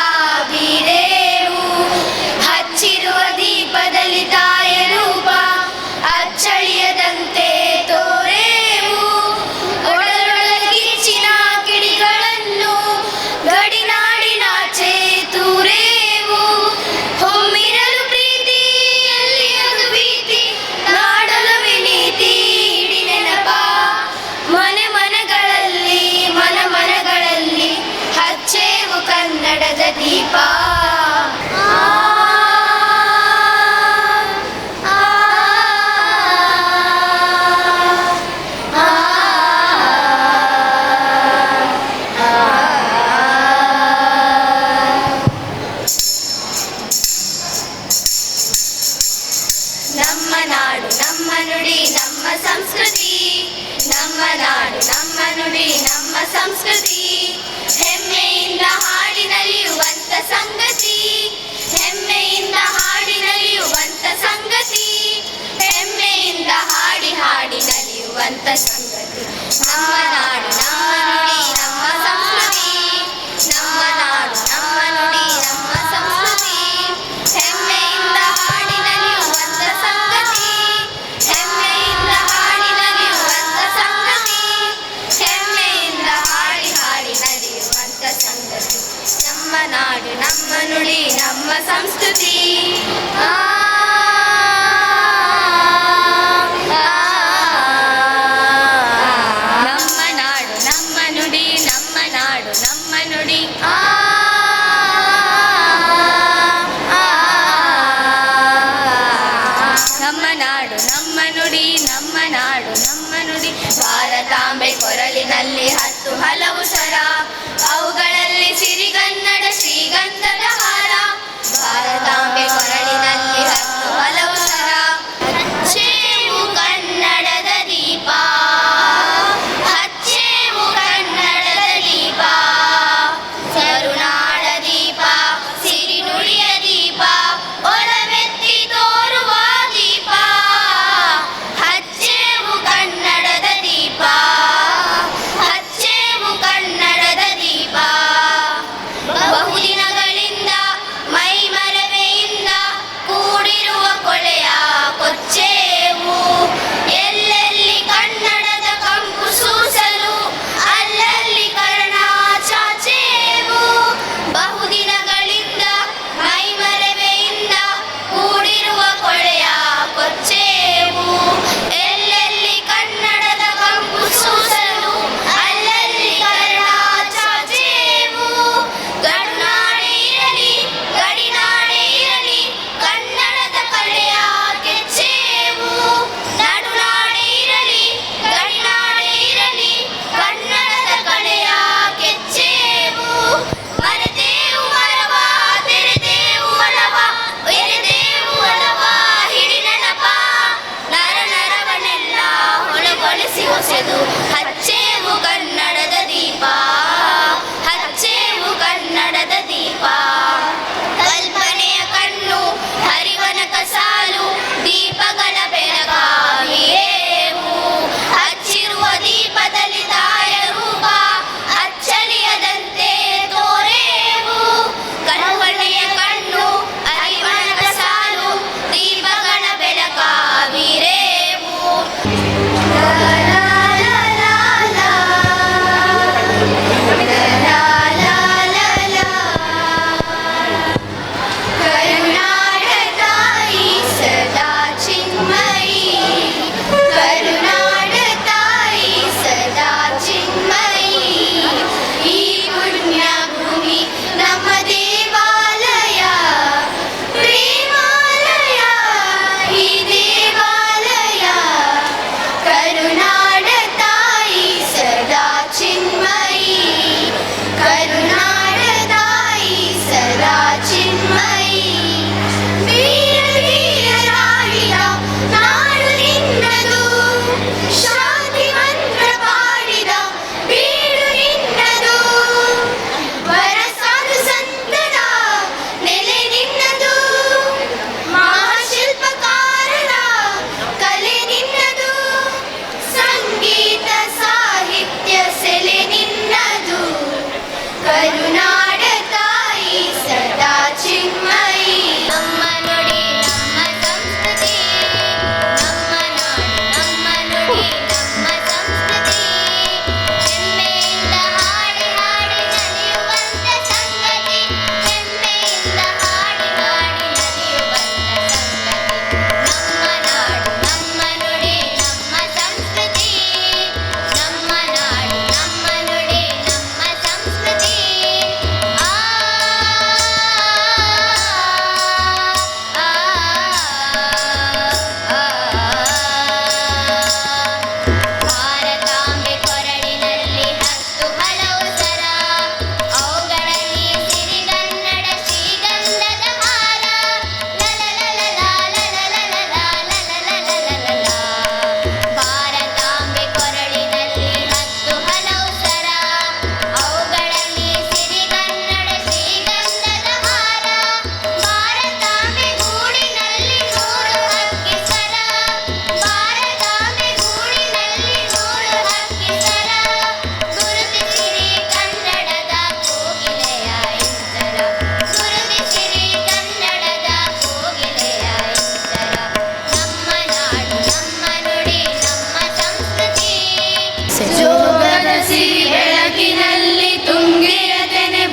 ಬೀರೇವು ಹಚ್ಚಿರುವ ದೀಪದಲ್ಲಿ ತಾಯ ರೂಪ ಅಚ್ಚಳಿಯದಂತೆ ತೋರೇವು ಒಡಲೊಳಗಿಚ್ಚಿನ ಕಿಡಿಗಳನ್ನು ಗಡಿನಾಡಿನಾಚೆ ತೂರೇವು ಹೊಮ್ಮಿರಲು ಪ್ರೀತಿ ಎಲ್ಲಿಯದು ಭೀತಿ ನಾಡಲು ವಿನೀತಿ ಹಿಡಿ ನೆನಪ ಮನೆ ಮನಗಳಲ್ಲಿ ಮನಗಳಲ್ಲಿ ಹಚ್ಚೇವು ಕನ್ನಡದ ದೀಪ ನಮ್ಮ ನಾಡು ನಮ್ಮ ನುಡಿ ನಮ್ಮ ಸಂಸ್ಕೃತಿ ನಮ್ಮ ನಾಡು ನಮ್ಮ ನುಡಿ ನಮ್ಮ ಸಂಸ್ಕೃತಿ ಹೆಮ್ಮೆಯಿಂದ ಹಾಡಿ ನಲಿಯುವಂತ ಸಂಗತಿ ಹೆಮ್ಮೆಯಿಂದ ಹಾಡಿ ನಲಿಯುವಂತ ಸಂಗತಿ ಹೆಮ್ಮೆಯಿಂದ ಹಾಡಿ ನಲಿಯುವಂತ ಸಂಗತಿ ನಮ್ಮ ನಾಡು ನಮ್ಮ ನುಡಿ ನಮ್ಮ ಸಂಸ್ಕೃತಿ ನಮ್ಮ ನಾಡು ನಮ್ಮ ನುಡಿ ನಮ್ಮ ಸಂಸ್ಕೃತಿ ಹೆಮ್ಮೆಯಿಂದ ಹಾಡಿ ನಲಿಯುವಂತ ಸಂಗತಿ ಹೆಮ್ಮೆಯಿಂದ ಹಾಡಿ ನಲಿಯುವಂತ ಸಂಗತಿ ಹೆಮ್ಮೆಯಿಂದ ಹಾಡಿ ನಲಿಯುವಂತ ಸಂಗತಿ ನಮ್ಮ ನಾಡು ನಮ್ಮ ನುಡಿ ನಮ್ಮ ಸಂಸ್ಕೃತಿ ನಮ್ಮ ನಾಡು ನಮ್ಮ ನುಡಿ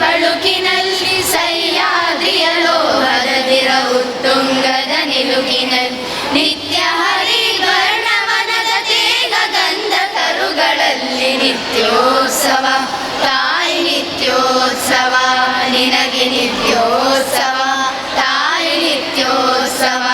ಬಳುಕಿನಲ್ಲಿ ಸಹ್ಯಾದ್ರಿಯ ಲೋಹದ ದಿರವು ತುಂಗದ ನಿಲುಕಿನಲ್ಲಿ ನಿತ್ಯ ಹರಿವರ್ಣವನದ ತೇಗ ಗಂಧ ಕರುಗಳಲ್ಲಿ ನಿತ್ಯೋತ್ಸವ ತಾಯಿ ನಿತ್ಯೋತ್ಸವ ನಿನಗೆ ನಿತ್ಯೋತ್ಸವ ತಾಯಿ ನಿತ್ಯೋತ್ಸವ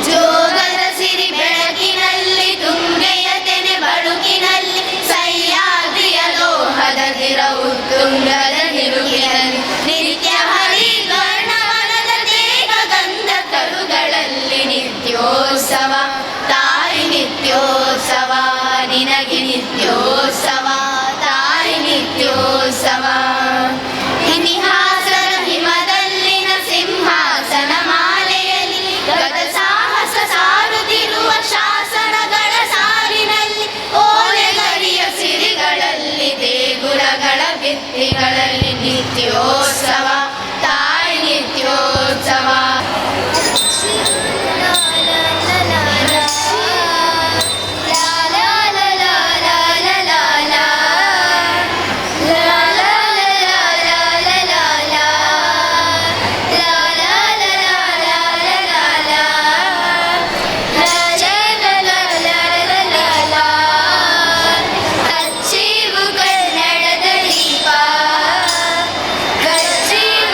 ಜೋಗದ ಸಿರಿ ಬೆಳಕಿನಲ್ಲಿ ತುಂಗೆಯ ತೆನೆ ಬಳುಕಿನಲ್ಲಿ ಸಹ್ಯಾದ್ರಿಯ ಲೋಹದ ದಿರವು ತುಂಗದ ನಿಲುಕಿನಲ್ಲಿ ನಿತ್ಯ ಹರಿವರ್ಣವನದ ತೇಗ ಗಂಧ ಕರುಗಳಲ್ಲಿ ನಿತ್ಯೋತ್ಸವ ತಾಯಿ ನಿತ್ಯೋತ್ಸವ ನಿನಗೆ ನಿತ್ಯೋತ್ಸವ ತಾಯಿ ನಿತ್ಯೋತ್ಸವ ಇತಿಹಾಸದ ಹಿಮದಲ್ಲಿನ ಸಿಂಹಾಸನ ಮಾಲೆಯಲ್ಲಿ ಗದ ಸಾಹಸ ಸಾರುತ್ತಿರುವ ಶಾಸನಗಳ ಸಾಲಿನಲ್ಲಿ ಓಲೆಗರಿಯ ಸಿರಿಗಳಲ್ಲಿ ದೇಗುಲಗಳ ಭಿತ್ತಿಗಳಲ್ಲಿ ನಿತ್ಯೋತ್ಸವ ತಾಯಿ ನಿತ್ಯೋತ್ಸವ ಕಚ್ಚೀವು ಕನ್ನಡದ ದೀಪ ಕಚ್ಚೀವು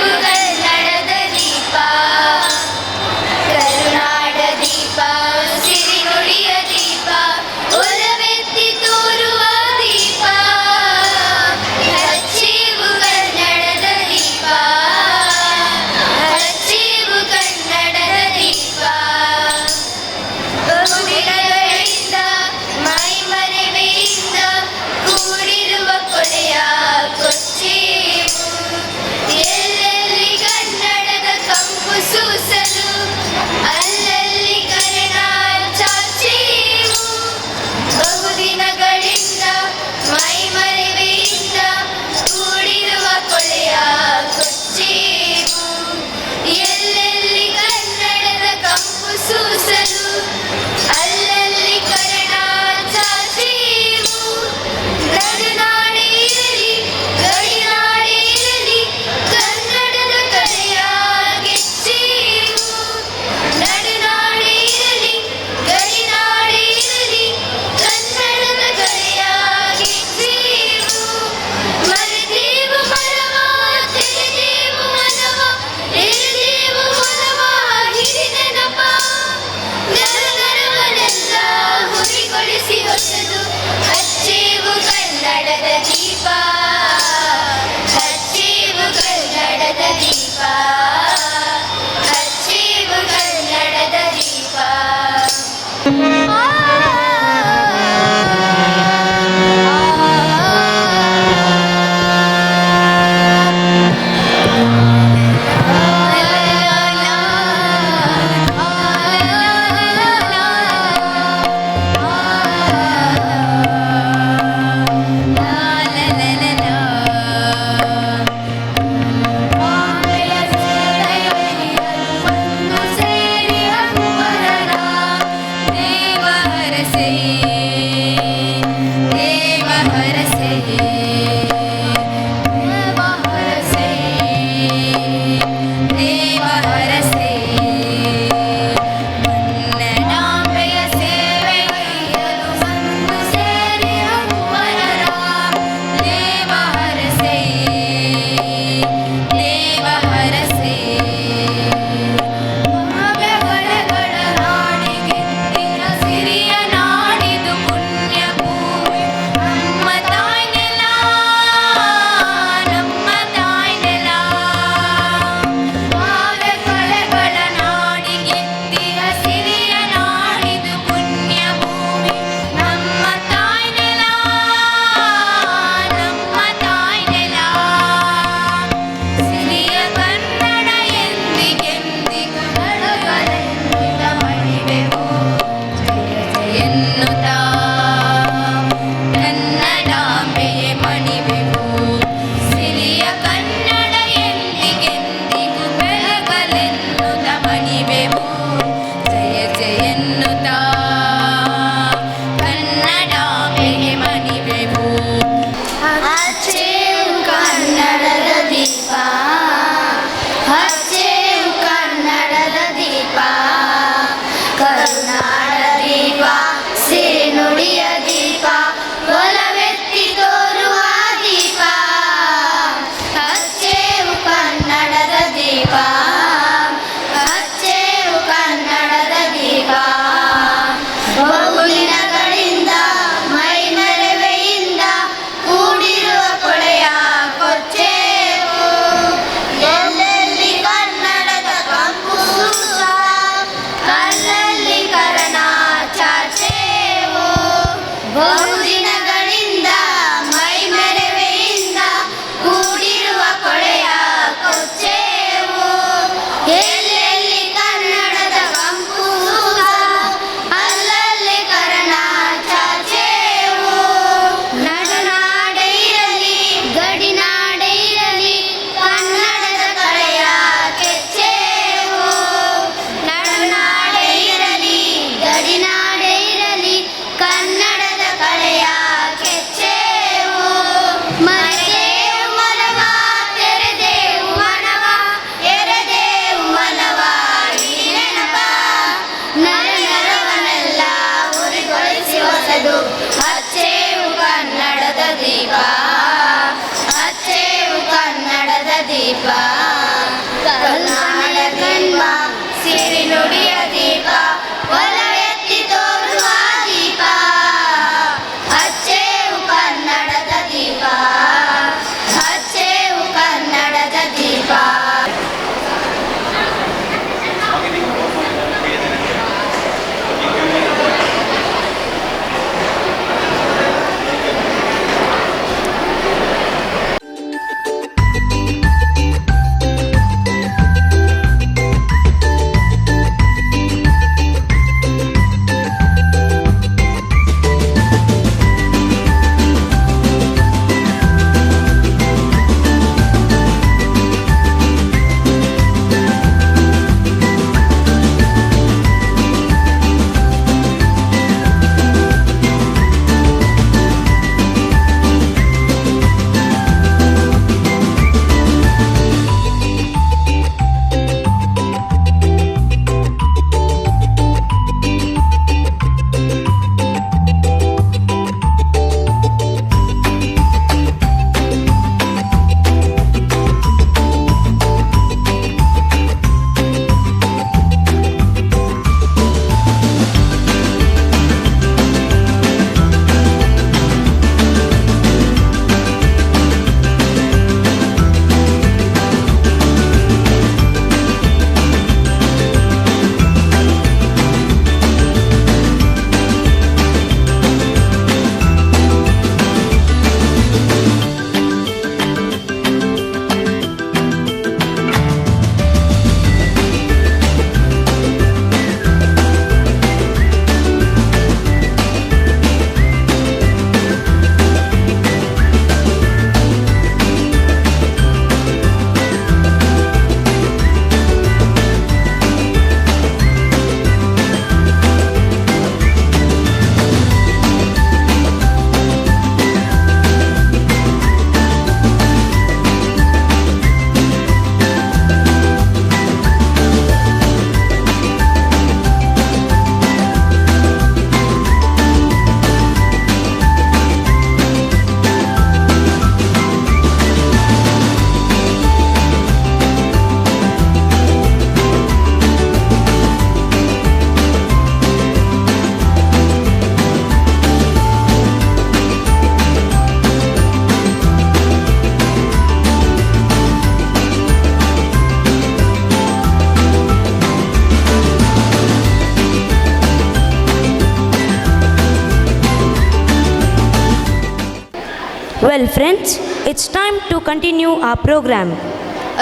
Well, friends, it's time to continue our program.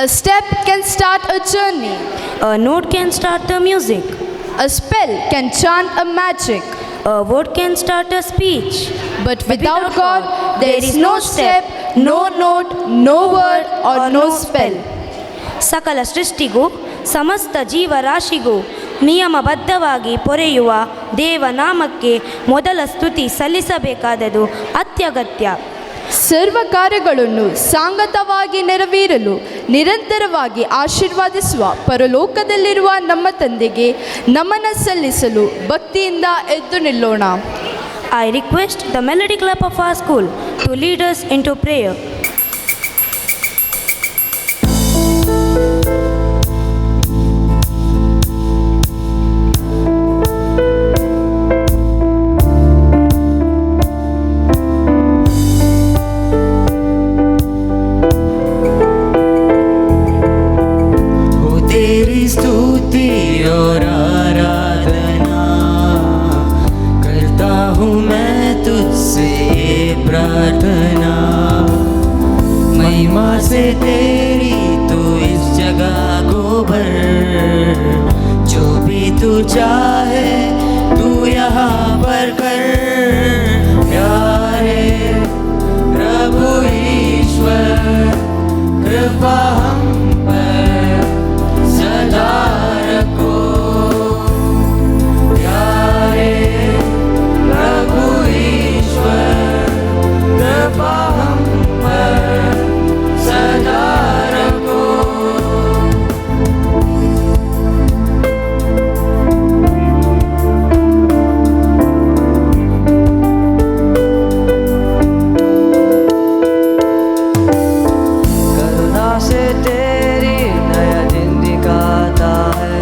A step can start a journey. A note can start the music. A spell can chant a magic. A word can start a speech. But without God, there is no step, no note, no word or no spell. ಸಕಲ ಸೃಷ್ಟಿಗೂ ಸಮಸ್ತ ಜೀವರಾಶಿಗೂ ನಿಯಮಬದ್ಧವಾಗಿ ಪೊರೆಯುವ ದೇವನಾಮಕ್ಕೆ ಮೊದಲ ಸ್ತುತಿ ಸಲ್ಲಿಸಬೇಕಾದದು ಅತ್ಯಗತ್ಯ. ಸರ್ವ ಕಾರ್ಯಗಳನ್ನು ಸಾಂಗತವಾಗಿ ನೆರವೇರಲು ನಿರಂತರವಾಗಿ ಆಶೀರ್ವಾದಿಸುವ ಪರಲೋಕದಲ್ಲಿರುವ ನಮ್ಮ ತಂದೆಗೆ ನಮನ ಸಲ್ಲಿಸಲು ಭಕ್ತಿಯಿಂದ ಎದ್ದು ನಿಲ್ಲೋಣ. I request the Melody Club of our school to lead us into prayer. तेरी स्तुति और आराधना करता हूँ मैं तुझसे प्रार्थना. महिमा से तेरी तू इस जगह को भर, जो भी तू चाहे तू यहाँ पर कर. प्यारे प्रभु ईश्वर कृपा हम पर सदा रखो. प्यारे प्रभु ईश्वर कृपा हम पर सदा रखो. करुणा से तेरी नया दिन दिखाता है,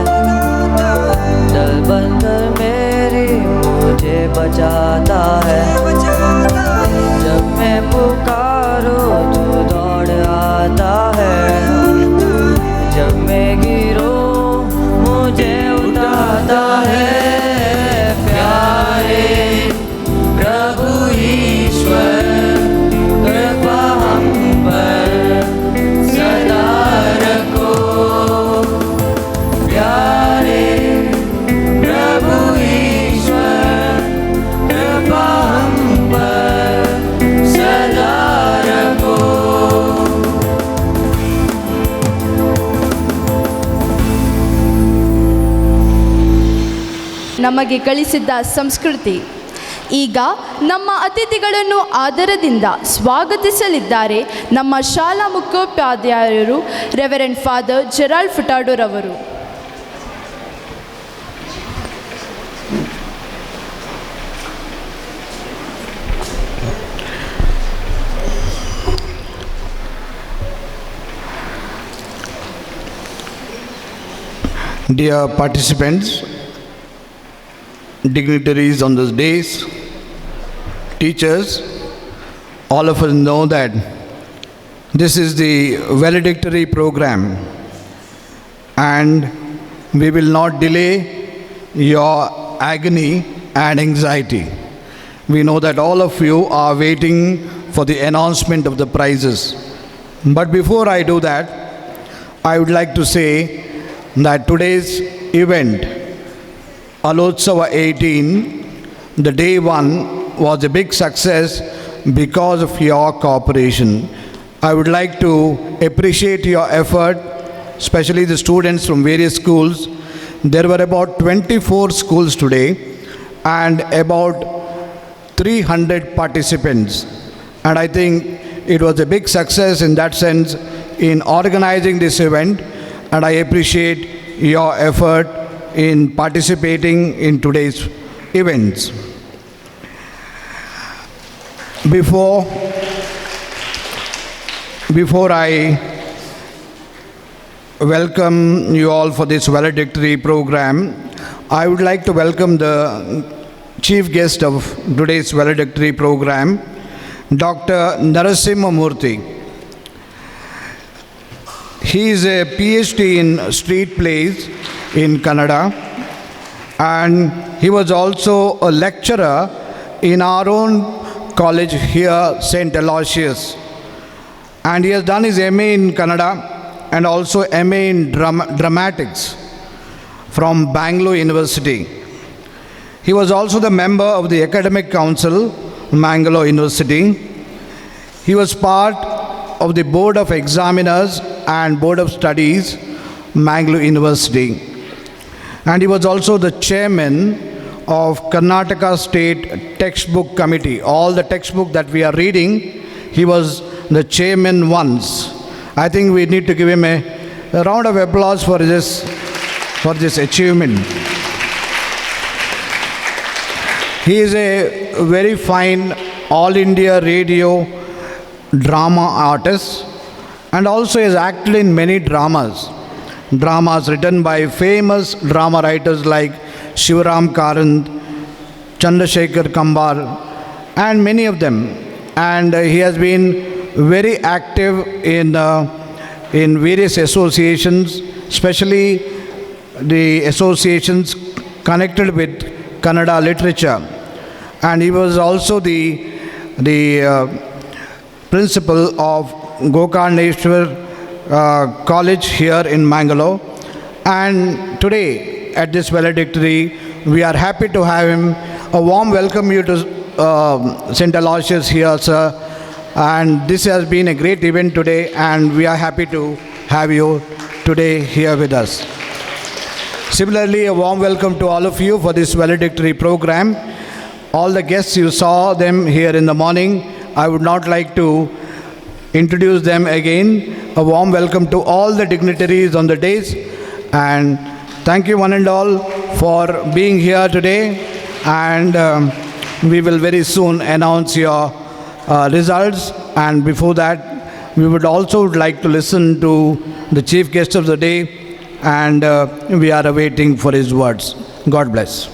जल बनकर मेरी मुझे बचाता है. जब मैं पुकारूं तू दौड़ आता है, जब मैं गिरूं मुझे उठाता है. प्यारे प्रभु ईश्वर कृपा हम पर सदा रखो. प्यारे प्रभु ईश्वर कृपा हम पर सदा रखो. ನಮಗೆ ಕಳಿಸಿದ್ದ ಸಂಸ್ಕೃತಿ. ಈಗ ನಮ್ಮ ಅತಿಥಿಗಳನ್ನು ಆದರದಿಂದ ಸ್ವಾಗತಿಸಲಿದ್ದಾರೆ ನಮ್ಮ ಶಾಲಾ ಮುಖ್ಯೋಪಾಧ್ಯಾಯರು ರೆವರೆಂಡ್ ಫಾದರ್ ಜೆರಾಲ್ಡ್ ಫುಟಾಡೋರವರು. Dear participants, dignitaries on these days, teachers, all of us know that this is the valedictory program and we will not delay your agony and anxiety. We know that all of you are waiting for the announcement of the prizes. But before I do that, I would like to say that today's event, Alotsava 18, the day one, was a big success because of your cooperation. I would like to appreciate your effort, especially the students from various schools. There were about 24 schools today and about 300 participants. And I think it was a big success in that sense in organizing this event, and I appreciate your effort in participating in today's events. Before I welcome you all for this valedictory program, I would like to welcome the chief guest of today's valedictory program, Dr. Narasimha Murthy. He is a PhD in street plays in Kannada, and he was also a lecturer in our own College here, St. Aloysius. And he has done his MA in Kannada and also MA in Dramatics from Bangalore University. He was also the member of the Academic Council, Mangalore University. He was part of the Board of Examiners and Board of Studies, Mangalore University. And he was also the chairman of Karnataka State Textbook Committee. All the textbook that we are reading, he was the chairman once. I think we need to give him a round of applause for this achievement. He is a very fine All India Radio drama artist and also has acted in many dramas written by famous drama writers like Shivaram Karand, Chandrasekhar Kambar, and many of them. And he has been very active in various associations, especially the associations connected with Kannada literature. And he was also the principal of Gokarneshwar College here in Mangalore. And today at this valedictory, we are happy to have him. A warm welcome you to St. Aloysius here, sir. And this has been a great event today, and we are happy to have you today here with us. Similarly, a warm welcome to all of you for this valedictory program. All the guests, you saw them here in the morning. I would not like to introduce them again. A warm welcome to all the dignitaries on the days, and thank you one and all for being here today. And we will very soon announce your results, and before that we would also like to listen to the chief guest of the day, and we are awaiting for his words. God bless.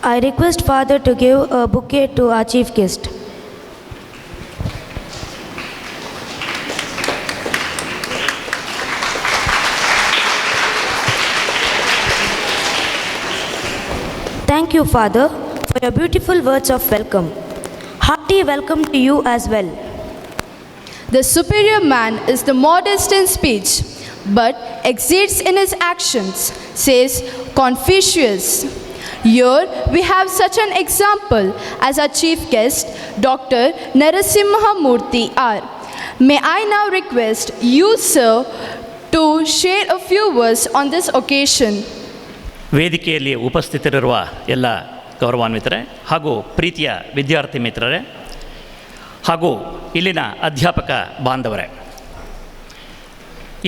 I request Father to give a bouquet to our chief guest. Thank you, Father, for your beautiful words of welcome. Hearty welcome to you as well. The superior man is the modest in speech, but exceeds in his actions, says Confucius. Here we have such an example as our chief guest, Dr. Narasimha Murthy R. May I now request you, sir, to share a few words on this occasion. ವೇದಿಕೆಯಲ್ಲಿ ಉಪಸ್ಥಿತರಿರುವ ಎಲ್ಲ ಗೌರವಾನ್ವಿತರೆ ಹಾಗೂ ಪ್ರೀತಿಯ ವಿದ್ಯಾರ್ಥಿ ಮಿತ್ರರೇ ಹಾಗೂ ಇಲ್ಲಿನ ಅಧ್ಯಾಪಕ ಬಾಂಧವರೇ,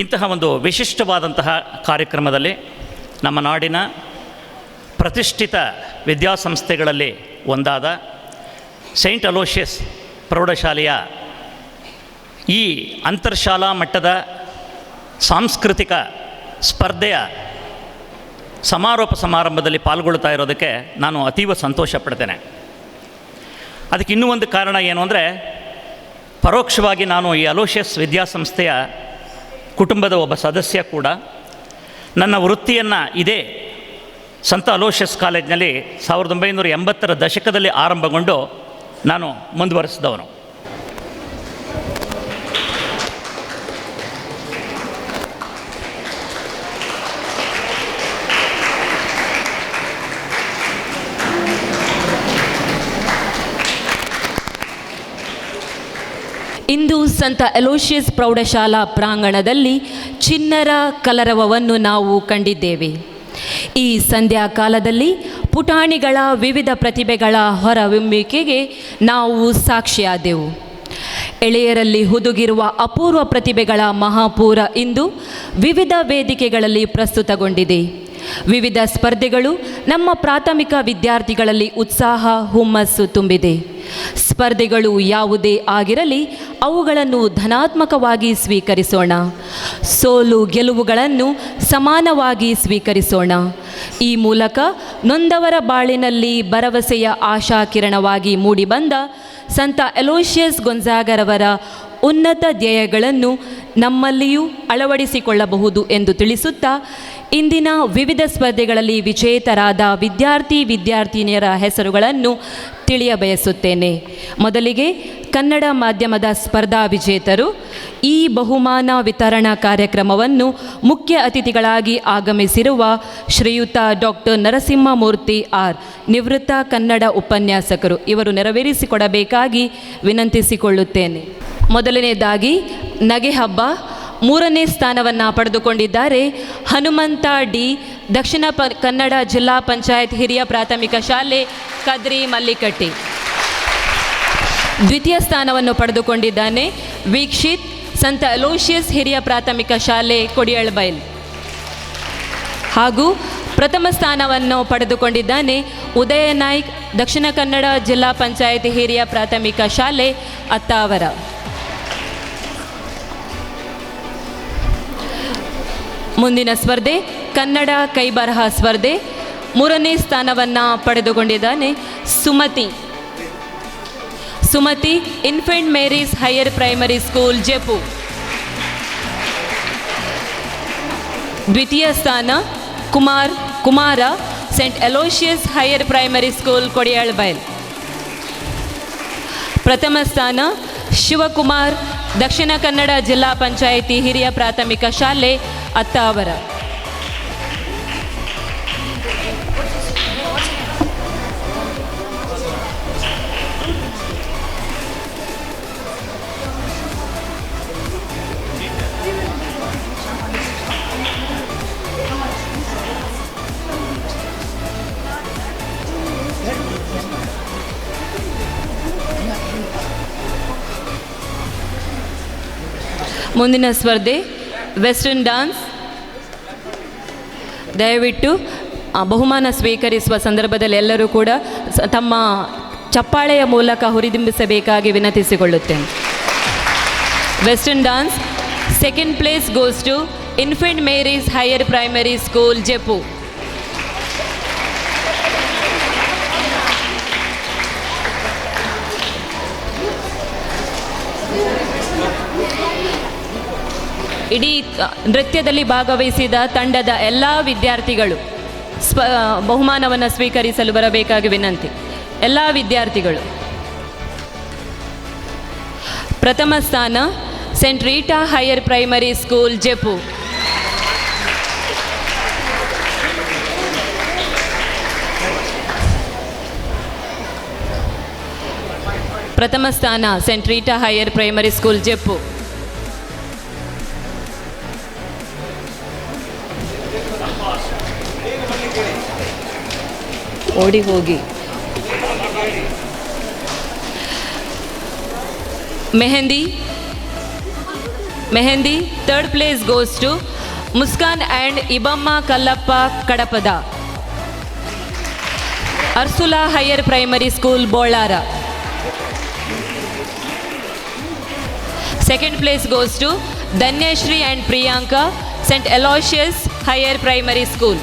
ಇಂತಹ ಒಂದು ವಿಶಿಷ್ಟವಾದಂತಹ ಕಾರ್ಯಕ್ರಮದಲ್ಲಿ ನಮ್ಮ ನಾಡಿನ ಪ್ರತಿಷ್ಠಿತ ವಿದ್ಯಾಸಂಸ್ಥೆಗಳಲ್ಲಿ ಒಂದಾದ ಸೈಂಟ್ ಅಲೋಷಿಯಸ್ ಪ್ರೌಢಶಾಲೆಯ ಈ ಅಂತರ್ಶಾಲಾ ಮಟ್ಟದ ಸಾಂಸ್ಕೃತಿಕ ಸ್ಪರ್ಧೆಯ ಸಮಾರೋಪ ಸಮಾರಂಭದಲ್ಲಿ ಪಾಲ್ಗೊಳ್ತಾ ಇರೋದಕ್ಕೆ ನಾನು ಅತೀವ ಸಂತೋಷ ಪಡ್ತೇನೆ. ಅದಕ್ಕೆ ಇನ್ನೂ ಒಂದು ಕಾರಣ ಏನು ಅಂದರೆ, ಪರೋಕ್ಷವಾಗಿ ನಾನು ಈ ಅಲೋಷಿಯಸ್ ವಿದ್ಯಾಸಂಸ್ಥೆಯ ಕುಟುಂಬದ ಒಬ್ಬ ಸದಸ್ಯ ಕೂಡ. ನನ್ನ ವೃತ್ತಿಯನ್ನು ಇದೇ ಸಂತ ಅಲೋಷಿಯಸ್ ಕಾಲೇಜಿನಲ್ಲಿ 1980ರ ದಶಕದಲ್ಲಿ ಆರಂಭಗೊಂಡು ನಾನು ಮುಂದುವರಿಸಿದವನು. ಇಂದು ಸಂತ ಅಲೋಷಿಯಸ್ ಪ್ರೌಢಶಾಲಾ ಪ್ರಾಂಗಣದಲ್ಲಿ ಚಿಣ್ಣರ ಕಲರವವನ್ನು ನಾವು ಕಂಡಿದ್ದೇವೆ. ಈ ಸಂಧ್ಯಾಕಾಲದಲ್ಲಿ ಪುಟಾಣಿಗಳ ವಿವಿಧ ಪ್ರತಿಭೆಗಳ ಹೊರಹೊಮ್ಮುವಿಕೆಗೆ ನಾವು ಸಾಕ್ಷಿಯಾದೆವು. ಎಳೆಯರಲ್ಲಿ ಹುದುಗಿರುವ ಅಪೂರ್ವ ಪ್ರತಿಭೆಗಳ ಮಹಾಪೂರ ಇಂದು ವಿವಿಧ ವೇದಿಕೆಗಳಲ್ಲಿ ಪ್ರಸ್ತುತಗೊಂಡಿದೆ. ವಿವಿಧ ಸ್ಪರ್ಧೆಗಳು ನಮ್ಮ ಪ್ರಾಥಮಿಕ ವಿದ್ಯಾರ್ಥಿಗಳಲ್ಲಿ ಉತ್ಸಾಹ ಹುಮ್ಮಸ್ಸು ತುಂಬಿದೆ. ಸ್ಪರ್ಧೆಗಳು ಯಾವುದೇ ಆಗಿರಲಿ, ಅವುಗಳನ್ನು ಧನಾತ್ಮಕವಾಗಿ ಸ್ವೀಕರಿಸೋಣ. ಸೋಲು ಗೆಲುವುಗಳನ್ನು ಸಮಾನವಾಗಿ ಸ್ವೀಕರಿಸೋಣ. ಈ ಮೂಲಕ ನೊಂದವರ ಬಾಳಿನಲ್ಲಿ ಭರವಸೆಯ ಆಶಾ ಕಿರಣವಾಗಿ ಮೂಡಿಬಂದ ಸಂತ ಅಲೋಷಿಯಸ್ ಗೊನ್ಜಾಗರವರ ಉನ್ನತ ಧ್ಯೇಯಗಳನ್ನು ನಮ್ಮಲ್ಲಿಯೂ ಅಳವಡಿಸಿಕೊಳ್ಳಬಹುದು ಎಂದು ತಿಳಿಸುತ್ತಾ ಇಂದಿನ ವಿವಿಧ ಸ್ಪರ್ಧೆಗಳಲ್ಲಿ ವಿಜೇತರಾದ ವಿದ್ಯಾರ್ಥಿನಿಯರ ಹೆಸರುಗಳನ್ನು ತಿಳಿಯಬಯಸುತ್ತೇನೆ. ಮೊದಲಿಗೆ ಕನ್ನಡ ಮಾಧ್ಯಮದ ಸ್ಪರ್ಧಾ ವಿಜೇತರು. ಈ ಬಹುಮಾನ ವಿತರಣಾ ಕಾರ್ಯಕ್ರಮವನ್ನು ಮುಖ್ಯ ಅತಿಥಿಗಳಾಗಿ ಆಗಮಿಸಿರುವ ಶ್ರೀಯುತ ಡಾಕ್ಟರ್ ನರಸಿಂಹಮೂರ್ತಿ ಆರ್, ನಿವೃತ್ತ ಕನ್ನಡ ಉಪನ್ಯಾಸಕರು, ಇವರು ನೆರವೇರಿಸಿಕೊಡಬೇಕಾಗಿ ವಿನಂತಿಸಿಕೊಳ್ಳುತ್ತೇನೆ. ಮೊದಲನೇದಾಗಿ ನಗೆ ಹಬ್ಬ 3ನೇ ಸ್ಥಾನವನ್ನು ಪಡೆದುಕೊಂಡಿದ್ದಾರೆ ಹನುಮಂತ ಡಿ, ದಕ್ಷಿಣ ಕನ್ನಡ ಜಿಲ್ಲಾ ಪಂಚಾಯತ್ ಹಿರಿಯ ಪ್ರಾಥಮಿಕ ಶಾಲೆ ಕದ್ರಿ ಮಲ್ಲಿಕಟ್ಟಿ. ದ್ವಿತೀಯ ಸ್ಥಾನವನ್ನು ಪಡೆದುಕೊಂಡಿದ್ದಾನೆ ವೀಕ್ಷಿತ್, ಸಂತ ಅಲೋಷಿಯಸ್ ಹಿರಿಯ ಪ್ರಾಥಮಿಕ ಶಾಲೆ ಕೊಡಿಯಳ್ಬೈಲ್. ಹಾಗೂ ಪ್ರಥಮ ಸ್ಥಾನವನ್ನು ಪಡೆದುಕೊಂಡಿದ್ದಾನೆ ಉದಯ ನಾಯ್ಕ್, ದಕ್ಷಿಣ ಕನ್ನಡ ಜಿಲ್ಲಾ ಪಂಚಾಯತ್ ಹಿರಿಯ ಪ್ರಾಥಮಿಕ ಶಾಲೆ ಅತ್ತಾವರ. ಮುಂದಿನ ಸ್ಪರ್ಧೆ ಕನ್ನಡ ಕೈಬರಹ ಸ್ಪರ್ಧೆ. 3ನೇ ಸ್ಥಾನವನ್ನು ಪಡೆದುಕೊಂಡಿದ್ದಾನೆ Sumati, Infant Mary's higher primary school Jeppu. ದ್ವಿತೀಯ ಸ್ಥಾನ Kumara, Saint Aloysius higher primary school Kodialbail. ಪ್ರಥಮ ಸ್ಥಾನ ಶಿವಕುಮಾರ್, ದಕ್ಷಿಣ ಕನ್ನಡ ಜಿಲ್ಲಾ ಪಂಚಾಯಿತಿ ಹಿರಿಯ ಪ್ರಾಥಮಿಕ ಶಾಲೆ ಅತ್ತಾವರ. ಮುಂದಿನ ಸ್ಪರ್ಧೆ ವೆಸ್ಟರ್ನ್ ಡಾನ್ಸ್. ದಯವಿಟ್ಟು ಬಹುಮಾನ ಸ್ವೀಕರಿಸುವ ಸಂದರ್ಭದಲ್ಲಿ ಎಲ್ಲರೂ ಕೂಡ ತಮ್ಮ ಚಪ್ಪಾಳೆಯ ಮೂಲಕ ಹುರಿದುಂಬಿಸಬೇಕಾಗಿ ವಿನಂತಿಸಿಕೊಳ್ಳುತ್ತೇನೆ. Western dance second place goes to Infant Mary's higher primary school Jeppu. ಇಡೀ ನೃತ್ಯದಲ್ಲಿ ಭಾಗವಹಿಸಿದ ತಂಡದ ಎಲ್ಲ ವಿದ್ಯಾರ್ಥಿಗಳು ಬಹುಮಾನವನ್ನು ಸ್ವೀಕರಿಸಲು ಬರಬೇಕಾಗಿ ವಿನಂತಿ. ಎಲ್ಲ ವಿದ್ಯಾರ್ಥಿಗಳು. ಪ್ರಥಮ ಸ್ಥಾನ Saint Rita higher primary school Jeppu. ಪ್ರಥಮ ಸ್ಥಾನ Saint Rita higher primary school Jeppu. ಓಡಿ ಹೋಗಿ. Mehndi third place goes to Muskan and Ibamma Kallappa Kadapada. Ursula higher primary school Bolara. Second place goes to Dhanyashree and Priyanka, Saint Aloysius higher primary school.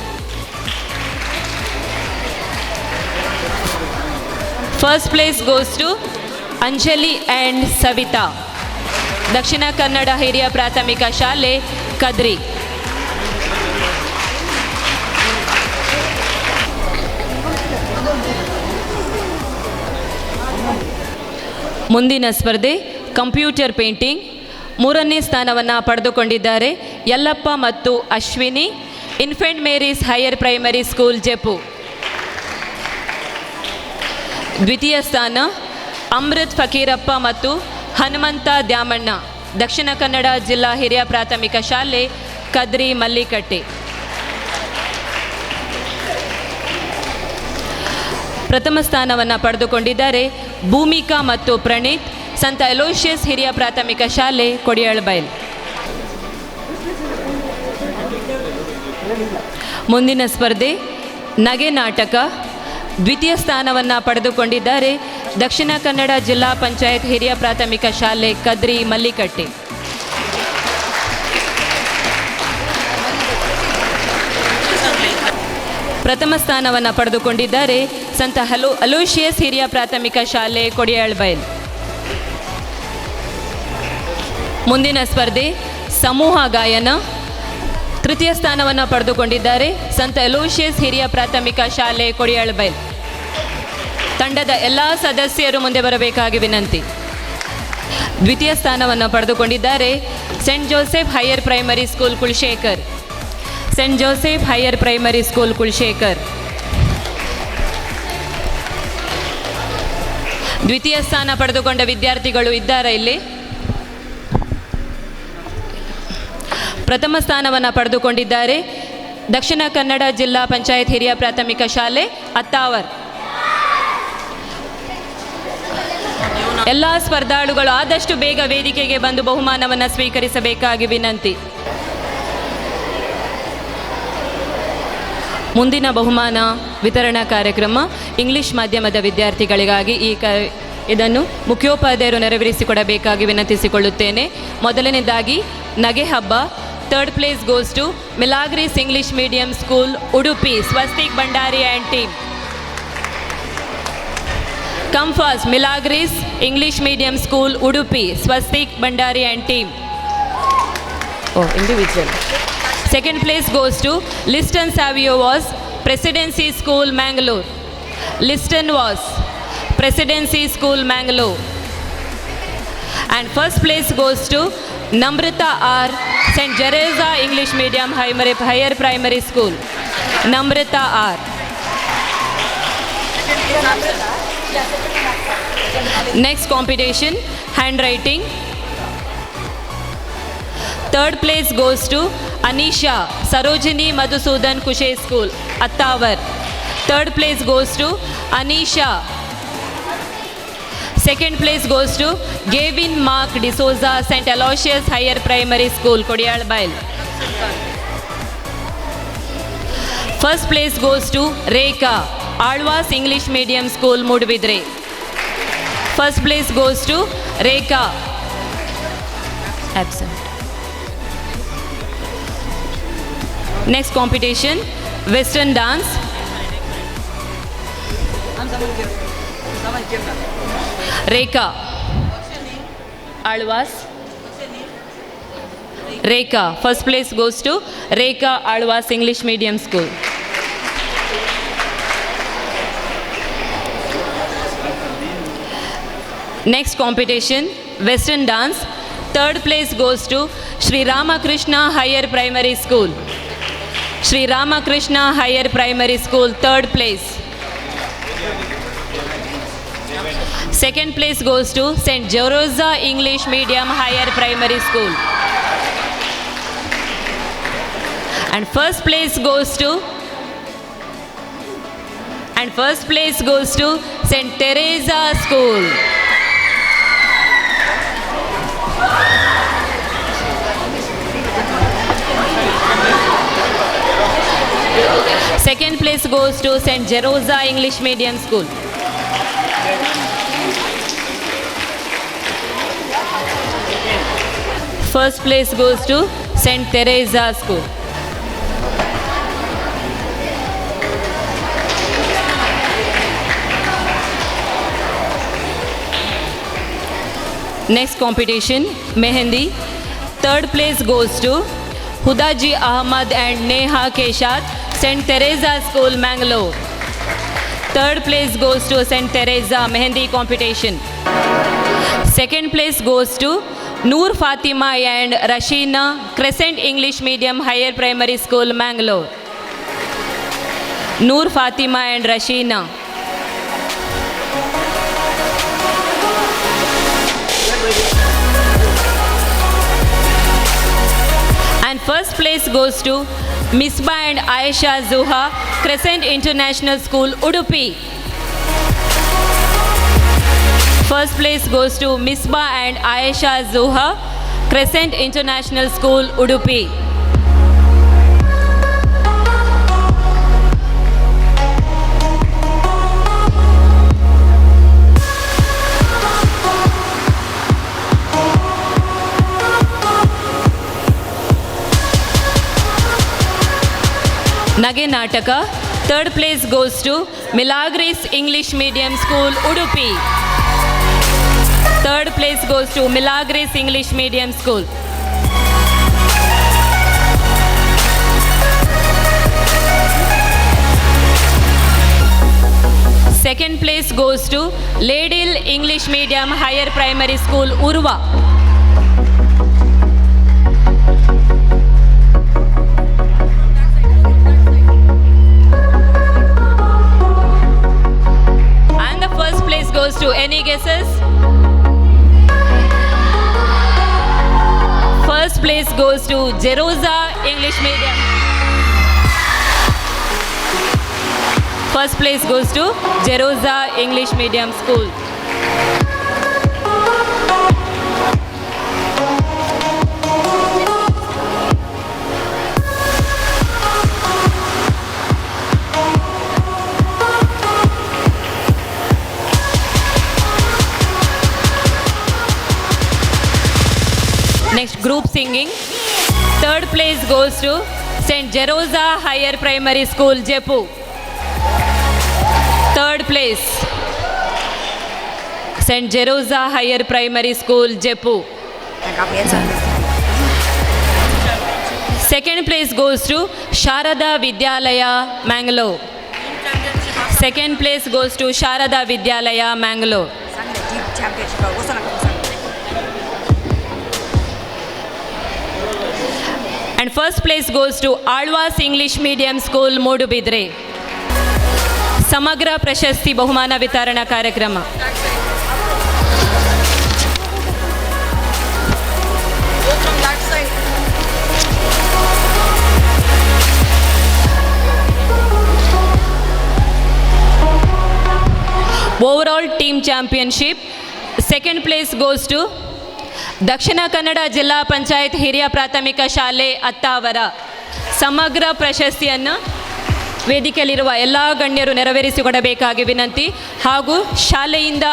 First place goes to Anjali and Savita, Dakshina Kannada ಹಿರಿಯ ಪ್ರಾಥಮಿಕ ಶಾಲೆ ಕದ್ರಿ. ಮುಂದಿನ ಸ್ಪರ್ಧೆ ಕಂಪ್ಯೂಟರ್ ಪೇಂಟಿಂಗ್. 3ನೇ ಸ್ಥಾನವನ್ನು ಪಡೆದುಕೊಂಡಿದ್ದಾರೆ ಯಲ್ಲಪ್ಪ ಮತ್ತು Ashwini, Infant Mary's higher primary school Jeppu. ದ್ವಿತೀಯ ಸ್ಥಾನ ಅಮೃತ್ ಫಕೀರಪ್ಪ ಮತ್ತು ಹನುಮಂತ ದ್ಯಾಮಣ್ಣ, ದಕ್ಷಿಣ ಕನ್ನಡ ಜಿಲ್ಲಾ ಹಿರಿಯ ಪ್ರಾಥಮಿಕ ಶಾಲೆ ಕದ್ರಿ ಮಲ್ಲಿಕಟ್ಟಿ. ಪ್ರಥಮ ಸ್ಥಾನವನ್ನು ಪಡೆದುಕೊಂಡಿದ್ದಾರೆ ಭೂಮಿಕಾ ಮತ್ತು ಪ್ರಣೀತ್, ಸಂತ ಅಲೋಷಿಯಸ್ ಹಿರಿಯ ಪ್ರಾಥಮಿಕ ಶಾಲೆ ಕೊಡಿಯಳ್ಬೈಲ್. ಮುಂದಿನ ಸ್ಪರ್ಧೆ ನಗೆ ನಾಟಕ. ದ್ವಿತೀಯ ಸ್ಥಾನವನ್ನು ಪಡೆದುಕೊಂಡಿದ್ದಾರೆ ದಕ್ಷಿಣ ಕನ್ನಡ ಜಿಲ್ಲಾ ಪಂಚಾಯತ್ ಹಿರಿಯ ಪ್ರಾಥಮಿಕ ಶಾಲೆ ಕದ್ರಿ ಮಲ್ಲಿಕಟ್ಟಿ. ಪ್ರಥಮ ಸ್ಥಾನವನ್ನು ಪಡೆದುಕೊಂಡಿದ್ದಾರೆ ಸಂತ ಅಲೋಷಿಯಸ್ ಹಿರಿಯ ಪ್ರಾಥಮಿಕ ಶಾಲೆ ಕೊಡಿಯಾಳ್ಬೈಲ್. ಮುಂದಿನ ಸ್ಪರ್ಧೆ ಸಮೂಹ ಗಾಯನ. ತೃತೀಯ ಸ್ಥಾನವನ್ನು ಪಡೆದುಕೊಂಡಿದ್ದಾರೆ ಸಂತ ಅಲೋಷಿಯಸ್ ಹಿರಿಯ ಪ್ರಾಥಮಿಕ ಶಾಲೆ ಕೊಡಿಯಾಳ್ಬೈಲ್. ತಂಡದ ಎಲ್ಲ ಸದಸ್ಯರು ಮುಂದೆ ಬರಬೇಕಾಗಿ ವಿನಂತಿ. ದ್ವಿತೀಯ ಸ್ಥಾನವನ್ನು ಪಡೆದುಕೊಂಡಿದ್ದಾರೆ St Joseph higher primary school Kulashekar. St Joseph higher primary school Kulashekar. ದ್ವಿತೀಯ ಸ್ಥಾನ ಪಡೆದುಕೊಂಡ ವಿದ್ಯಾರ್ಥಿಗಳು ಇದ್ದಾರೆ ಇಲ್ಲಿ. ಪ್ರಥಮ ಸ್ಥಾನವನ್ನು ಪಡೆದುಕೊಂಡಿದ್ದಾರೆ ದಕ್ಷಿಣ ಕನ್ನಡ ಜಿಲ್ಲಾ ಪಂಚಾಯತ್ ಹಿರಿಯ ಪ್ರಾಥಮಿಕ ಶಾಲೆ ಅತ್ತಾವರ್. ಎಲ್ಲ ಸ್ಪರ್ಧಾಳುಗಳು ಆದಷ್ಟು ಬೇಗ ವೇದಿಕೆಗೆ ಬಂದು ಬಹುಮಾನವನ್ನು ಸ್ವೀಕರಿಸಬೇಕಾಗಿ ವಿನಂತಿ. ಮುಂದಿನ ಬಹುಮಾನ ವಿತರಣಾ ಕಾರ್ಯಕ್ರಮ ಇಂಗ್ಲಿಷ್ ಮಾಧ್ಯಮದ ವಿದ್ಯಾರ್ಥಿಗಳಿಗಾಗಿ ಇದನ್ನು ಮುಖ್ಯೋಪಾಧ್ಯಾಯರು ನೆರವೇರಿಸಿಕೊಡಬೇಕಾಗಿ ವಿನಂತಿಸಿಕೊಳ್ಳುತ್ತೇನೆ. ಮೊದಲನೇದಾಗಿ ನಗೆ ಹಬ್ಬ. Third place goes to Milagres English medium school Udupi, Swastik Bhandari and team. Come first, Milagris English Medium School, Udupi, Swastik Bandari and team. Oh, individual. Second place goes to Liston Savio was Presidency School, Mangalore. Liston was Presidency School, Mangalore. And first place goes to Namrata R, St. Jereza English Medium Higher Primary School. Namrata R. Next competition, handwriting. Third place goes to Anisha Sarojini Madhusudan Kushe School, Attawar. Third place goes to Anisha. Second place goes to Gavin Mark D'Souza, St. Aloysius Higher Primary School, Kodiyalbail. First place goes to Rekha Alwas English Medium School, Mudbidre. First place goes to Rekha. Absent. Next competition, Western dance. Rekha Alwas. Rekha. First place goes to Rekha Alwas English Medium School. Next competition, Western dance. Third place goes to Sri Ramakrishna Higher Primary School. Sri Ramakrishna Higher Primary School, third place. Second place goes to St. Jereza English Medium Higher Primary School. And first place goes to St. Teresa School. Second place goes to St. Jereza English Medium School. First place goes to St. Teresa School. Next competition, Mehendi. Third place goes to Hudaji Ahmad and Neha Keshat, St. Teresa School, Mangalore. Third place goes to St. Teresa Mehendi competition. Second place goes to Noor Fatima and Rashina, Crescent English Medium Higher Primary School, Mangalore. Noor Fatima and Rashina. And first place goes to Misbah and Aisha Zuha, Crescent International School, Udupi. First place goes to Misbah and Aisha Zuha, Crescent International School, Udupi. ನಗೆ ನಾಟಕ. Third place goes to Milagres English Medium School, Udupi. Third place goes to Milagres English Medium School. Second place goes to Ladle English Medium Higher Primary School, Urva. And the first place goes to, any guesses? First place goes to Jeroza English Medium. First place goes to Jeroza English Medium School. Next, group singing. Third place goes to St. Jeroza Higher Primary School, Jepu. Third place, St. Jeroza Higher Primary School, Jepu. Second place goes to Sharada Vidyalaya, Mangalore. Second place goes to Sharada Vidyalaya, Mangalore. And first place goes to Alwas English Medium School, Modubidre. ಸಮಗ್ರ ಪ್ರಶಸ್ತಿ ಬಹುಮಾನ ವಿತರಣಾ ಕಾರ್ಯಕ್ರಮ. Overall team championship, second place goes to Dakshina Kannada ಜಿಲ್ಲಾ ಪಂಚಾಯತ್ ಹಿರಿಯ ಪ್ರಾಥಮಿಕ ಶಾಲೆ ಅತ್ತಾವರ. ಸಮಗ್ರ ಪ್ರಶಸ್ತಿಯನ್ನು ವೇದಿಕೆಯಲ್ಲಿರುವ ಎಲ್ಲ ಗಣ್ಯರು ನೆರವೇರಿಸಿಕೊಡಬೇಕಾಗಿ ವಿನಂತಿ. ಹಾಗೂ ಶಾಲೆಯಿಂದ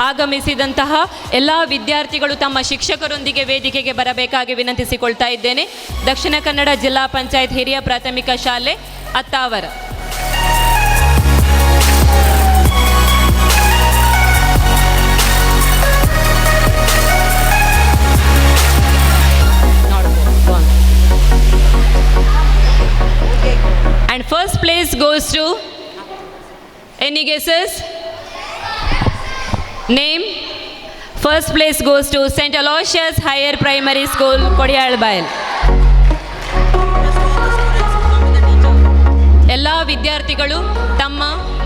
ಆಗಮಿಸಿದಂತಹ ಎಲ್ಲ ವಿದ್ಯಾರ್ಥಿಗಳು ತಮ್ಮ ಶಿಕ್ಷಕರೊಂದಿಗೆ ವೇದಿಕೆಗೆ ಬರಬೇಕಾಗಿ ವಿನಂತಿಸಿಕೊಳ್ತಾ ಇದ್ದೇನೆ. ದಕ್ಷಿಣ ಕನ್ನಡ ಜಿಲ್ಲಾ ಪಂಚಾಯತ್ ಹಿರಿಯ ಪ್ರಾಥಮಿಕ ಶಾಲೆ Attavar. And first place goes to, any guesses? Name? First place goes to St. Aloysius Higher Primary School, Kodiyalbayal. ಎಲ್ಲ ವಿದ್ಯಾರ್ಥಿಗಳು ತಮ್ಮ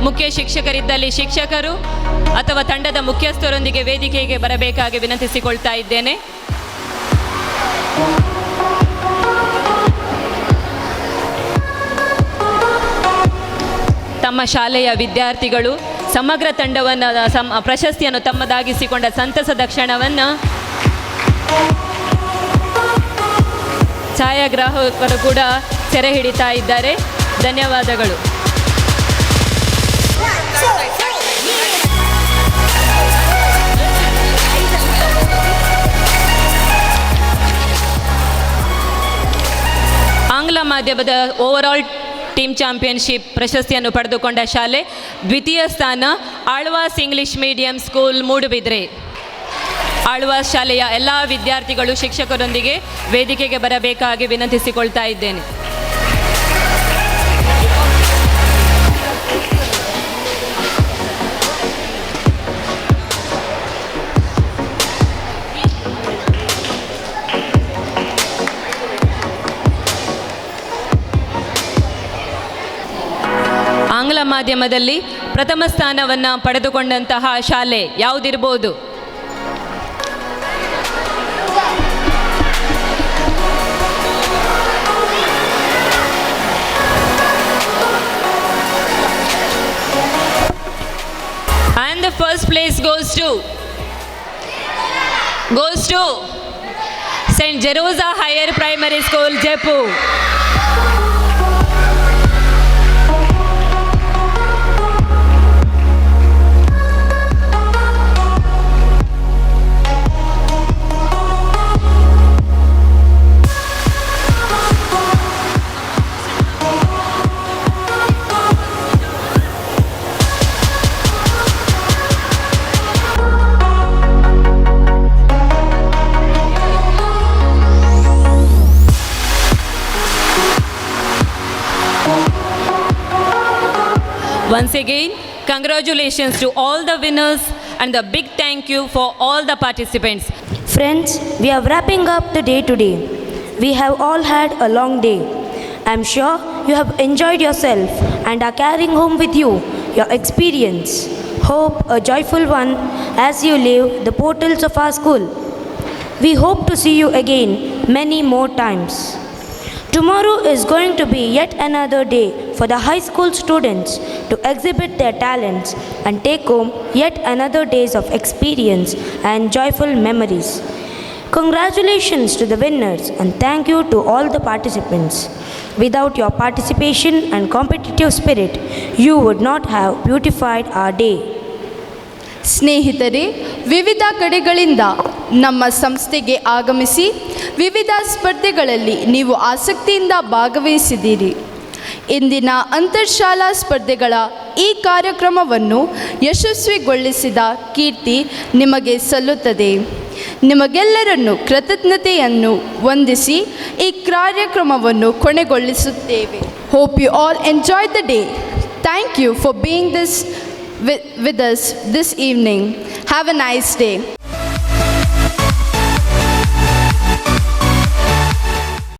ಮುಖ್ಯ ಶಿಕ್ಷಕರಿದ್ದಲ್ಲಿ ಶಿಕ್ಷಕರು ಅಥವಾ ತಂಡದ ಮುಖ್ಯಸ್ಥರೊಂದಿಗೆ ವೇದಿಕೆಗೆ ಬರಬೇಕಾಗಿ ವಿನಂತಿಸಿಕೊಳ್ತಾ ಇದ್ದೇನೆ. ತಮ್ಮ ಶಾಲೆಯ ವಿದ್ಯಾರ್ಥಿಗಳು ಸಮಗ್ರ ತಂಡವನ್ನು ಪ್ರಶಸ್ತಿಯನ್ನು ತಮ್ಮದಾಗಿಸಿಕೊಂಡ ಸಂತಸದ ಕ್ಷಣವನ್ನು ಛಾಯಾಗ್ರಾಹಕರು ಕೂಡ ಸೆರೆ ಹಿಡಿತಾ ಇದ್ದಾರೆ. ಧನ್ಯವಾದಗಳು. ಆಂಗ್ಲ ಮಾಧ್ಯಮದ ಓವರಾಲ್ ಟೀಮ್ ಚಾಂಪಿಯನ್ಶಿಪ್ ಪ್ರಶಸ್ತಿಯನ್ನು ಪಡೆದುಕೊಂಡ ಶಾಲೆ ದ್ವಿತೀಯ ಸ್ಥಾನ Alva's English medium school, Moodbidri. Alva's ಶಾಲೆಯ ಎಲ್ಲ ವಿದ್ಯಾರ್ಥಿಗಳು ಶಿಕ್ಷಕರೊಂದಿಗೆ ವೇದಿಕೆಗೆ ಬರಬೇಕಾಗಿ ವಿನಂತಿಸಿಕೊಳ್ತಾ ಇದ್ದೇನೆ. ಆಂಗ್ಲ ಮಾಧ್ಯಮದಲ್ಲಿ ಪ್ರಥಮ ಸ್ಥಾನವನ್ನು ಪಡೆದುಕೊಂಡಂತಹ ಶಾಲೆ ಯಾವುದಿರ್ಬೋದು? And the first place goes to St. Jeroza Higher Primary School, Jaipur. Once again, congratulations to all the winners and a big thank you for all the participants. Friends, we are wrapping up the day today. We have all had a long day. I am sure you have enjoyed yourself and are carrying home with you your experience. Hope a joyful one as you leave the portals of our school. We hope to see you again many more times. Tomorrow is going to be yet another day for the high school students to exhibit their talents and take home yet another days of experience and joyful memories. Congratulations to the winners and thank you to all the participants. Without your participation and competitive spirit, you would not have beautified our day. ಸ್ನೇಹಿತರೆ, ವಿವಿಧ ಕಡೆಗಳಿಂದ ನಮ್ಮ ಸಂಸ್ಥೆಗೆ ಆಗಮಿಸಿ ವಿವಿಧ ಸ್ಪರ್ಧೆಗಳಲ್ಲಿ ನೀವು ಆಸಕ್ತಿಯಿಂದ ಭಾಗವಹಿಸಿದ್ದೀರಿ. ಇಂದಿನ ಅಂತರ್ಶಾಲಾ ಸ್ಪರ್ಧೆಗಳ ಈ ಕಾರ್ಯಕ್ರಮವನ್ನು ಯಶಸ್ವಿಗೊಳಿಸಿದ ಕೀರ್ತಿ ನಿಮಗೆ ಸಲ್ಲುತ್ತದೆ. ನಿಮಗೆಲ್ಲರನ್ನು ಕೃತಜ್ಞತೆಯನ್ನು ವಂದಿಸಿ ಈ ಕಾರ್ಯಕ್ರಮವನ್ನು ಕೊನೆಗೊಳಿಸುತ್ತೇವೆ. Hope you all enjoy the day. Thank you for being with us this evening. Have a nice day.